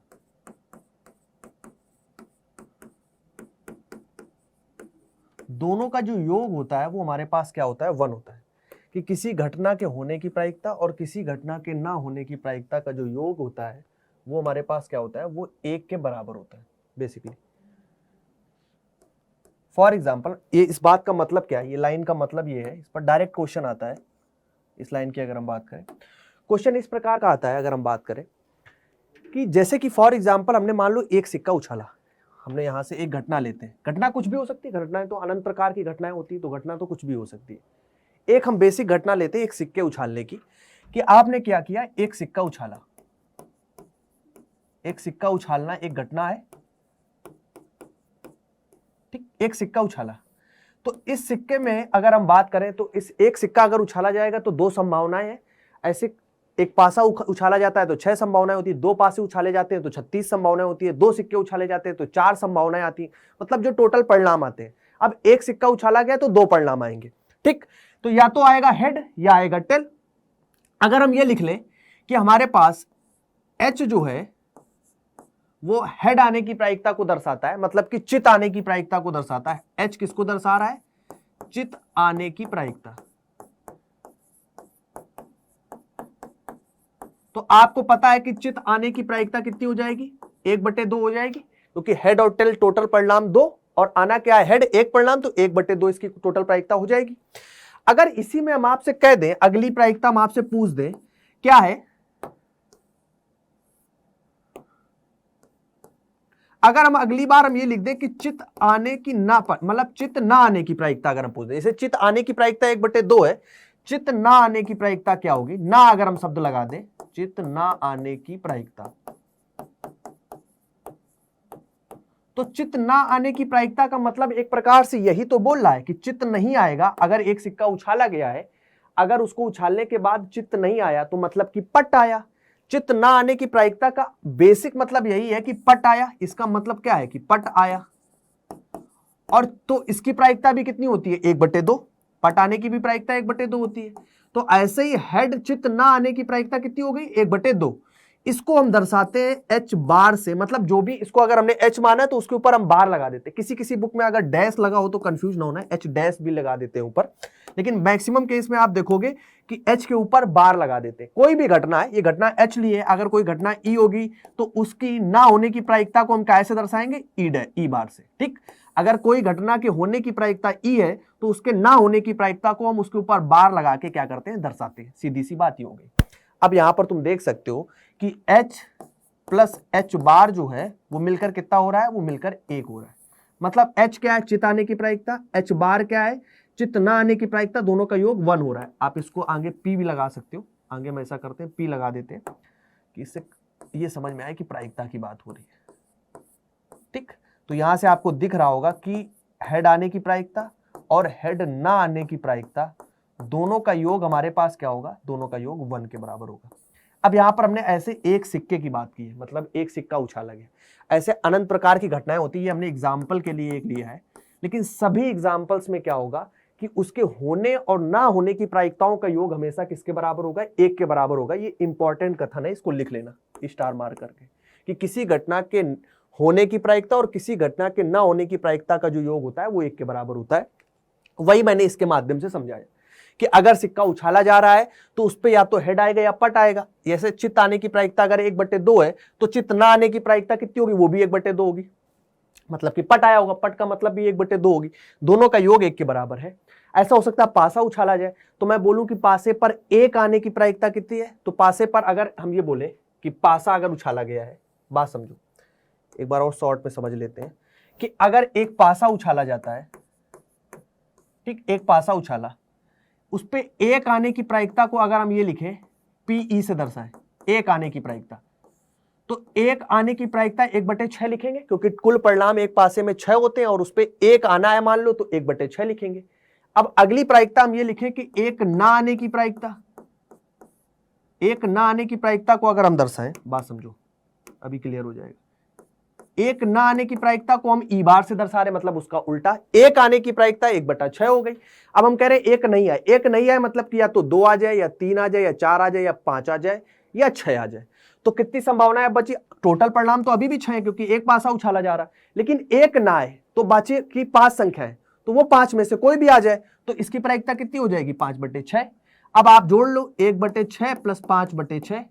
दोनों का जो योग होता है वो हमारे पास क्या होता है? 1 होता है। कि किसी घटना के होने की प्रायिकता और किसी घटना के ना होने की प्रायिकता का जो योग होता है वो हमारे पास क्या होता है? वो 1 के बराबर होता है बेसिकली। फॉर एग्जाम्पल, ये इस बात का मतलब क्या है? ये लाइन का मतलब ये है, इस पर डायरेक्ट क्वेश्चन आता है। इस लाइन की अगर हम बात करें, क्वेश्चन इस प्रकार का आता है, अगर हम बात करें कि जैसे कि फॉर एग्जाम्पल हमने मान लो एक सिक्का उछाला, हमने यहां से एक घटना लेते हैं, घटना कुछ भी हो सकती है, घटनाएं तो अनंत प्रकार की घटनाएं होती है, तो घटना तो कुछ भी हो सकती है। एक हम बेसिक घटना लेते हैं एक सिक्के उछालने की, कि आपने क्या किया, एक सिक्का उछाला। एक सिक्का उछालना एक घटना है, ठीक, एक सिक्का उछाला। तो इस सिक्के में अगर हम बात करें तो इस एक सिक्का अगर उछाला जाएगा तो 2 संभावनाएं हैं। ऐसे एक पासा उछाला जाता है तो 6 संभावनाएं होती है, 2 पासे उछाले जाते हैं तो 36 संभावनाएं होती है, 2 सिक्के उछाले जाते हैं तो 4 संभावनाएं आती हैं, मतलब जो टोटल परिणाम आते हैं। अब एक सिक्का उछाला गया तो 2 परिणाम आएंगे। ठीक, तो या तो आएगा हेड या आएगा टेल। अगर हम ये लिख लें कि हमारे पास एच जो है वो हेड आने की प्रायिकता को दर्शाता है, मतलब कि चित आने की प्रायिकता को दर्शाता है। एच किसको दर्शा रहा है? चित आने की प्रायिकता। तो आपको पता है कि चित आने की प्रायिकता कितनी हो जाएगी? 1/2 हो जाएगी, क्योंकि हेड और टेल टोटल परिणाम 2 और आना क्या है? हेड, 1 परिणाम, तो 1/2 इसकी टोटल प्रायिकता हो जाएगी। अगर इसी में हम आपसे कह दें, अगली प्रायिकता हम आपसे पूछ दें, क्या है? अगर हम अगली बार हम ये लिख दें कि चित आने की ना, मतलब चित ना आने की प्रायिकता अगर हम पूछ दें, जैसे चित आने की प्रायिकता 1/2 है, चित ना आने की प्रायिकता क्या होगी? ना अगर हम शब्द लगा दें, चित ना आने की प्रायिकता, तो चित ना आने की प्रायिकता का मतलब एक प्रकार से यही तो बोल रहा है कि चित नहीं आएगा। अगर एक सिक्का उछाला गया है, अगर उसको उछालने के बाद चित नहीं आया तो मतलब कि पट आया। चित ना आने की प्रायिकता का बेसिक मतलब यही है कि पट आया, इसका मतलब क्या है? कि पट आया। और तो इसकी प्रायिकता भी कितनी होती है? 1/2। पट आने की भी प्रायिकता 1/2 होती है। तो ऐसे ही हेड चित ना आने की प्रायिकता कितनी हो गई? 1/2। इसको हम दर्शाते हैं एच बार से, मतलब जो भी इसको अगर हमने एच माना है तो उसके ऊपर हम बार लगा देते हैं। किसी किसी बुक में अगर डैश लगा हो तो कंफ्यूज ना होना है, एच डैश भी लगा देते हैं ऊपर, लेकिन मैक्सिमम केस में आप देखोगे कि एच के ऊपर बार लगा देते हैं। कोई भी घटना है, ये घटना एच ली है, अगर कोई घटना ई होगी तो उसकी ना होने की प्रायिकता को हम कैसे दर्शाएंगे? ई बार से। ठीक, अगर कोई घटना के होने की प्रायिकता ई है तो उसके ना होने की प्रायिकता को हम उसके ऊपर बार लगा के क्या करते हैं? दर्शाते हैं। सीधी सी बात ही हो गई। अब यहां पर तुम देख सकते हो कि H प्लस H बार जो है वो मिलकर कितना हो रहा है? वो मिलकर 1 हो रहा है। मतलब H क्या है, चित आने की प्रायिकता, H बार क्या है, चित ना आने की प्रायिकता, दोनों का योग 1 हो रहा है। आप इसको आगे P भी लगा सकते हो, आगे हम ऐसा करते हैं P लगा देते हैं कि इससे ये समझ में आए कि प्रायिकता की बात हो रही है। ठीक, तो यहां से आपको दिख रहा होगा कि हेड आने की प्रायिकता और हेड ना आने की प्रायिकता दोनों का योग हमारे पास क्या होगा, दोनों का योग 1 के बराबर होगा। अब यहां पर हमने ऐसे एक सिक्के की बात की है, मतलब एक सिक्का उछाला गया। ऐसे अनंत प्रकार की घटनाएं होती है, हमने एग्जाम्पल के लिए एक लिया है, लेकिन सभी एग्जाम्पल्स में क्या होगा कि उसके होने और ना होने की प्रायिकताओं का योग हमेशा किसके बराबर होगा, 1 के बराबर होगा। ये इंपॉर्टेंट कथन है, इसको लिख लेना स्टार मार करके, कि किसी घटना के होने की प्रायिकता और किसी घटना के ना होने की प्रायिकता का जो योग होता है वो 1 के बराबर होता है। वही मैंने इसके माध्यम से समझाया कि अगर सिक्का उछाला जा रहा है तो उस पर या तो हेड आएगा या पट आएगा। जैसे चित्त आने की प्रायिकता अगर 1/2 है तो चित्त ना आने की प्रायिकता कितनी होगी, वो भी 1/2 होगी। मतलब कि पट आया होगा, पट का मतलब भी 1/2 होगी। दोनों का योग 1 के बराबर है। ऐसा हो सकता है पासा उछाला जाए तो मैं बोलूं कि पासे पर 1 आने की प्रायिकता कितनी है, तो पासे पर अगर हम ये बोले कि पासा अगर उछाला गया है, बात समझो एक बार और शॉर्ट में समझ लेते हैं कि अगर एक पासा उछाला जाता है, ठीक, एक पासा उछाला, उस पे 1 आने की प्रायिकता को अगर हम ये लिखें PE से दर्शाएं, 1 आने की प्रायिकता, तो 1 आने की प्रायिकता 1/6 लिखेंगे, क्योंकि कुल परिणाम एक पासे में 6 होते हैं और उस पे 1 आना है मान लो तो 1/6 लिखेंगे। अब अगली प्रायिकता हम ये लिखें कि 1 ना आने की प्रायिकता, 1 ना आने की प्रायिकता को अगर हम दर्शाएं, बात समझो अभी क्लियर हो जाएगा। 1 ना आने की प्रायिकता को हम ई बार से दर्शा रहे, मतलब उसका उल्टा। 1 आने की प्रायिकता 1/6 हो गई। अब हम कह रहे हैं 1 नहीं आए, 1 नहीं आए मतलब कि या तो 2 आ जाए या 3 आ जाए या 4 आ जाए या 5 आ जाए या 6 आ जाए। तो कितनी संभावना है बची, टोटल परिणाम तो अभी भी 6 है क्योंकि एक पासा उछाला जा रहा है, लेकिन 1 ना आए तो बचे की 5 संख्या है, तो वो 5 में से कोई भी आ जाए तो इसकी प्रायिकता कितनी हो जाएगी, 5/6। अब आप जोड़ लो 1/6 प्लस 5/6,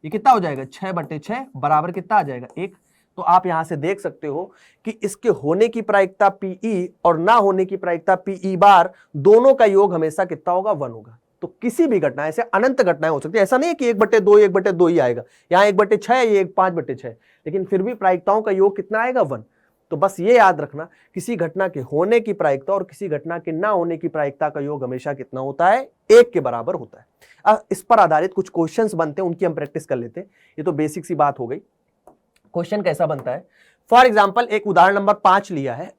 ये कितना हो जाएगा, 6/6 बराबर कितना आ जाएगा, 1। तो आप यहां से देख सकते हो कि इसके होने की प्रायिकता PE और ना होने की प्रायिकता PE बार, दोनों का योग हमेशा कितना होगा, 1 होगा। तो किसी भी घटना, ऐसे अनंत घटनाएं हो सकती है, ऐसा नहीं है कि 1/2 ही आएगा, यहाँ 1/6 ये 5/6, लेकिन फिर भी प्रायिकताओं का योग कितना आएगा, 1। तो बस ये याद रखना, किसी घटना के होने की प्रायिकता और किसी घटना के ना होने की प्रायिकता का योग हमेशा कितना होता है, 1 के बराबर होता है। इस पर आधारित कुछ क्वेश्चंस बनते हैं, उनकी हम प्रैक्टिस कर लेते हैं। ये तो बेसिक सी बात हो गई। क्वेश्चन कैसा बनता है, फॉर एग्जाम्पल एक उदाहरण नंबर 5 लिया है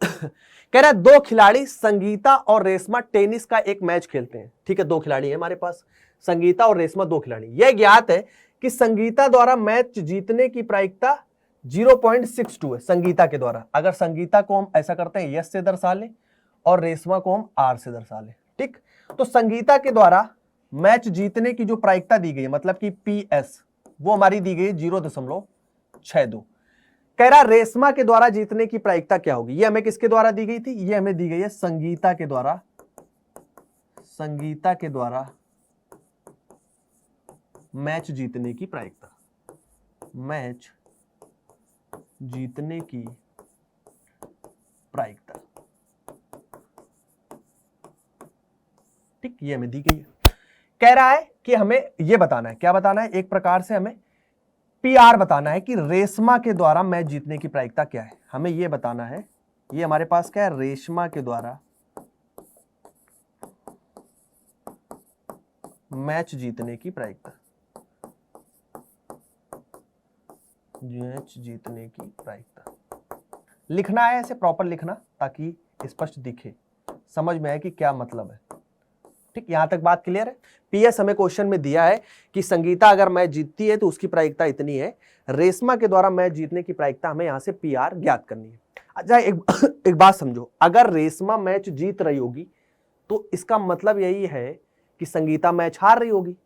कह रहा है 2 खिलाड़ी संगीता और रेशमा टेनिस का एक मैच खेलते हैं। ठीक है, 2 खिलाड़ी है हमारे पास, संगीता और रेशमा 2 खिलाड़ी। यह ज्ञात है कि संगीता द्वारा मैच जीतने की प्रायिकता 0.62 है, संगीता के द्वारा। अगर संगीता को हम ऐसा करते हैं यस से दर्शा ले और रेशमा को हम आर से दर्शा ले, ठीक, तो संगीता के द्वारा मैच जीतने की जो प्रायिकता दी गई है, मतलब कि PS, वो हमारी दी गई 0.62। कह रहा रेशमा के द्वारा जीतने की प्रायिकता क्या होगी। ये हमें किसके द्वारा दी गई थी, ये हमें दी गई है संगीता के द्वारा, संगीता के द्वारा मैच जीतने की प्रायिकता, मैच जीतने की प्रायिकता, ठीक, ये हमें दी गई है। कह रहा है कि हमें ये बताना है, क्या बताना है, एक प्रकार से हमें PR बताना है कि रेशमा के द्वारा मैच जीतने की प्रायिकता क्या है। हमें यह बताना है, ये हमारे पास क्या है, रेशमा के द्वारा मैच जीतने की प्रायिकता, मैच जीतने की प्रायिकता लिखना है, ऐसे प्रॉपर लिखना ताकि स्पष्ट दिखे, समझ में आए कि क्या मतलब है। ठीक, यहां तक बात क्लियर है। PS हमें क्वेश्चन में दिया है कि संगीता अगर मैच जीतती है तो उसकी प्रायिकता इतनी है, रेशमा के द्वारा मैच जीतने की प्रायिकता हमें यहां से PR ज्ञात करनी है। अच्छा एक बात समझो, अगर रेशमा मैच जीत रही होगी तो इसका मतलब यही है कि संगीता मैच हार रही होगी।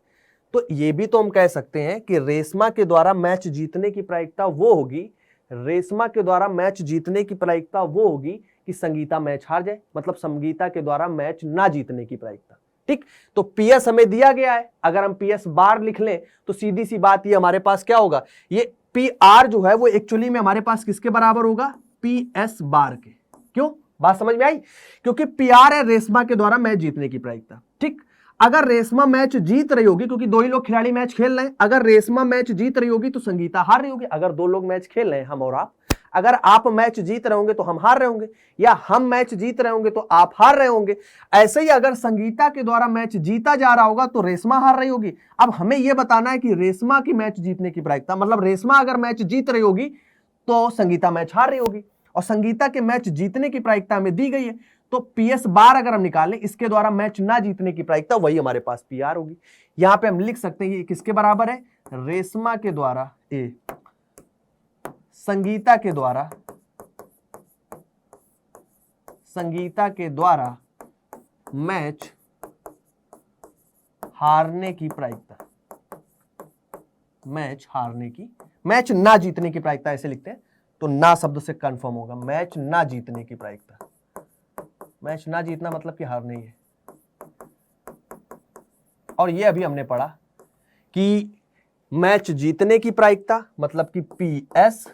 तो ये भी तो हम कह सकते हैं कि रेशमा के द्वारा मैच जीतने की प्रायिकता वो होगी, रेशमा के द्वारा मैच जीतने की प्रायिकता वो होगी कि संगीता मैच हार जाए, मतलब संगीता के द्वारा मैच ना जीतने की प्रायिकता। ठीक, तो PS हमें दिया गया है, अगर हम PS बार लिख लें तो सीधी सी बात ये हमारे पास क्या होगा, ये PR जो है वो एक्चुअली में हमारे पास किसके बराबर होगा, PS बार के। क्यों, बात समझ में आई, क्योंकि PR है रेशमा के द्वारा मैच जीतने की प्रायिकता। ठीक, अगर रेशमा मैच जीत रही होगी, क्योंकि 2 ही लोग खिलाड़ी मैच खेल रहे हैं, अगर रेशमा मैच जीत रही होगी तो संगीता हार रही होगी। अगर 2 लोग मैच खेल रहे हैं, हम और आप, अगर आप मैच जीत रहे होंगे तो हम हार रहे होंगे, या हम मैच जीत रहे होंगे तो आप हार रहे होंगे। ऐसे ही अगर संगीता के द्वारा मैच जीता जा रहा होगा तो रेशमा हार रही होगी। अब हमें यह बताना है कि रेशमा की मैच जीतने की प्रायिकता, मतलब रेशमा अगर मैच जीत रही होगी तो संगीता मैच हार रही होगी, और संगीता के मैच जीतने की प्रायिकता हमें दी गई है, तो PS बार अगर हम निकालें इसके द्वारा मैच ना जीतने की प्रायिकता, वही हमारे पास PR होगी। यहां पे हम लिख सकते हैं ये किसके बराबर है, रेशमा के द्वारा संगीता के द्वारा मैच हारने की प्रायिकता, मैच ना जीतने की प्रायिकता ऐसे लिखते हैं, तो ना शब्द से कंफर्म होगा, मैच ना जीतने की प्रायिकता। मैच ना जीतना मतलब कि हारना ही है। और ये अभी हमने पढ़ा कि मैच जीतने की प्रायिकता मतलब कि PS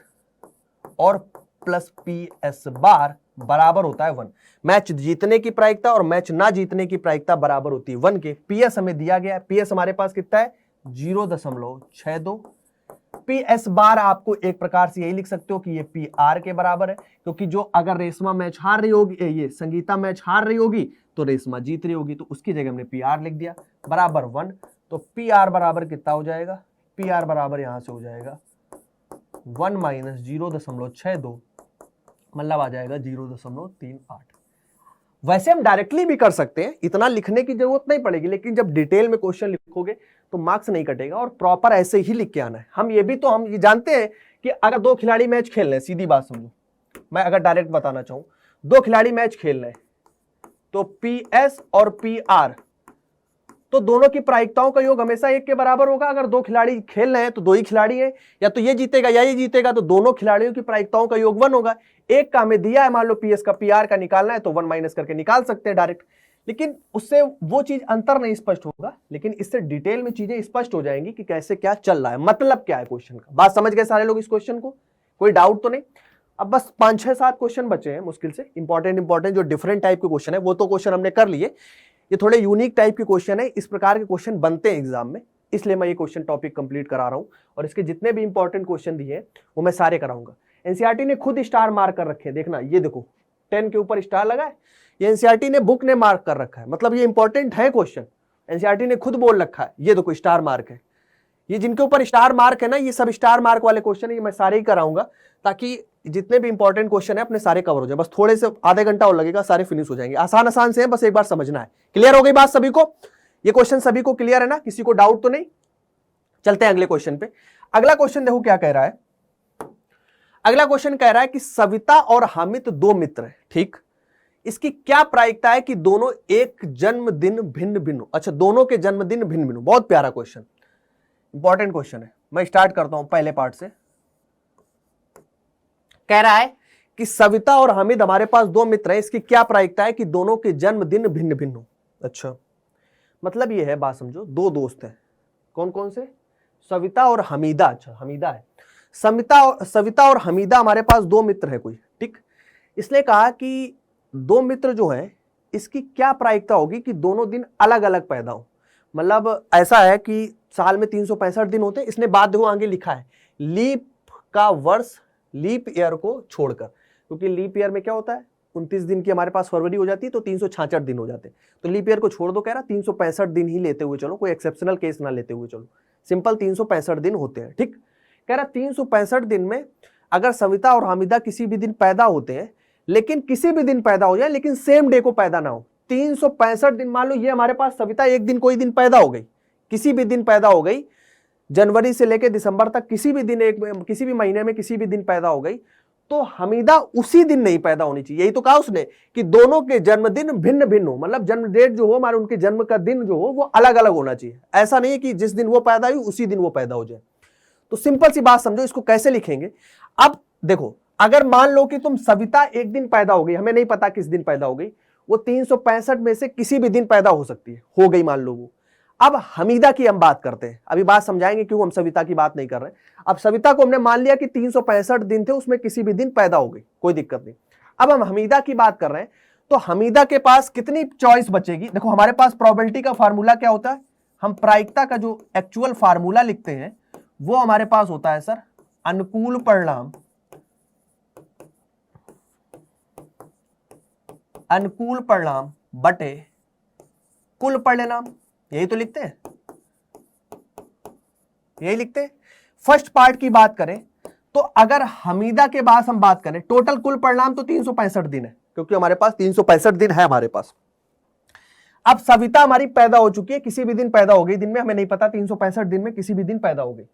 और प्लस PS बार बराबर होता है 1। मैच जीतने की प्रायिकता और मैच ना जीतने की प्रायिकता बराबर होती है 1 के। PS हमें दिया गया है, PS हमारे पास कितना है 0.62। PS बार आपको एक प्रकार से यही लिख सकते हो कि ये PR के बराबर है, क्योंकि जो अगर रेशमा मैच हार रही होगी, ये संगीता मैच हार रही होगी तो रेशमा जीत रही होगी, तो उसकी जगह हमने PR लिख दिया बराबर 1। तो PR बराबर कितना हो जाएगा, PR बराबर यहां से हो जाएगा 1 माइनस 0.62, मतलब आ जाएगा 0.38। वैसे हम डायरेक्टली भी कर सकते हैं, इतना लिखने की जरूरत नहीं पड़ेगी, लेकिन जब डिटेल में क्वेश्चन लिखोगे तो मार्क्स नहीं कटेगा, और प्रॉपर ऐसे ही लिख के आना है। हम ये जानते हैं कि अगर 2 खिलाड़ी मैच खेल रहे हैं, सीधी बात समझो, मैं अगर डायरेक्ट बताना चाहूं, 2 खिलाड़ी मैच खेल रहे हैं तो PS और PR, तो दोनों की प्रायिकताओं का योग हमेशा 1 के बराबर होगा। अगर 2 खिलाड़ी खेल रहे हैं तो 2 ही खिलाड़ी हैं, या तो ये जीतेगा या ये जीतेगा, तो दोनों खिलाड़ियों की प्रायिकताओं का योग 1 होगा। एक का हमें दिया है, मान लो PS का PR का निकालना है, तो 1 माइनस करके निकाल सकते हैं डायरेक्ट, लेकिन उससे वो चीज अंतर नहीं स्पष्ट होगा, लेकिन इससे डिटेल में चीजें स्पष्ट हो जाएंगी कि कैसे क्या चल रहा है, मतलब क्या है क्वेश्चन का। बात समझ गए सारे लोग इस क्वेश्चन को, कोई डाउट तो नहीं। अब बस 5, 6, 7 क्वेश्चन बचे हैं मुश्किल से, इंपॉर्टेंट जो डिफरेंट टाइप के क्वेश्चन है, वो तो क्वेश्चन हमने कर लिए। ये थोड़े यूनिक टाइप के क्वेश्चन है, इस प्रकार के क्वेश्चन बनते हैं एग्जाम में, इसलिए मैं ये क्वेश्चन टॉपिक कंप्लीट करा रहा हूं, और इसके जितने भी इंपॉर्टेंट क्वेश्चन दिए हैं वो मैं सारे कराऊंगा। एनसीईआरटी ने खुद स्टार मार्क कर रखे हैं, देखना ये देखो 10 के ऊपर स्टार लगा है, ये एनसीईआरटी ने बुक ने मार्क कर रखा है, मतलब ये इंपॉर्टेंट है क्वेश्चन, एनसीईआरटी ने खुद बोल रखा है, ये देखो स्टार मार्क है। ये जिनके ऊपर स्टार मार्क है ना, ये सब स्टार मार्क वाले क्वेश्चन है, ये मैं सारे ही कराऊंगा, ताकि जितने भी इंपॉर्टेंट क्वेश्चन है अपने सारे कवर हो जाए। बस थोड़े से आधे घंटा और लगेगा, सारे फिनिश हो जाएंगे। आसान से है, बस एक बार समझना है। क्लियर हो गई बात सभी को? ये क्वेश्चन सभी को क्लियर है ना, किसी को डाउट तो नहीं? चलते हैं अगले क्वेश्चन पे। अगला क्वेश्चन देखो क्या कह रहा है। अगला क्वेश्चन कह रहा है कि सविता और हामिद 2 मित्र हैं, ठीक, इसकी क्या प्रायिकता है कि दोनों एक जन्मदिन भिन्न भिन्न हो। अच्छा, दोनों के जन्मदिन भिन्न भिन्न हो, बहुत प्यारा क्वेश्चन, इंपॉर्टेंट क्वेश्चन है। मैं स्टार्ट करता हूं पहले पार्ट से। कह रहा है कि सविता और हामिद हमारे पास 2 मित्र हैं, इसकी क्या प्रायिकता है कि दोनों के जन्मदिन भिन्न भिन्न हो। अच्छा, मतलब ये है, बात समझो, 2 दोस्त हैं, कौन कौन से, सविता और हमीदा। अच्छा, हमीदा है, सविता और हमीदा हमारे पास 2 मित्र है कोई, ठीक। इसलिए कहा कि 2 मित्र जो हैं इसकी क्या प्रायिकता होगी कि दोनों दिन अलग अलग पैदा हो। मतलब ऐसा है कि साल में 365 दिन होते हैं, इसने बाद देखो आगे लिखा है लीप का वर्ष, लीप ईयर को छोड़कर, क्योंकि लीप ईयर में क्या होता है 29 दिन की हमारे पास फरवरी हो जाती है, तो 366 दिन हो जाते हैं, तो लीप ईयर को छोड़ दो, कह रहा 365 दिन ही लेते हुए चलो, कोई एक्सेप्शनल केस ना लेते हुए चलो, सिंपल 365 दिन होते हैं, ठीक। कह रहा 365 दिन में अगर सविता और हामिदा किसी भी दिन पैदा होते हैं, लेकिन किसी भी दिन पैदा हो जाए लेकिन सेम डे को पैदा ना हो, 365 दिन, मान लो ये हमारे पास सविता एक दिन कोई दिन पैदा हो गई, किसी भी दिन पैदा हो गई, जनवरी से लेकर दिसंबर तक किसी भी दिन, किसी भी महीने में किसी भी दिन पैदा हो गई, तो हमीदा उसी दिन नहीं पैदा होनी चाहिए। यही तो कहा उसने कि दोनों के जन्मदिन भिन्न भिन्न हो, मतलब जन्म डेट जो हो हमारे, उनके जन्म का दिन जो हो वो अलग अलग होना चाहिए। ऐसा नहीं है कि जिस दिन वो पैदा हुई उसी दिन वो पैदा हो जाए। तो सिंपल सी बात समझो, इसको कैसे लिखेंगे। अब देखो, अगर मान लो कि तुम सविता एक दिन पैदा हो गई, हमें नहीं पता किस दिन पैदा हो गई, वो 365 में से किसी भी दिन पैदा हो सकती है, हो गई मान लो वो। अब हमीदा की हम बात करते हैं, अभी बात समझाएंगे क्यों हम सविता की बात नहीं कर रहे। अब सविता को हमने मान लिया कि 365 दिन थे, उसमें किसी भी दिन पैदा हो गई, कोई दिक्कत नहीं। अब हम हमीदा की बात कर रहे हैं, तो हमीदा के पास कितनी चॉइस बचेगी। देखो हमारे पास प्रोबेबिलिटी का फार्मूला क्या होता है, हम प्रायिकता का जो एक्चुअल फार्मूला लिखते हैं वो हमारे पास होता है सर अनुकूल परिणाम अनुकूल परिणाम बटे कुल परिणाम, यही तो लिखते हैं, यही लिखते हैं। फर्स्ट पार्ट की बात करें तो अगर हमीदा के बाद हम बात करें टोटल कुल परिणाम तो 365 दिन है, क्योंकि हमारे पास 365 दिन है हमारे पास। अब सविता हमारी पैदा हो चुकी है, किसी भी दिन पैदा हो गई, दिन में हमें नहीं पता, 365 दिन में किसी भी दिन पैदा हो गई,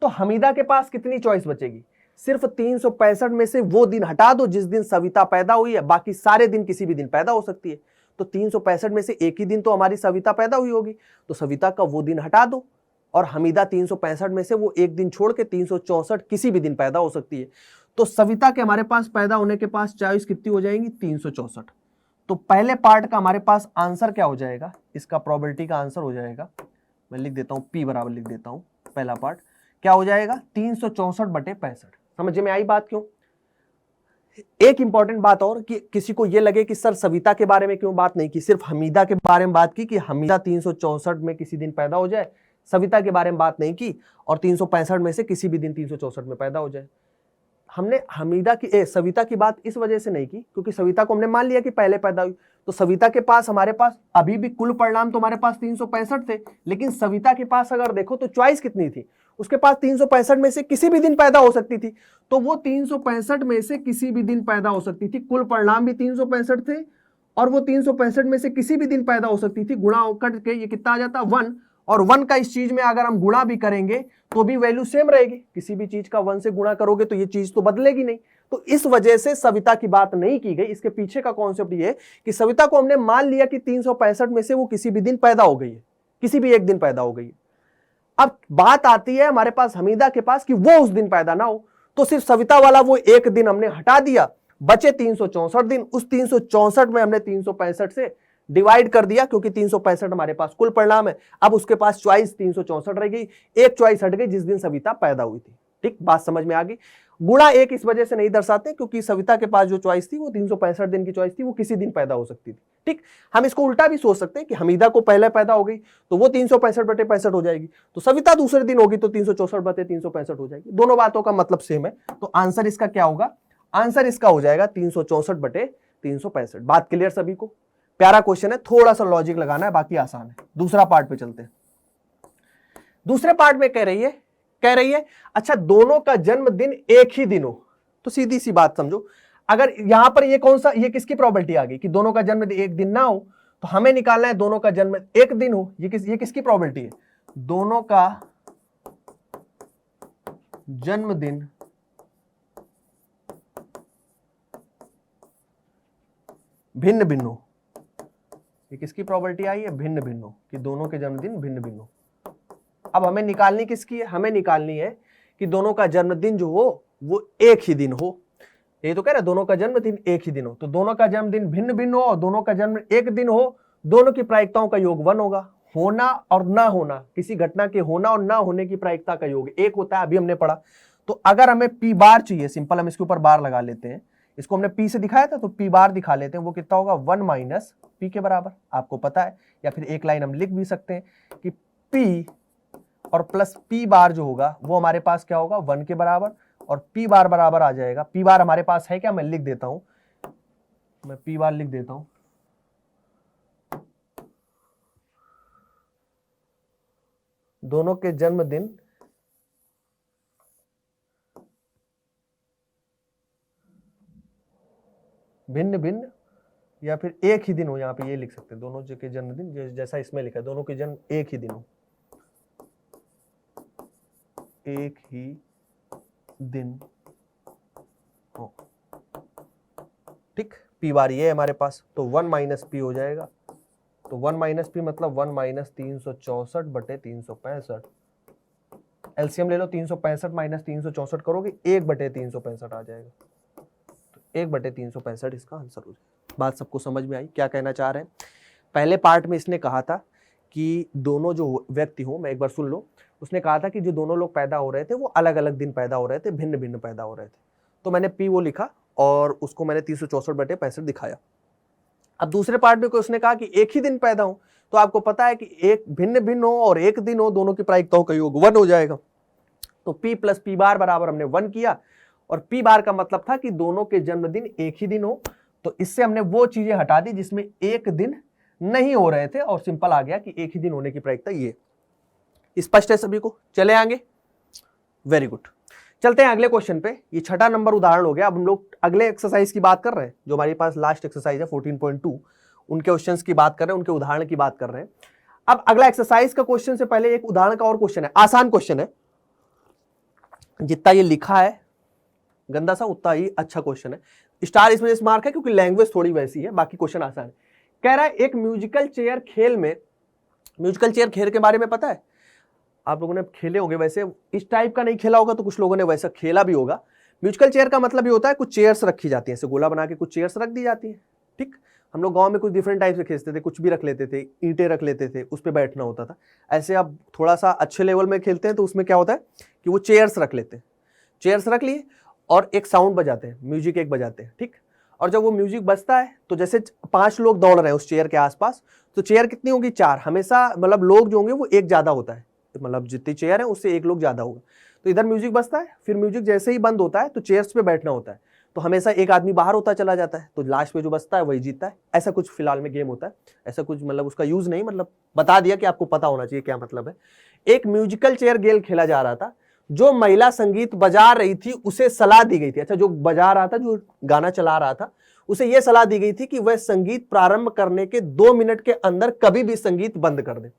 तो हमीदा के पास कितनी चॉइस बचेगी? सिर्फ 365 में से वो दिन हटा दो जिस दिन सविता पैदा हुई है, बाकी सारे दिन किसी भी दिन पैदा हो सकती है। तो 365 में से एक ही दिन तो हमारी सविता पैदा हुई होगी, तो सविता का वो दिन हटा दो और हमीदा 365 में से वो एक दिन छोड़ के 364 किसी भी दिन पैदा हो सकती है। तो सविता के हमारे पास पैदा होने के पास चॉइस कितनी हो जाएंगी? 364। तो पहले पार्ट का हमारे पास आंसर क्या हो जाएगा? इसका प्रोबेबिलिटी का आंसर हो जाएगा, मैं लिख देता हूं, P बराबर लिख देता हूं, पहला पार्ट क्या हो जाएगा? 364/65। समझ में आई बात? क्यों? एक इंपॉर्टेंट बात और कि किसी को यह लगे कि सर सविता के बारे में क्यों बात नहीं की, सिर्फ हमीदा के बारे में बात की कि हमीदा 364 में किसी दिन पैदा हो जाए, सविता के बारे में बात नहीं की, और 365 में से किसी भी दिन 364 में पैदा हो जाए। हमने हमीदा की सविता की बात इस वजह से नहीं की क्योंकि सविता को हमने मान लिया कि पहले पैदा हुई, तो सविता के पास हमारे पास अभी भी कुल परिणाम तो हमारे पास 365 थे, लेकिन सविता के पास अगर देखो तो चॉइस कितनी थी? उसके पास 365 में से किसी भी दिन पैदा हो सकती थी, तो वो 365 में से किसी भी दिन पैदा हो सकती थी। कुल परिणाम भी 365 थे और वो 365 में से किसी भी दिन पैदा हो सकती थी। गुणा करके ये कितना आ जाता? 1, और 1 का इस चीज में अगर हम गुणा भी करेंगे तो भी वैल्यू सेम रहेगी। किसी भी चीज का 1 से गुणा करोगे तो ये चीज तो बदलेगी नहीं। तो इस वजह से सविता की बात नहीं की गई। इसके पीछे का कॉन्सेप्ट ये कि सविता को हमने मान लिया कि 365 में से वो किसी भी दिन पैदा हो गई है, किसी भी एक दिन पैदा हो गई है। अब बात आती है हमारे पास हमीदा के पास कि वो उस दिन पैदा ना हो, तो सिर्फ सविता वाला वो एक दिन हमने हटा दिया, बचे 364 दिन। उस 364 में हमने 365 से डिवाइड कर दिया क्योंकि 365 हमारे पास कुल परिणाम है। अब उसके पास चॉइस 364 रह गई, एक चॉइस हट गई जिस दिन सविता पैदा हुई थी। ठीक, बात समझ में आ गई? गुणा एक इस वजह से नहीं दर्शाते क्योंकि सविता के पास जो चॉइस थी वो 365 दिन की चॉइस थी, वो किसी दिन पैदा हो सकती थी। ठीक, हम इसको उल्टा भी सोच सकते हैं कि हमीदा को पहले पैदा हो गई तो वो 365/65 हो जाएगी, तो सविता दूसरे दिन होगी तो 364/365 हो जाएगी। दोनों बातों का मतलब सेम है, तो आंसर इसका क्या होगा? आंसर इसका हो जाएगा 364/365। बात क्लियर सभी को? प्यारा क्वेश्चन है, थोड़ा सा लॉजिक लगाना है, बाकी आसान है। दूसरा पार्ट पे चलते हैं। दूसरे पार्ट में कह रही है अच्छा दोनों का जन्मदिन एक ही दिन हो, तो सीधी सी बात समझो, अगर यहां पर ये किसकी प्रोबेबिलिटी आ गई कि दोनों का जन्मदिन एक दिन ना हो, तो हमें निकालना है दोनों का जन्म एक दिन हो। ये किसकी प्रोबेबिलिटी है? दोनों का जन्मदिन भिन्न भिन्न हो। ये किसकी प्रोबेबिलिटी आई है? भिन्न भिन्न हो, कि दोनों के जन्मदिन भिन्न भिन्न हो। अब हमें निकालनी किसकी है? हमें निकालनी है कि दोनों का जन्मदिन जो हो वो एक ही दिन हो। ये तो कह रहा है दोनों का जन्मदिन एक ही दिन हो, तो दोनों का जन्मदिन भिन्न भिन्न हो और दोनों का जन्म एक दिन हो, दोनों की प्रायिकताओं का योग 1 होगा। होना और ना होना, किसी घटना के होना और ना होने की प्रायिकता का योग 1 होता है, अभी हमने पढ़ा। तो अगर हमें P बार चाहिए, सिंपल हम इसके ऊपर बार लगा लेते हैं, इसको हमने P से दिखाया था तो P बार दिखा लेते हैं, वो कितना होगा? 1 - P के बराबर, आपको पता है। या फिर एक लाइन हम लिख भी सकते हैं कि P और प्लस P बार जो होगा वो हमारे पास क्या होगा? 1 के बराबर, और P बार बराबर आ जाएगा। P बार हमारे पास है क्या? मैं लिख देता हूं, मैं P बार लिख देता हूं, दोनों के जन्मदिन भिन्न भिन्न या फिर एक ही दिन हो। यहां पे ये लिख सकते हैं, दोनों के जन्मदिन जैसा इसमें लिखा है, दोनों के जन्म एक ही दिन हो, एक ही दिन हो। ठीक, P बार ये है हमारे पास, तो 1 - P हो जाएगा। तो 1 - P मतलब 1 - 364/365। एलसीएम ले लो, 365 - 364 करोगे 1/365 आ जाएगा। तो 1/365 इसका आंसर हो जाएगा। बात सबको समझ में आई? क्या कहना चाह रहे हैं? पहले पार्ट में इसने कहा था कि दोनों जो व्यक्ति हो, मैं एक बार सुन लो, उसने कहा था कि जो दोनों लोग पैदा हो रहे थे वो अलग अलग दिन पैदा हो रहे थे, भिन्न भिन्न पैदा हो रहे थे। तो मैंने P वो लिखा और उसको मैंने 364/65 दिखाया। अब दूसरे पार्ट में उसने कहा कि एक ही दिन पैदा हो, तो आपको पता है कि एक भिन्न भिन्न हो और एक दिन हो, दोनों की प्रायिकताओं का योग 1 हो जाएगा। तो P + P बार बराबर हमने 1 किया, और P बार का मतलब था कि दोनों के जन्मदिन एक ही दिन हो, तो इससे हमने वो चीजें हटा दी जिसमें एक दिन नहीं हो रहे थे और सिंपल आ गया कि एक ही दिन होने की प्रायिकता ये। स्पष्ट है सभी को? चले आगे, वेरी गुड। चलते हैं अगले क्वेश्चन पे। ये छठा नंबर उदाहरण हो गया। अब हम लोग अगले एक्सरसाइज की बात कर रहे हैं, जो हमारे पास लास्ट एक्सरसाइज है 14.2, उनके क्वेश्चंस की बात कर रहे हैं, उनके उदाहरण की बात कर रहे हैं। अब अगला एक्सरसाइज का क्वेश्चन से पहले एक उदाहरण का और क्वेश्चन है, आसान क्वेश्चन है। जितना ये लिखा है गंदा सा उतना ही अच्छा क्वेश्चन है। स्टार इसमें इस मार्क है क्योंकि लैंग्वेज थोड़ी वैसी है, बाकी क्वेश्चन आसान है। कह रहा है एक म्यूजिकल चेयर खेल में, म्यूजिकल चेयर खेल के बारे में पता है? आप लोगों ने खेले होंगे, वैसे इस टाइप का नहीं खेला होगा तो कुछ लोगों ने वैसा खेला भी होगा। म्यूजिकल चेयर का मतलब ये होता है कुछ चेयर्स रखी जाती हैं, ऐसे गोला बना के कुछ चेयर्स रख दी जाती हैं। ठीक, हम लोग गांव में कुछ डिफरेंट टाइप से खेलते थे, कुछ भी रख लेते थे, ईंटें रख लेते थे, उस पर बैठना होता था। ऐसे आप थोड़ा सा अच्छे लेवल में खेलते हैं तो उसमें क्या होता है कि वो चेयर्स रख लेते हैं, चेयर्स रख लिए और एक साउंड बजाते हैं, म्यूजिक एक बजाते हैं। ठीक, और जब वो म्यूजिक बजता है तो जैसे 5 लोग दौड़ रहे हैं उस चेयर के आसपास, तो चेयर कितनी होगी? 4। हमेशा मतलब लोग जो होंगे वो एक ज्यादा होता है, मतलब जितनी चेयर है उससे एक लोग ज्यादा होगा। तो इधर म्यूजिक बजता है, फिर म्यूजिक जैसे ही बंद होता है तो चेयर्स पे बैठना होता है, तो हमेशा एक आदमी बाहर होता चला जाता है, तो लास्ट में जो बचता है वही जीतता है। ऐसा कुछ फिलहाल में गेम होता है, ऐसा कुछ मतलब उसका यूज नहीं, मतलब बता दिया कि आपको पता होना चाहिए क्या मतलब है। एक म्यूजिकल चेयर गेम खेला जा रहा था। जो महिला संगीत बजा रही थी उसे सलाह दी गई थी, अच्छा जो बजा रहा था, जो गाना चला रहा था, उसे यह सलाह दी गई थी कि वह संगीत प्रारंभ करने के 2 मिनट के अंदर कभी भी संगीत बंद कर दे।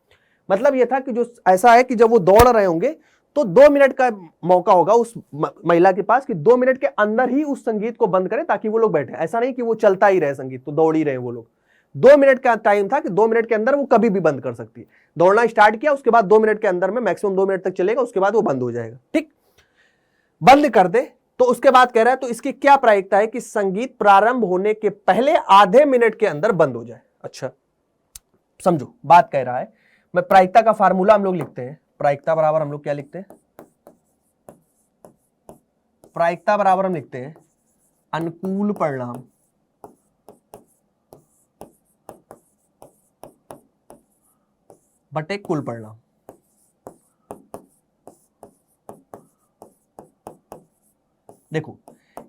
मतलब यह था कि जो ऐसा है कि जब वो दौड़ रहे होंगे तो 2 मिनट का मौका होगा उस महिला के पास कि 2 मिनट के अंदर ही उस संगीत को बंद करें ताकि वो लोग बैठे। ऐसा नहीं कि वो चलता ही रहे संगीत, तो दौड़ ही रहे वो लोग। 2 मिनट का टाइम था कि 2 मिनट के अंदर वो कभी भी बंद कर सकती है। दौड़ना स्टार्ट किया, उसके बाद 2 मिनट के अंदर में, मैक्सिमम 2 मिनट तक चलेगा, उसके बाद वो बंद हो जाएगा। ठीक, बंद कर दे तो उसके बाद कह रहा है तो इसकी क्या प्रायिकता है कि संगीत प्रारंभ होने के पहले आधे मिनट के अंदर बंद हो जाए। अच्छा समझो, बात कह रहा है, मैं प्रायिकता का फार्मूला हम लोग लिखते हैं। प्रायिकता बराबर हम लोग क्या लिखते हैं? प्रायिकता बराबर हम लिखते हैं अनुकूल परिणाम बटे कुल परिणाम। देखो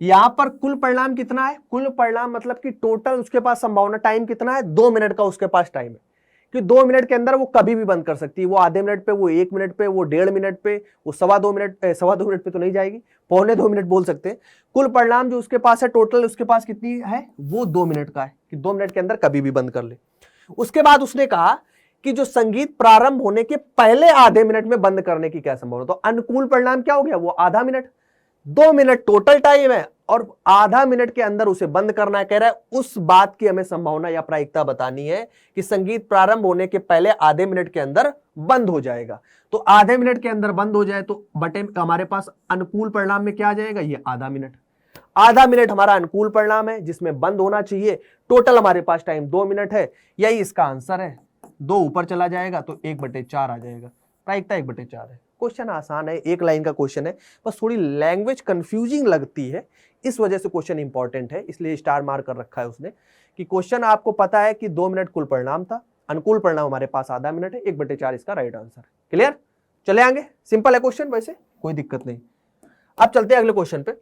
यहां पर कुल परिणाम कितना है? कुल परिणाम मतलब कि टोटल उसके पास संभावना टाइम कितना है? 2 मिनट का उसके पास टाइम है कि 2 मिनट के अंदर वो कभी भी बंद कर सकती है। वो आधे मिनट पे, वो 1 मिनट पे, वो 1.5 मिनट पे, वो 2.25 मिनट, 2.25 मिनट पे तो नहीं जाएगी, 2.25 मिनट बोल सकते हैं। कुल परिणाम जो उसके पास है टोटल, उसके पास कितनी है? वो 2 मिनट का है कि 2 मिनट के अंदर कभी भी बंद कर ले। उसके बाद उसने कहा कि जो संगीत प्रारंभ होने के पहले आधे मिनट में बंद करने की क्या संभावना। तो अनुकूल परिणाम क्या हो गया? वो आधा मिनट। 2 मिनट टोटल टाइम है और आधा मिनट के अंदर उसे बंद करना है। कह रहा है उस बात की हमें संभावना या प्रायिकता बतानी है कि संगीत प्रारंभ होने के पहले आधे मिनट के अंदर बंद हो जाएगा। तो आधे मिनट के अंदर बंद हो जाए तो बटे हमारे पास अनुकूल परिणाम में क्या आ जाएगा? ये आधा मिनट। आधा मिनट हमारा अनुकूल परिणाम है जिसमें बंद होना चाहिए। टोटल हमारे पास टाइम 2 मिनट है, यही इसका आंसर है। 2 ऊपर चला जाएगा तो 1/4 आ जाएगा। प्रायिकता 1/4 है। क्वेश्चन आसान है, एक लाइन का क्वेश्चन है, बस थोड़ी लैंग्वेज कंफ्यूजिंग लगती है, इस वजह से क्वेश्चन इंपॉर्टेंट है, इसलिए स्टार मार्क कर रखा है उसने कि क्वेश्चन आपको पता है कि 2 मिनट कुल परिणाम था, अनुकूल परिणाम हमारे पास आधा मिनट है, 1/4 इसका राइट आंसर है। क्लियर? चले आगे, सिंपल है क्वेश्चन, वैसे कोई दिक्कत नहीं। अब चलते हैं अगले क्वेश्चन पे,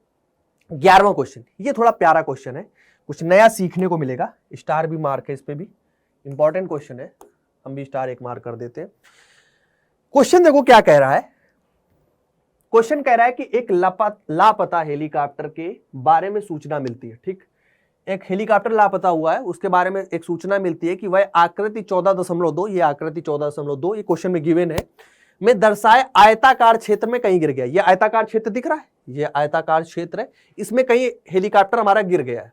11वां क्वेश्चन। ये थोड़ा प्यारा क्वेश्चन है, कुछ नया सीखने को मिलेगा, स्टार भी मार्क है इस पे भी, इंपॉर्टेंट क्वेश्चन है, हम भी स्टार 1 मार्क कर देते हैं। क्वेश्चन देखो क्या कह रहा है। क्वेश्चन कह रहा है कि एक लापता हेलीकॉप्टर के बारे में सूचना मिलती है। ठीक, एक हेलीकॉप्टर लापता हुआ है, उसके बारे में एक सूचना मिलती है कि वह आकृति 14.2, ये आकृति 14.2, ये क्वेश्चन में गिवन है, में दर्शाए आयताकार क्षेत्र में कहीं गिर गया। ये आयताकार क्षेत्र दिख रहा है, ये आयताकार क्षेत्र है, इसमें कहीं हेलीकॉप्टर हमारा गिर गया है।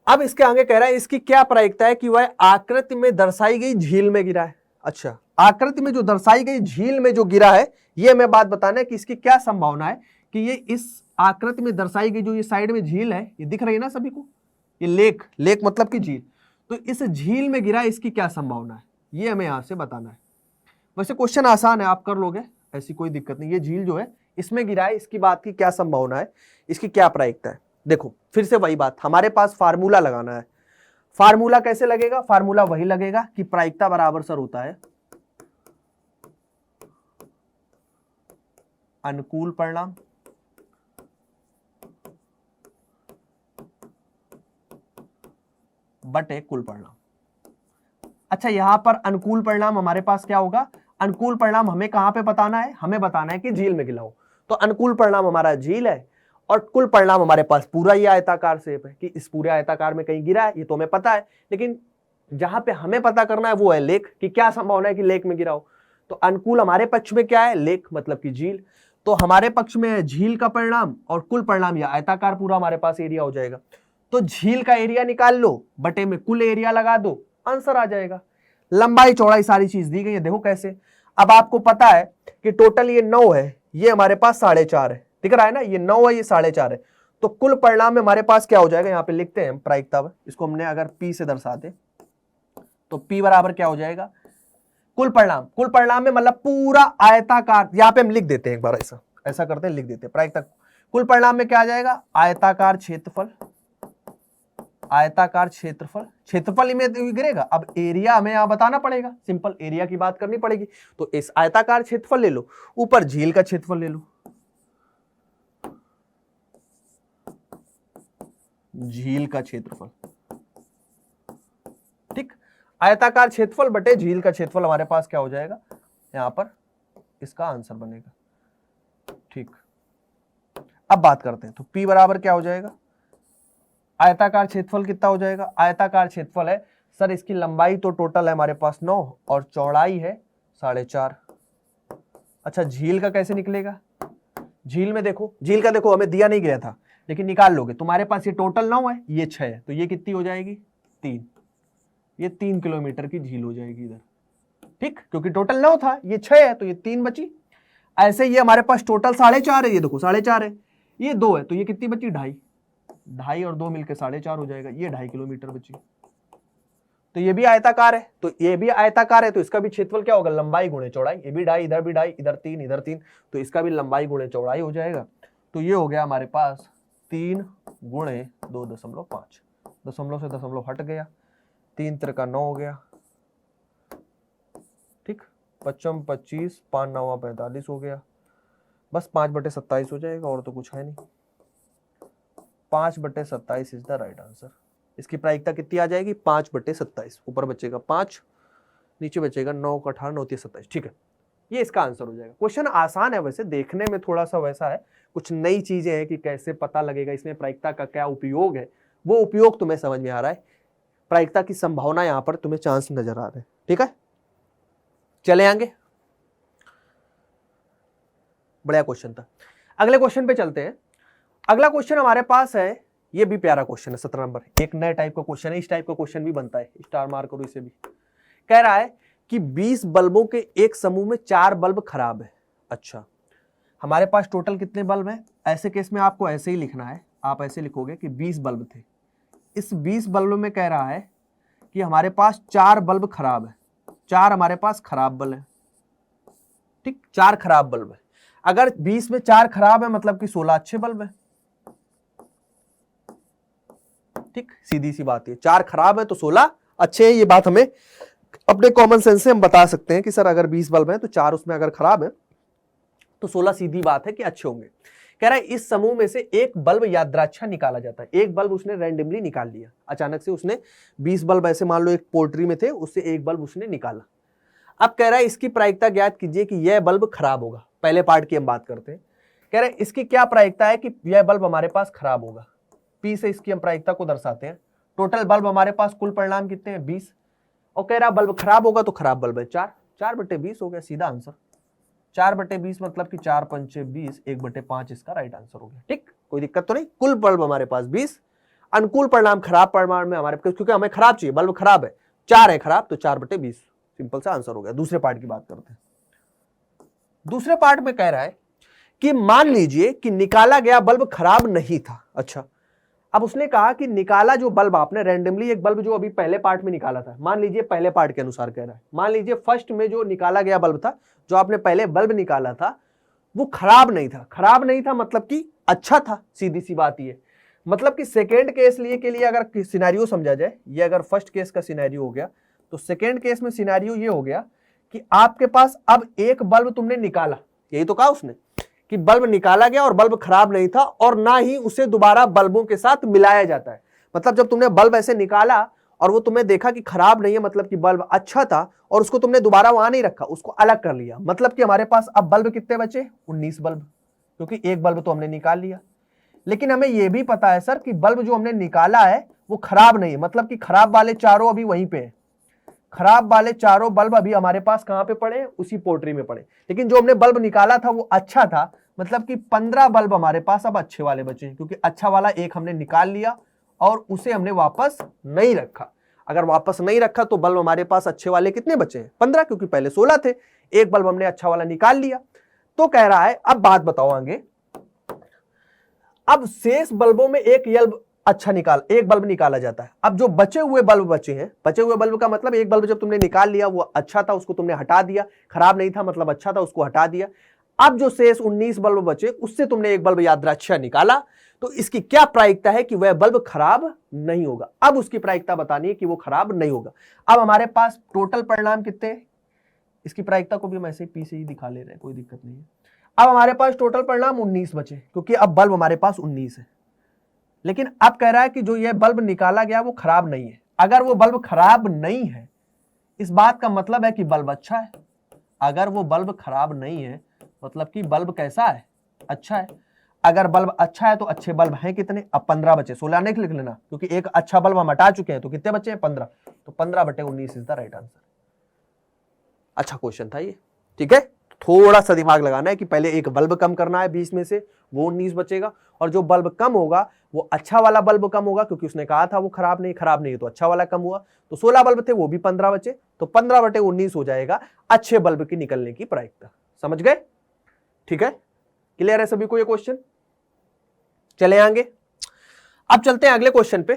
अब इसके आगे कह रहा है इसकी क्या प्रायिकता है कि वह आकृति में दर्शाई गई झील में गिरा है। अच्छा, आकृति में जो दर्शाई गई झील में जो गिरा है, ये हमें बात बताना है कि इसकी क्या संभावना है कि ये इस आकृति में दर्शाई गई जो ये साइड में झील है, ये दिख रही है ना सभी को, ये लेक मतलब कि झील, तो इस झील में गिरा, इसकी क्या संभावना है, ये हमें यहां से बताना है। वैसे क्वेश्चन आसान है, आप कर लोगे, ऐसी कोई दिक्कत नहीं। ये झील जो है इसमें गिरा है, इसकी बात की क्या संभावना है, इसकी क्या प्रायिकता है। देखो फिर से वही बात, हमारे पास फार्मूला लगाना है। फार्मूला कैसे लगेगा? फार्मूला वही लगेगा कि प्रायिकता बराबर सर होता है अनुकूल परिणाम बटे कुल परिणाम। अच्छा, यहां पर अनुकूल परिणाम हमारे पास क्या होगा? अनुकूल परिणाम हमें कहां पे बताना है? हमें बताना है कि झील में गिला हो, तो अनुकूल परिणाम हमारा झील है और कुल परिणाम हमारे पास पूरा ये आयताकार शेप है कि इस पूरे आयताकार में कहीं गिरा है, ये तो हमें पता है, लेकिन जहां पे हमें पता करना है वो है लेक, कि क्या संभावना है कि लेक में गिरा हो। तो अनुकूल हमारे पक्ष में क्या है? लेक मतलब कि झील। तो हमारे पक्ष में है झील का परिणाम और कुल परिणाम या आयताकार पूरा हमारे पास एरिया हो जाएगा। तो झील का एरिया निकाल लो, बटे में कुल एरिया लगा दो, आंसर आ जाएगा। लंबाई चौड़ाई सारी चीज दी गई है, देखो कैसे। अब आपको पता है कि टोटल ये 9 है, ये हमारे पास 4.5 है, दिख रहा है ना, ये 9 है, ये 4.5 है। तो कुल परिणाम में हमारे पास क्या हो जाएगा? यहाँ पे लिखते हैं प्रायिकता, इसको हमने अगर P से दर्शाते तो P बराबर क्या हो जाएगा? कुल परिणाम। कुल परिणाम में मतलब पूरा आयताकार, यहाँ पे हम लिख देते हैं एक बार, ऐसा करते हैं, लिख देते हैं प्रायिकता। कुल परिणाम में क्या आ जाएगा? आयताकार क्षेत्रफल, आयताकार क्षेत्रफल, क्षेत्रफल में गिरेगा। अब एरिया हमें यहां बताना पड़ेगा, सिंपल एरिया की बात करनी पड़ेगी। तो इस आयताकार क्षेत्रफल ले लो, ऊपर झील का क्षेत्रफल ले लो, झील का क्षेत्रफल, ठीक। आयताकार क्षेत्रफल बटे झील का क्षेत्रफल हमारे पास क्या हो जाएगा? यहां पर इसका आंसर बनेगा, ठीक। अब बात करते हैं, तो P बराबर क्या हो जाएगा? आयताकार क्षेत्रफल कितना हो जाएगा? आयताकार क्षेत्रफल है सर, इसकी लंबाई तो टोटल है हमारे पास 9 और चौड़ाई है 4.5। अच्छा, झील का कैसे निकलेगा? झील में देखो, झील का देखो हमें दिया नहीं गया था, लेकिन निकाल लोगे। तुम्हारे पास ये टोटल 9 है, ये 6 है, तो ये कितनी हो जाएगी? 3। ये 3 किलोमीटर की झील हो जाएगी इधर, ठीक, क्योंकि टोटल 9 था, ये 6 है, तो ये 3 बची। ऐसे ये हमारे पास टोटल 4.5 है, ये देखो 4.5 है, ये 2 है, तो ये कितनी बची? 2.5 और 2 मिलकर 4.5 हो जाएगा, ये 2.5 किलोमीटर बची। तो ये भी आयताकार है, तो ये भी आयताकार है, तो इसका भी क्षेत्रफल क्या होगा? लंबाई गुणे चौड़ाई, ये भी 2.5, इधर भी 2.5, इधर 3, इधर 3, तो इसका भी लंबाई गुणे चौड़ाई हो जाएगा। तो ये हो गया हमारे पास 3 गुणे 2.5, दशमलव से दशमलव हट गया, 3 त्रिका 9 हो गया, ठीक, 55 25, 5 9 45 हो गया, बस 5/27 हो जाएगा, और तो कुछ है नहीं। 5/27 इज द राइट आंसर। इसकी प्रायिकता कितनी आ जाएगी? 5/27। ऊपर बचेगा 5, नीचे बचेगा 9 का 18, 9 27, ठीक है, ये इसका आंसर हो जाएगा। क्वेश्चन आसान है, वैसे देखने में थोड़ा सा वैसा है, कुछ नई चीजें हैं कि कैसे पता लगेगा इसमें प्रायिकता का क्या उपयोग है, वो उपयोग तुम्हें समझ में आ रहा है, प्रायिकता की संभावना यहां पर तुम्हें चांस नजर आ रहे हैं, ठीक है। चले आगे, बढ़िया क्वेश्चन था। अगले क्वेश्चन पे चलते हैं। अगला क्वेश्चन हमारे पास है, ये भी प्यारा क्वेश्चन है, 17 नंबर, एक नए टाइप का क्वेश्चन है, इस टाइप का क्वेश्चन भी बनता है, स्टार मार्क करो इसे भी। कह रहा है कि 20 बल्बों के एक समूह में 4 बल्ब खराब है। अच्छा, हमारे पास टोटल कितने बल्ब हैं? ऐसे केस में आपको ऐसे ही लिखना है, आप ऐसे लिखोगे कि 20 बल्ब थे। इस 20 बल्ब में कह रहा है कि हमारे पास 4 बल्ब खराब है, 4 हमारे पास खराब बल्ब है, ठीक, 4 खराब बल्ब है। अगर 20 में 4 खराब है मतलब कि 16 अच्छे बल्ब है, ठीक, सीधी सी बात है, 4 खराब है तो 16 अच्छे हैं। ये बात हमें अपने कॉमन सेंस से हम बता सकते हैं कि सर अगर 20 बल्ब हैं तो 4 उसमें अगर खराब है तो 16 सीधी बात है कि अच्छे होंगे। कह रहा है इस समूह में से एक बल्ब यादृच्छा निकाला जाता है। एक बल्ब उसने रैंडमली निकाल लिया, अचानक से उसने 20 बल्ब ऐसे मान लो एक पोल्ट्री में थे, उससे एक बल्ब उसने निकाला। अब कह रहा है इसकी प्रायिकता ज्ञात कीजिए कि यह बल्ब खराब होगा। पहले पार्ट की हम बात करते हैं। कह रहे हैं इसकी क्या प्रायिकता है कि यह बल्ब हमारे पास खराब होगा। P से इसकी हम प्रायिकता को दर्शाते हैं। टोटल बल्ब हमारे पास कुल परिणाम कितने हैं? 20। और कह रहा बल्ब खराब होगा तो खराब बल्ब है 4, 4/20 हो गया सीधा आंसर। 4/20 मतलब कि 4 पंचे 20, 1/5 इसका राइट आंसर हो गया, ठीक, कोई दिक्कत तो नहीं। कुल बल्ब हमारे पास 20, अनुकूल परिणाम खराब परिणाम में हमारे पास, क्योंकि हमें खराब चाहिए, बल्ब खराब है, 4 है खराब, तो 4/20 सिंपल सा आंसर हो गया। दूसरे पार्ट की बात करते हैं। दूसरे पार्ट में कह रहा है कि मान लीजिए कि निकाला गया बल्ब खराब नहीं था। अच्छा, अब उसने कहा कि निकाला जो बल्ब आपने रैंडमली एक बल्ब जो अभी पहले पार्ट में निकाला था, मान लीजिए पहले पार्ट के अनुसार कह रहा है, मान लीजिए फर्स्ट में जो निकाला गया बल्ब था, जो आपने पहले बल्ब निकाला था, वो खराब नहीं था। खराब नहीं था मतलब कि अच्छा था, सीधी सी बात ये। मतलब कि सेकेंड केस लिए के लिए अगर सिनेरियो समझा जाए, ये अगर फर्स्ट केस का सिनेरियो हो गया, तो सेकेंड केस में सिनेरियो ये हो गया कि आपके पास अब एक बल्ब तुमने निकाला, यही तो कहा उसने कि बल्ब निकाला गया और बल्ब खराब नहीं था, और ना ही उसे दोबारा बल्बों के साथ मिलाया जाता है। मतलब जब तुमने बल्ब ऐसे निकाला और वो तुमने देखा कि खराब नहीं है, मतलब कि बल्ब अच्छा था, और उसको तुमने दोबारा वहां नहीं रखा, उसको अलग कर लिया, मतलब कि हमारे पास अब बल्ब कितने बचे? 19 बल्ब, क्योंकि एक बल्ब तो हमने निकाल लिया। लेकिन हमें यह भी पता है सर कि बल्ब जो हमने निकाला है वो खराब नहीं है, मतलब कि खराब वाले चारों अभी वहीं पे हैं। खराब वाले चारों बल्ब अभी हमारे पास कहां पे पड़े? उसी पोटरी में पड़े। लेकिन जो हमने बल्ब निकाला था वो अच्छा था, मतलब कि 15 बल्ब हमारे पास अब अच्छे वाले बचे हैं, क्योंकि अच्छा वाला एक हमने निकाल लिया और उसे हमने वापस नहीं रखा। अगर वापस नहीं रखा तो बल्ब हमारे पास अच्छे वाले कितने बचे हैं? 15, क्योंकि पहले 16 थे। एक बल्ब हमने अच्छा वाला निकाल लिया। तो कह रहा है, अब बात बताओ आगे, अब शेष बल्बों में एक एक बल्ब निकाला जाता है। अब जो बचे हुए बल्ब बचे हैं, बचे हुए बल्ब का मतलब एक बल्ब जब तुमने निकाल लिया वो अच्छा था, उसको तुमने हटा दिया, खराब नहीं था मतलब अच्छा था, उसको हटा दिया। अब जो शेष 19 बल्ब बचे उससे तुमने एक बल्ब यादृच्छिक निकाला, तो इसकी क्या प्रायिकता है कि वह बल्ब खराब नहीं होगा? अब उसकी प्रायिकता बतानी है कि वो खराब नहीं होगा। अब हमारे पास टोटल परिणाम कितने हैं? इसकी प्रायिकता को भी हम ऐसे पी से ही दिखा ले रहे हैं, कोई दिक्कत नहीं है। अब हमारे पास टोटल परिणाम 19 बचे, क्योंकि अब बल्ब हमारे पास 19 है। लेकिन अब कह रहा है कि जो ये बल्ब निकाला गया वो खराब नहीं है। अगर वो बल्ब खराब नहीं है, इस बात का मतलब है कि बल्ब अच्छा है। अगर वो बल्ब खराब नहीं है मतलब कि बल्ब कैसा है? अच्छा है। अगर बल्ब अच्छा है तो अच्छे बल्ब हैं कितने? अब 15 बचे, 16 नहीं लिख लेना, क्योंकि एक अच्छा बल्ब हम हटा चुके हैं, तो कितने बचे हैं? 15। तो 15/19 इज द राइट आंसर। अच्छा क्वेश्चन था ये, ठीक है। थोड़ा सा दिमाग लगाना है कि पहले एक बल्ब कम करना है 20 में से, वो 19 बचेगा, और जो बल्ब कम होगा वो अच्छा वाला बल्ब कम होगा, क्योंकि उसने कहा था वो खराब नहीं तो अच्छा वाला कम हुआ। तो 16 बल्ब थे, वो भी 15 बचे, तो 15/19 हो जाएगा अच्छे बल्ब की निकलने की प्रायिकता। समझ गए? ठीक है, क्लियर है सभी को ये क्वेश्चन? चले आगे, अब चलते हैं अगले क्वेश्चन पे।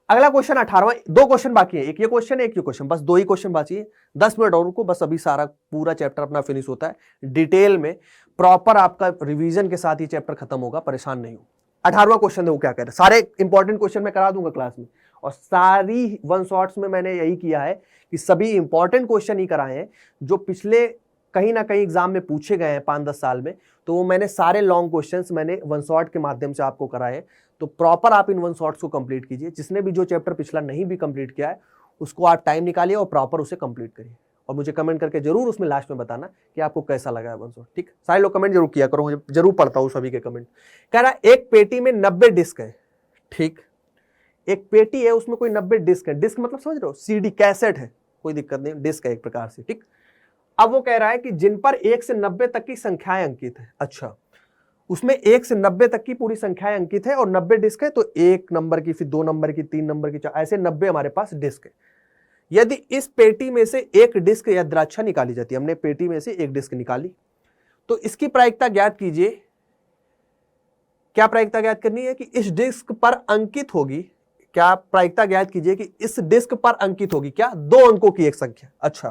अगला क्वेश्चन 18वां, 2 क्वेश्चन बाकी है, एक ये क्वेश्चन एक ये क्वेश्चन, बस 2 ही क्वेश्चन बाकी है। 10 मिनट और रुको, बस अभी सारा पूरा चैप्टर अपना फिनिश होता है, डिटेल में प्रॉपर आपका रिवीजन के साथ ही चैप्टर खत्म होगा, परेशान नहीं हो। 18वां क्वेश्चन देखो क्या कह रहे हैं। सारे इंपॉर्टेंट क्वेश्चन मैं करा दूंगा क्लास में, और सारी वन शॉट्स में मैंने यही किया है कि सभी इंपॉर्टेंट क्वेश्चन ही कराए हैं जो पिछले कहीं ना कहीं एग्जाम में पूछे गए हैं 5-10 साल में। तो वो मैंने सारे लॉन्ग क्वेश्चंस मैंने वन शॉट के माध्यम से आपको कराए हैं। तो प्रॉपर आप इन वन शॉट्स को कंप्लीट कीजिए। जिसने भी जो चैप्टर पिछला नहीं भी कंप्लीट किया है उसको आप टाइम निकालिए और प्रॉपर उसे कंप्लीट करिए, और मुझे कमेंट करके जरूर उसमें लास्ट में बताना कि आपको कैसा लगा है वन शॉट। ठीक, सारे लोग कमेंट जरूर किया करो, मुझे जरूर पढ़ता हूँ सभी के कमेंट। कह रहा है एक पेटी में 90 डिस्क है। ठीक, एक पेटी है उसमें कोई 90 डिस्क है। डिस्क मतलब समझ रहे हो, सीडी कैसेट है, कोई दिक्कत नहीं, डिस्क है एक प्रकार से। ठीक, अब वो कह रहा है कि जिन पर 1 से 90 तक की संख्याएं अंकित है। अच्छा, उसमें 1 से 90 तक की पूरी संख्याएं अंकित है और 90 डिस्क है, तो 1 नंबर की, फिर 2 नंबर की, 3 नंबर की, ऐसे 90 हमारे पास डिस्क है। यदि इस पेटी में से एक डिस्क यादृच्छिक निकाली जाती है, हमने पेटी में से एक डिस्क निकाली, तो इसकी प्रायिकता ज्ञात कीजिए। क्या प्रायिकता ज्ञात करनी है? कि इस डिस्क पर अंकित होगी, क्या प्रायिकता ज्ञात कीजिए कि इस डिस्क पर अंकित होगी क्या? 2 अंकों की एक संख्या। अच्छा,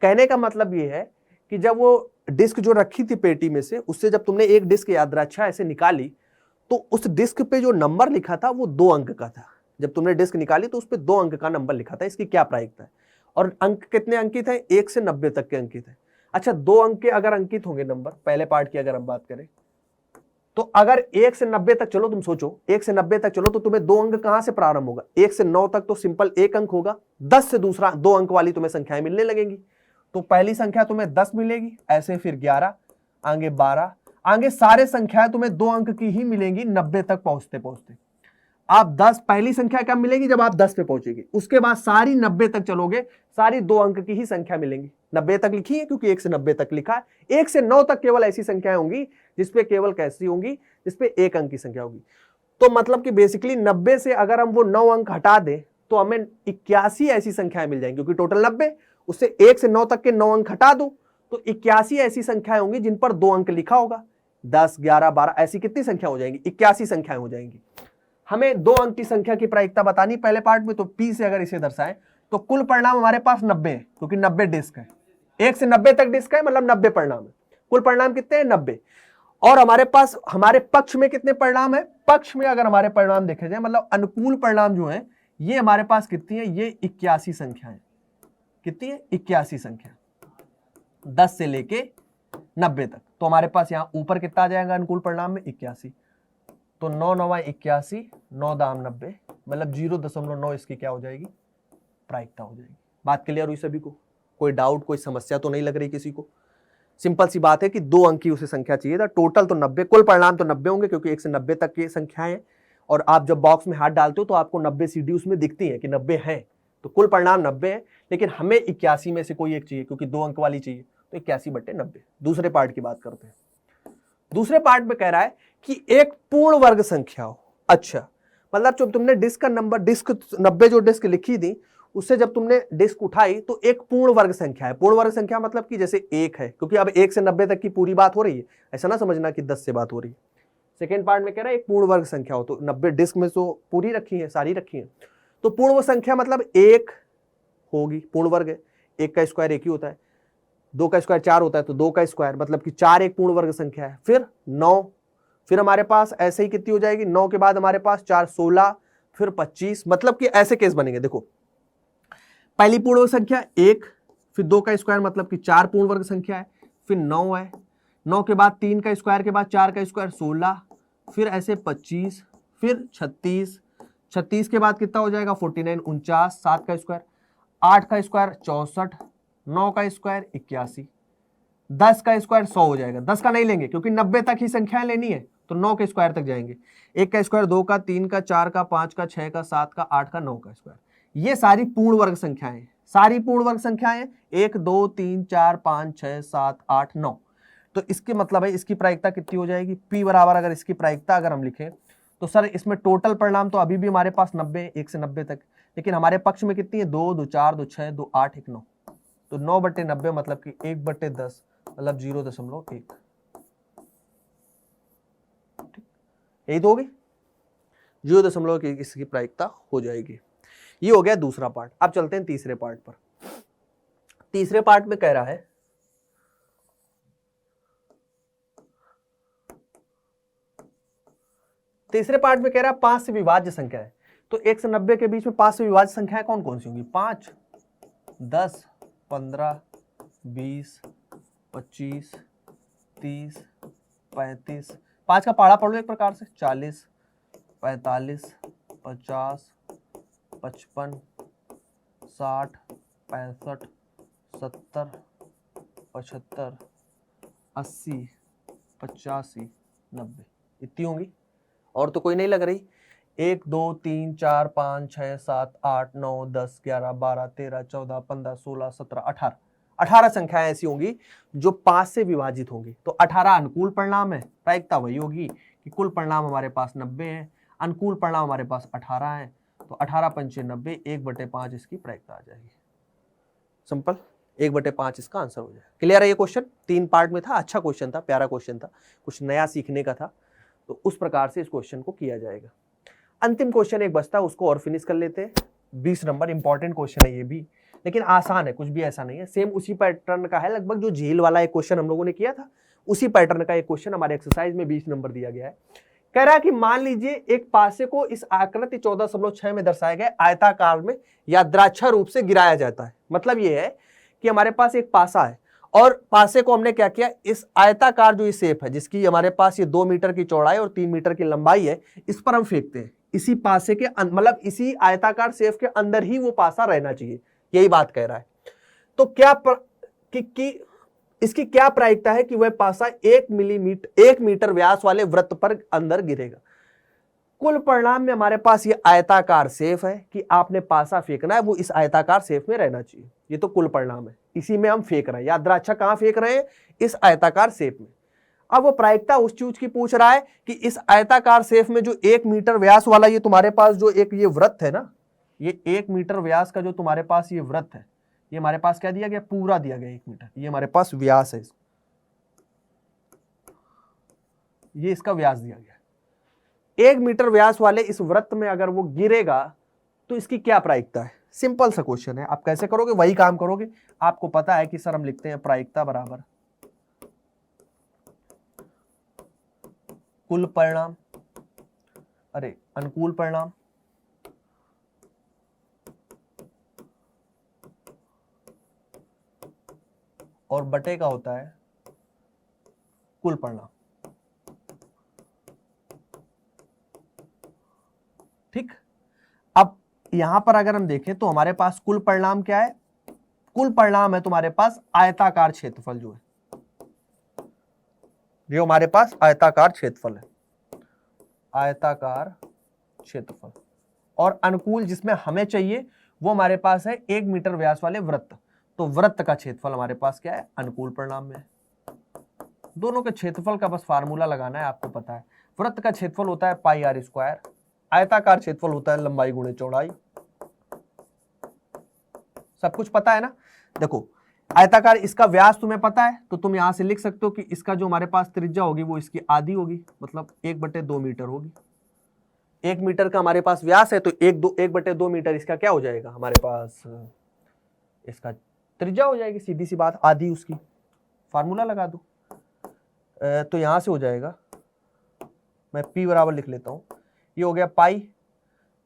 कहने का मतलब यह है कि जब वो डिस्क जो रखी थी पेटी में से, उससे जब तुमने एक डिस्क यादृच्छिक ऐसे निकाली, तो उस डिस्क पे जो नंबर लिखा था वो 2 अंक का था। जब तुमने डिस्क निकाली तो उस पे 2 अंक का नंबर लिखा था। इसकी क्या प्रायिकता है? और अंक कितने अंकित है? 1 से 90 तक के अंकित है। अच्छा, 2 अंक के अगर अंकित होंगे नंबर, पहले पार्ट की अगर हम बात करें, तो अगर 1 से 90 तक चलो, तुम सोचो 1 से 90 तक चलो, तो तुम्हें 2 अंक कहां से प्रारंभ होगा? 1 से 9 तक तो सिंपल 1 अंक होगा, 10 से दूसरा 2 अंक वाली तुम्हें संख्याएं मिलने लगेंगी। तो पहली संख्या तुम्हें 10 मिलेगी, ऐसे फिर 11, आगे 12, आगे सारे संख्याएं तुम्हें 2 अंक की ही मिलेंगी 90 तक पहुंचते पहुंचते। आप 10, पहली संख्या कब मिलेगी? जब आप 10 पे पहुंचेगी। उसके बाद सारी 90 तक चलोगे, सारी 2 अंक की ही संख्या मिलेंगी। 90 तक लिखी है क्योंकि 1 से 90 तक लिखा है। 1 से 9 तक केवल ऐसी संख्याएं होंगी जिसपे केवल कैसी होंगी? जिसपे 1 अंक की संख्या होगी। तो मतलब कि बेसिकली 90 से अगर हम वो 9 अंक हटा दें तो हमें 81 ऐसी संख्याएं मिल जाएंगी, क्योंकि टोटल 90, उससे 1 से 9 तक के 9 अंक हटा दो तो 81 ऐसी संख्याएं होंगी जिन पर 2 अंक लिखा होगा। 10, 11, 12 ऐसी कितनी संख्या हो जाएंगी? 81 संख्याएं हो जाएंगी। हमें 2 अंक की संख्या की प्रायिकता बतानी पहले पार्ट में, तो P से अगर इसे दर्शाएं तो कुल परिणाम हमारे पास 90 है, क्योंकि 90 डिस्क है। 1 से 90 तक डिस्क है, मतलब 90 परिणाम है। कुल परिणाम कितने हैं? 90। और हमारे पास हमारे पक्ष में कितने परिणाम है? पक्ष में अगर हमारे परिणाम देखे जाए, मतलब अनुकूल परिणाम जो है, ये हमारे पास कितनी है? ये 81 संख्या है। कितनी है? 81 संख्या, 10 से लेके 90 तक। तो हमारे पास यहां ऊपर कितना आ जाएगा अनुकूल परिणाम में? 81। तो 9 9 81, 9 दाम 90, मतलब 0.9 इसकी क्या हो जाएगी, प्रायिकता हो जाएगी। बात क्लियर हुई सभी को? कोई डाउट, कोई समस्या तो नहीं लग रही किसी को? सिंपल सी बात है कि 2 अंक की उसे संख्या चाहिए था, टोटल तो 90, कुल परिणाम तो 90 होंगे क्योंकि 1 से 90 तक की संख्याएं हैं, और आप जब बॉक्स में हाथ डालते हो तो आपको 90 सीडी उसमें दिखती है कि 90 है, तो कुल परिणाम 90 है, लेकिन हमें 81 में से कोई एक चाहिए क्योंकि 2 अंक वाली चाहिए, तो 81/90। दूसरे पार्ट की बात करते हैं। दूसरे पार्ट में कह रहा है कि एक पूर्ण वर्ग संख्या हो। अच्छा, मतलब जब तुमने डिस्क का नंबर, डिस्क 90 जो डिस्क लिखी थी उससे जब तुमने डिस्क उठाई तो एक पूर्ण वर्ग संख्या है। पूर्ण वर्ग संख्या मतलब कि जैसे 1 है, क्योंकि अब 1 से 90 तक की पूरी बात हो रही है, ऐसा ना समझना कि 10 से बात हो रही है। सेकेंड पार्ट में कह रहा है एक पूर्ण वर्ग संख्या हो, तो 90 डिस्क में तो पूरी रखी है, सारी रखी है, तो पूर्ण वर्ग संख्या मतलब 1 होगी, पूर्ण वर्ग है, 1 का स्क्वायर 1 ही होता है, 2 का स्क्वायर 4 होता है, तो 2 का स्क्वायर मतलब कि 4 एक पूर्ण वर्ग संख्या है। फिर 9, फिर हमारे पास ऐसे ही कितनी हो जाएगी, 9 के बाद हमारे पास 4 16, फिर 25, मतलब कि ऐसे केस बनेंगे। देखो, पहली पूर्ण वर्ग संख्या 1, फिर 2 का स्क्वायर मतलब कि 4 पूर्ण वर्ग संख्या है, फिर 9 है, 9 के बाद 3 का स्क्वायर के बाद 4 का स्क्वायर 16, फिर ऐसे 25, फिर 36, 36 के बाद कितना हो जाएगा 49, 49, 7 का स्क्वायर, 8 का स्क्वायर 64, 9 का स्क्वायर 81, 10 का स्क्वायर 100 हो जाएगा। 10 का नहीं लेंगे क्योंकि 90 तक ही संख्याएं लेनी है, तो 9 के स्क्वायर तक जाएंगे। 1 का स्क्वायर 2 का, 3 का, 4 का, 5 का, 6 का, 7 का, 8 का, 9 का स्क्वायर। ये सारी पूर्ण वर्ग संख्याएं, सारी पूर्ण वर्ग संख्याएं 1 2 3 4 5 6 7 8 9। तो इसके मतलब है इसकी प्रायिकता कितनी हो जाएगी, P बराबर, अगर इसकी प्रायिकता अगर हम लिखें तो सर इसमें टोटल परिणाम तो अभी भी हमारे पास 90, 1 से 90 तक, लेकिन हमारे पक्ष में कितनी है, 2 2 4 2 6 2 8 1 9, तो 9/90 मतलब कि 1/10 मतलब 0.1, यही तो होगी 0.1 इसकी प्रायिकता हो जाएगी। ये हो गया दूसरा पार्ट। अब चलते हैं तीसरे पार्ट पर। तीसरे पार्ट में कह रहा है है 5 से विभाज्य संख्या है, तो 1 से 90 के बीच में 5 से विभाज्य संख्याएं कौन कौन सी होंगी, 5 10 15 20 25 30 35, 5 का पहाड़ा पढ़ लो एक प्रकार से, 40 45 50 55 60 65 70 75 80 85 90, इतनी होंगी और तो कोई नहीं लग रही। 1 2 3 4 5 6 7 8 9 10 11 12 13 14 15 16 17 18, 18 संख्याएं ऐसी होंगी जो 5 से विभाजित होंगी। तो 18 अनुकूल परिणाम है, प्रायिकता वही होगी कि कुल परिणाम हमारे पास 90 है, अनुकूल परिणाम हमारे पास 18 है, तो 18 पंचे 90, 1/5 इसकी प्रायिकता आ जाएगी। सिंपल, 1/5 इसका आंसर हो जाएगा। क्लियर है? ये क्वेश्चन 3 पार्ट में था, अच्छा क्वेश्चन था, प्यारा क्वेश्चन था, कुछ नया सीखने का था, तो उस प्रकार से इस क्वेश्चन को किया जाएगा। अंतिम क्वेश्चन एक बचता है, उसको और फिनिश कर लेते हैं। 20 नंबर, इंपॉर्टेंट क्वेश्चन है ये भी, लेकिन आसान है, कुछ भी ऐसा नहीं है, सेम उसी पैटर्न का है लगभग, जो झील वाला एक क्वेश्चन हम लोगों ने किया था उसी पैटर्न का एक क्वेश्चन हमारे एक्सरसाइज में 20 नंबर दिया गया है। कह रहा है कि मान लीजिए एक पासे को इस आकृति 14.6 में दर्शाए गए आयताकार में या द्राक्षा रूप से गिराया जाता है। मतलब ये है कि हमारे पास एक पासा है और पासे को हमने क्या किया, इस आयताकार जो ये शेप है जिसकी हमारे पास ये 2 मीटर की चौड़ाई और 3 मीटर की लंबाई है, इस पर हम फेंकते हैं। इसी पासे के मतलब इसी आयताकार शेप के अंदर ही वो पासा रहना चाहिए, यही बात कह रहा है। तो क्या इसकी क्या प्रायिकता है कि वह पासा 1 मीटर व्यास वाले वृत्त पर अंदर गिरेगा। कुल परिणाम में हमारे पास ये आयताकार शेप है कि आपने पासा फेंकना है, वो इस आयताकार शेप में रहना चाहिए, ये तो कुल परिणाम है, इसी में हम फेंक रहे हैं। याद द्राक्षा कहां फेंक रहे हैं, इस आयताकार शेप में। अब वो प्रायिकता उस चीज की पूछ रहा है कि इस आयताकार शेप में जो 1 मीटर व्यास वाला ये तुम्हारे पास जो एक ये वृत्त है ना, ये 1 मीटर व्यास का जो तुम्हारे पास ये वृत्त है, ये हमारे पास क्या दिया गया, पूरा दिया गया 1 मीटर, ये हमारे पास व्यास है, ये इसका व्यास दिया गया। 1 मीटर व्यास वाले इस वृत्त में अगर वो गिरेगा तो इसकी क्या प्रायिकता है। सिंपल सा क्वेश्चन है, आप कैसे करोगे, वही काम करोगे। आपको पता है कि सर हम लिखते हैं प्रायिकता बराबर कुल परिणाम, अरे अनुकूल परिणाम और बटे का होता है कुल परिणाम। यहां पर अगर हम देखें तो हमारे पास कुल परिणाम क्या है, कुल परिणाम है तुम्हारे पास आयताकार क्षेत्रफल जो है, जो हमारे पास आयताकार क्षेत्रफल है, आयताकार क्षेत्रफल। और अनुकूल जिसमें हमें चाहिए वो हमारे पास है 1 मीटर व्यास वाले वृत्त, तो वृत्त का क्षेत्रफल हमारे पास क्या है, अनुकूल परिणाम में है। दोनों के क्षेत्रफल का बस फार्मूला लगाना है, आपको पता है वृत्त का क्षेत्रफल होता है पाई आर स्क्वायर, आयताकार क्षेत्रफल होता है लंबाई गुणे चौड़ाई। सब कुछ पता है ना। देखो आयताकार, इसका व्यास तुम्हें पता है तो तुम यहां से लिख सकते हो कि इसका जो हमारे पास त्रिज्या होगी वो इसकी आधी होगी, मतलब 1/2 मीटर होगी। 1 मीटर का हमारे पास व्यास है तो 1/2 मीटर इसका क्या हो जाएगा, हमारे पास इसका त्रिज्या हो जाएगी, सीधी सी बात, आधी उसकी। फार्मूला लगा दो तो यहां से हो जाएगा, मैं P बराबर लिख लेता हूं, ये हो गया पाई,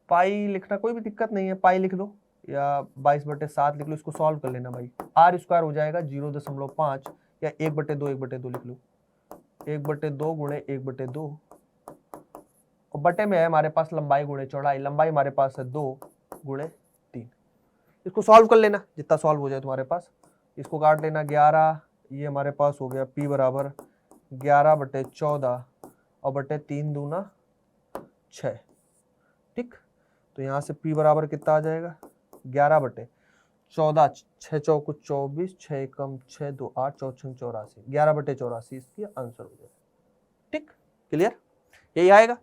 पाई लिखना कोई भी दिक्कत नहीं है, पाई लिख लो या 22/7 लिख लो, इसको सॉल्व कर लेना भाई। आर स्क्वायर हो जाएगा 0.5 या 1/2 लिख लो, 1/2 गुणे 1/2 और बटे में है हमारे पास लंबाई गुणे चौड़ाई, लंबाई हमारे पास है 2 गुणे 3। इसको सॉल्व कर लेना जितना सॉल्व हो जाए तुम्हारे पास, इसको काट लेना 11, ये हमारे पास हो गया P बराबर 11/14 और बटे 3 दूना 6। ठीक, तो यहां से P बराबर कितना आ जाएगा, 11/14, 6 चौको 24, 6 एकम 6, 2 8, 4 6 84, 11/84 इसकी आंसर हो जाएगा। ठीक, क्लियर, यही आएगा।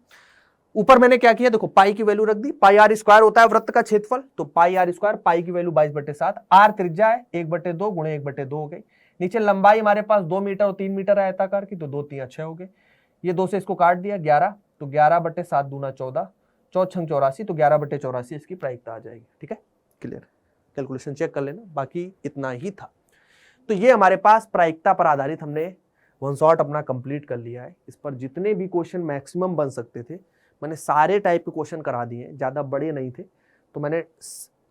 ऊपर मैंने क्या किया, देखो पाई की वैल्यू रख दी, पाई आर स्क्वायर होता है वृत्त का क्षेत्रफल, तो पाई आर स्क्वायर, पाई की वैल्यू 22/7, आर त्रिज्या है 1/2 गुणे 1/2 हो गई, नीचे लंबाई हमारे पास 2 मीटर और 3 मीटर है आयताकार की, तो 2 3 6 हो गए, ये 2 से इसको काट दिया 11, तो 11/7 दूना 14, 4 6 84, तो 11/84 इसकी प्रायिकता आ जाएगी। ठीक है, क्लियर, कैलकुलेशन चेक कर लेना, बाकी इतना ही था। तो ये हमारे पास प्रायिकता पर आधारित हमने वन शॉट अपना कंप्लीट कर लिया है। इस पर जितने भी क्वेश्चन मैक्सिमम बन सकते थे मैंने सारे टाइप के क्वेश्चन करा दिए हैं, ज़्यादा बड़े नहीं थे। तो मैंने,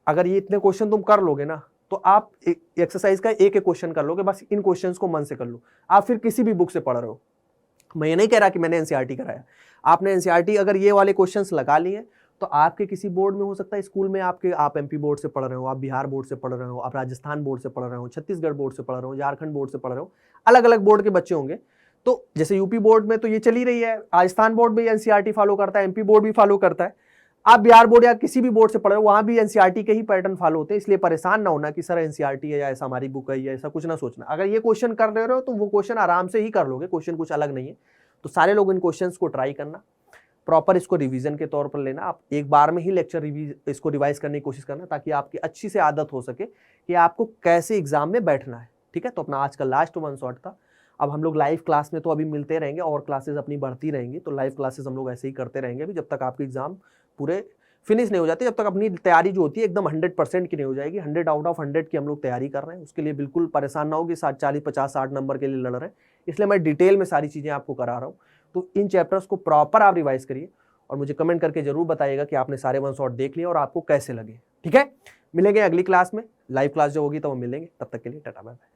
अगर ये इतने क्वेश्चन तुम कर लोगे ना तो आप एक्सरसाइज का एक क्वेश्चन कर लोगे, बस इन क्वेश्चंस को मन से कर लो। आप फिर किसी भी बुक से पढ़ रहे हो, मैं ये नहीं कह रहा कि मैंने एनसीईआरटी कराया, आपने एनसीईआरटी अगर ये वाले क्वेश्चंस लगा लिए तो आपके किसी बोर्ड में हो सकता है, स्कूल में आपके, आप एमपी बोर्ड से पढ़ रहे हो, आप बिहार बोर्ड से पढ़ रहे हो, आप राजस्थान बोर्ड से पढ़ रहे हो, छत्तीसगढ़ बोर्ड से पढ़ रहे हो, झारखंड बोर्ड से पढ़ रहे हो, अलग अलग बोर्ड के बच्चे होंगे। तो जैसे यूपी बोर्ड में तो ये चली रही है, राजस्थान बोर्ड भी एनसीईआरटी फॉलो करता है, एमपी बोर्ड भी फॉलो करता है, आप बिहार बोर्ड या किसी भी बोर्ड से पढ़ रहे हो वहां भी एनसीईआरटी के ही पैटर्न फॉलो होते हैं। इसलिए परेशान ना होना कि सर एनसीईआरटी है या ऐसा हमारी बुक है या ऐसा कुछ ना सोचना। अगर ये क्वेश्चन कर रहे हो तो वो क्वेश्चन आराम से ही कर लोगे, क्वेश्चन कुछ अलग नहीं है। तो सारे लोग इन क्वेश्चंस को ट्राई करना, प्रॉपर इसको रिवीजन के तौर पर लेना, आप एक बार में ही लेक्चर इसको रिवाइज करने की कोशिश करना, ताकि आपकी अच्छी से आदत हो सके कि आपको कैसे एग्जाम में बैठना है। ठीक है, तो अपना आज का लास्ट वन शॉट था। अब हम लोग लाइव क्लास में तो अभी मिलते रहेंगे और क्लासेस अपनी बढ़ती रहेंगी, तो लाइव क्लासेस हम लोग ऐसे ही करते रहेंगे अभी जब तक आपके एग्जाम पूरे फिनिश नहीं हो जाती, जब तक अपनी तैयारी जो होती है एकदम 100% की नहीं हो जाएगी। 100 आउट ऑफ 100 की हम लोग तैयारी कर रहे हैं, उसके लिए बिल्कुल परेशान ना हो कि 40 50 60 नंबर के लिए लड़ रहे हैं। इसलिए मैं डिटेल में सारी चीज़ें आपको करा रहा हूँ। तो इन चैप्टर्स को प्रॉपर आप रिवाइज करिए और मुझे कमेंट करके जरूर बताइएगा कि आपने सारे वन शॉट देख लिए और आपको कैसे लगे। ठीक है, मिलेंगे अगली क्लास में, लाइव क्लास जो होगी तो वो मिलेंगे, तब तक के लिए टाटा बाय बाय।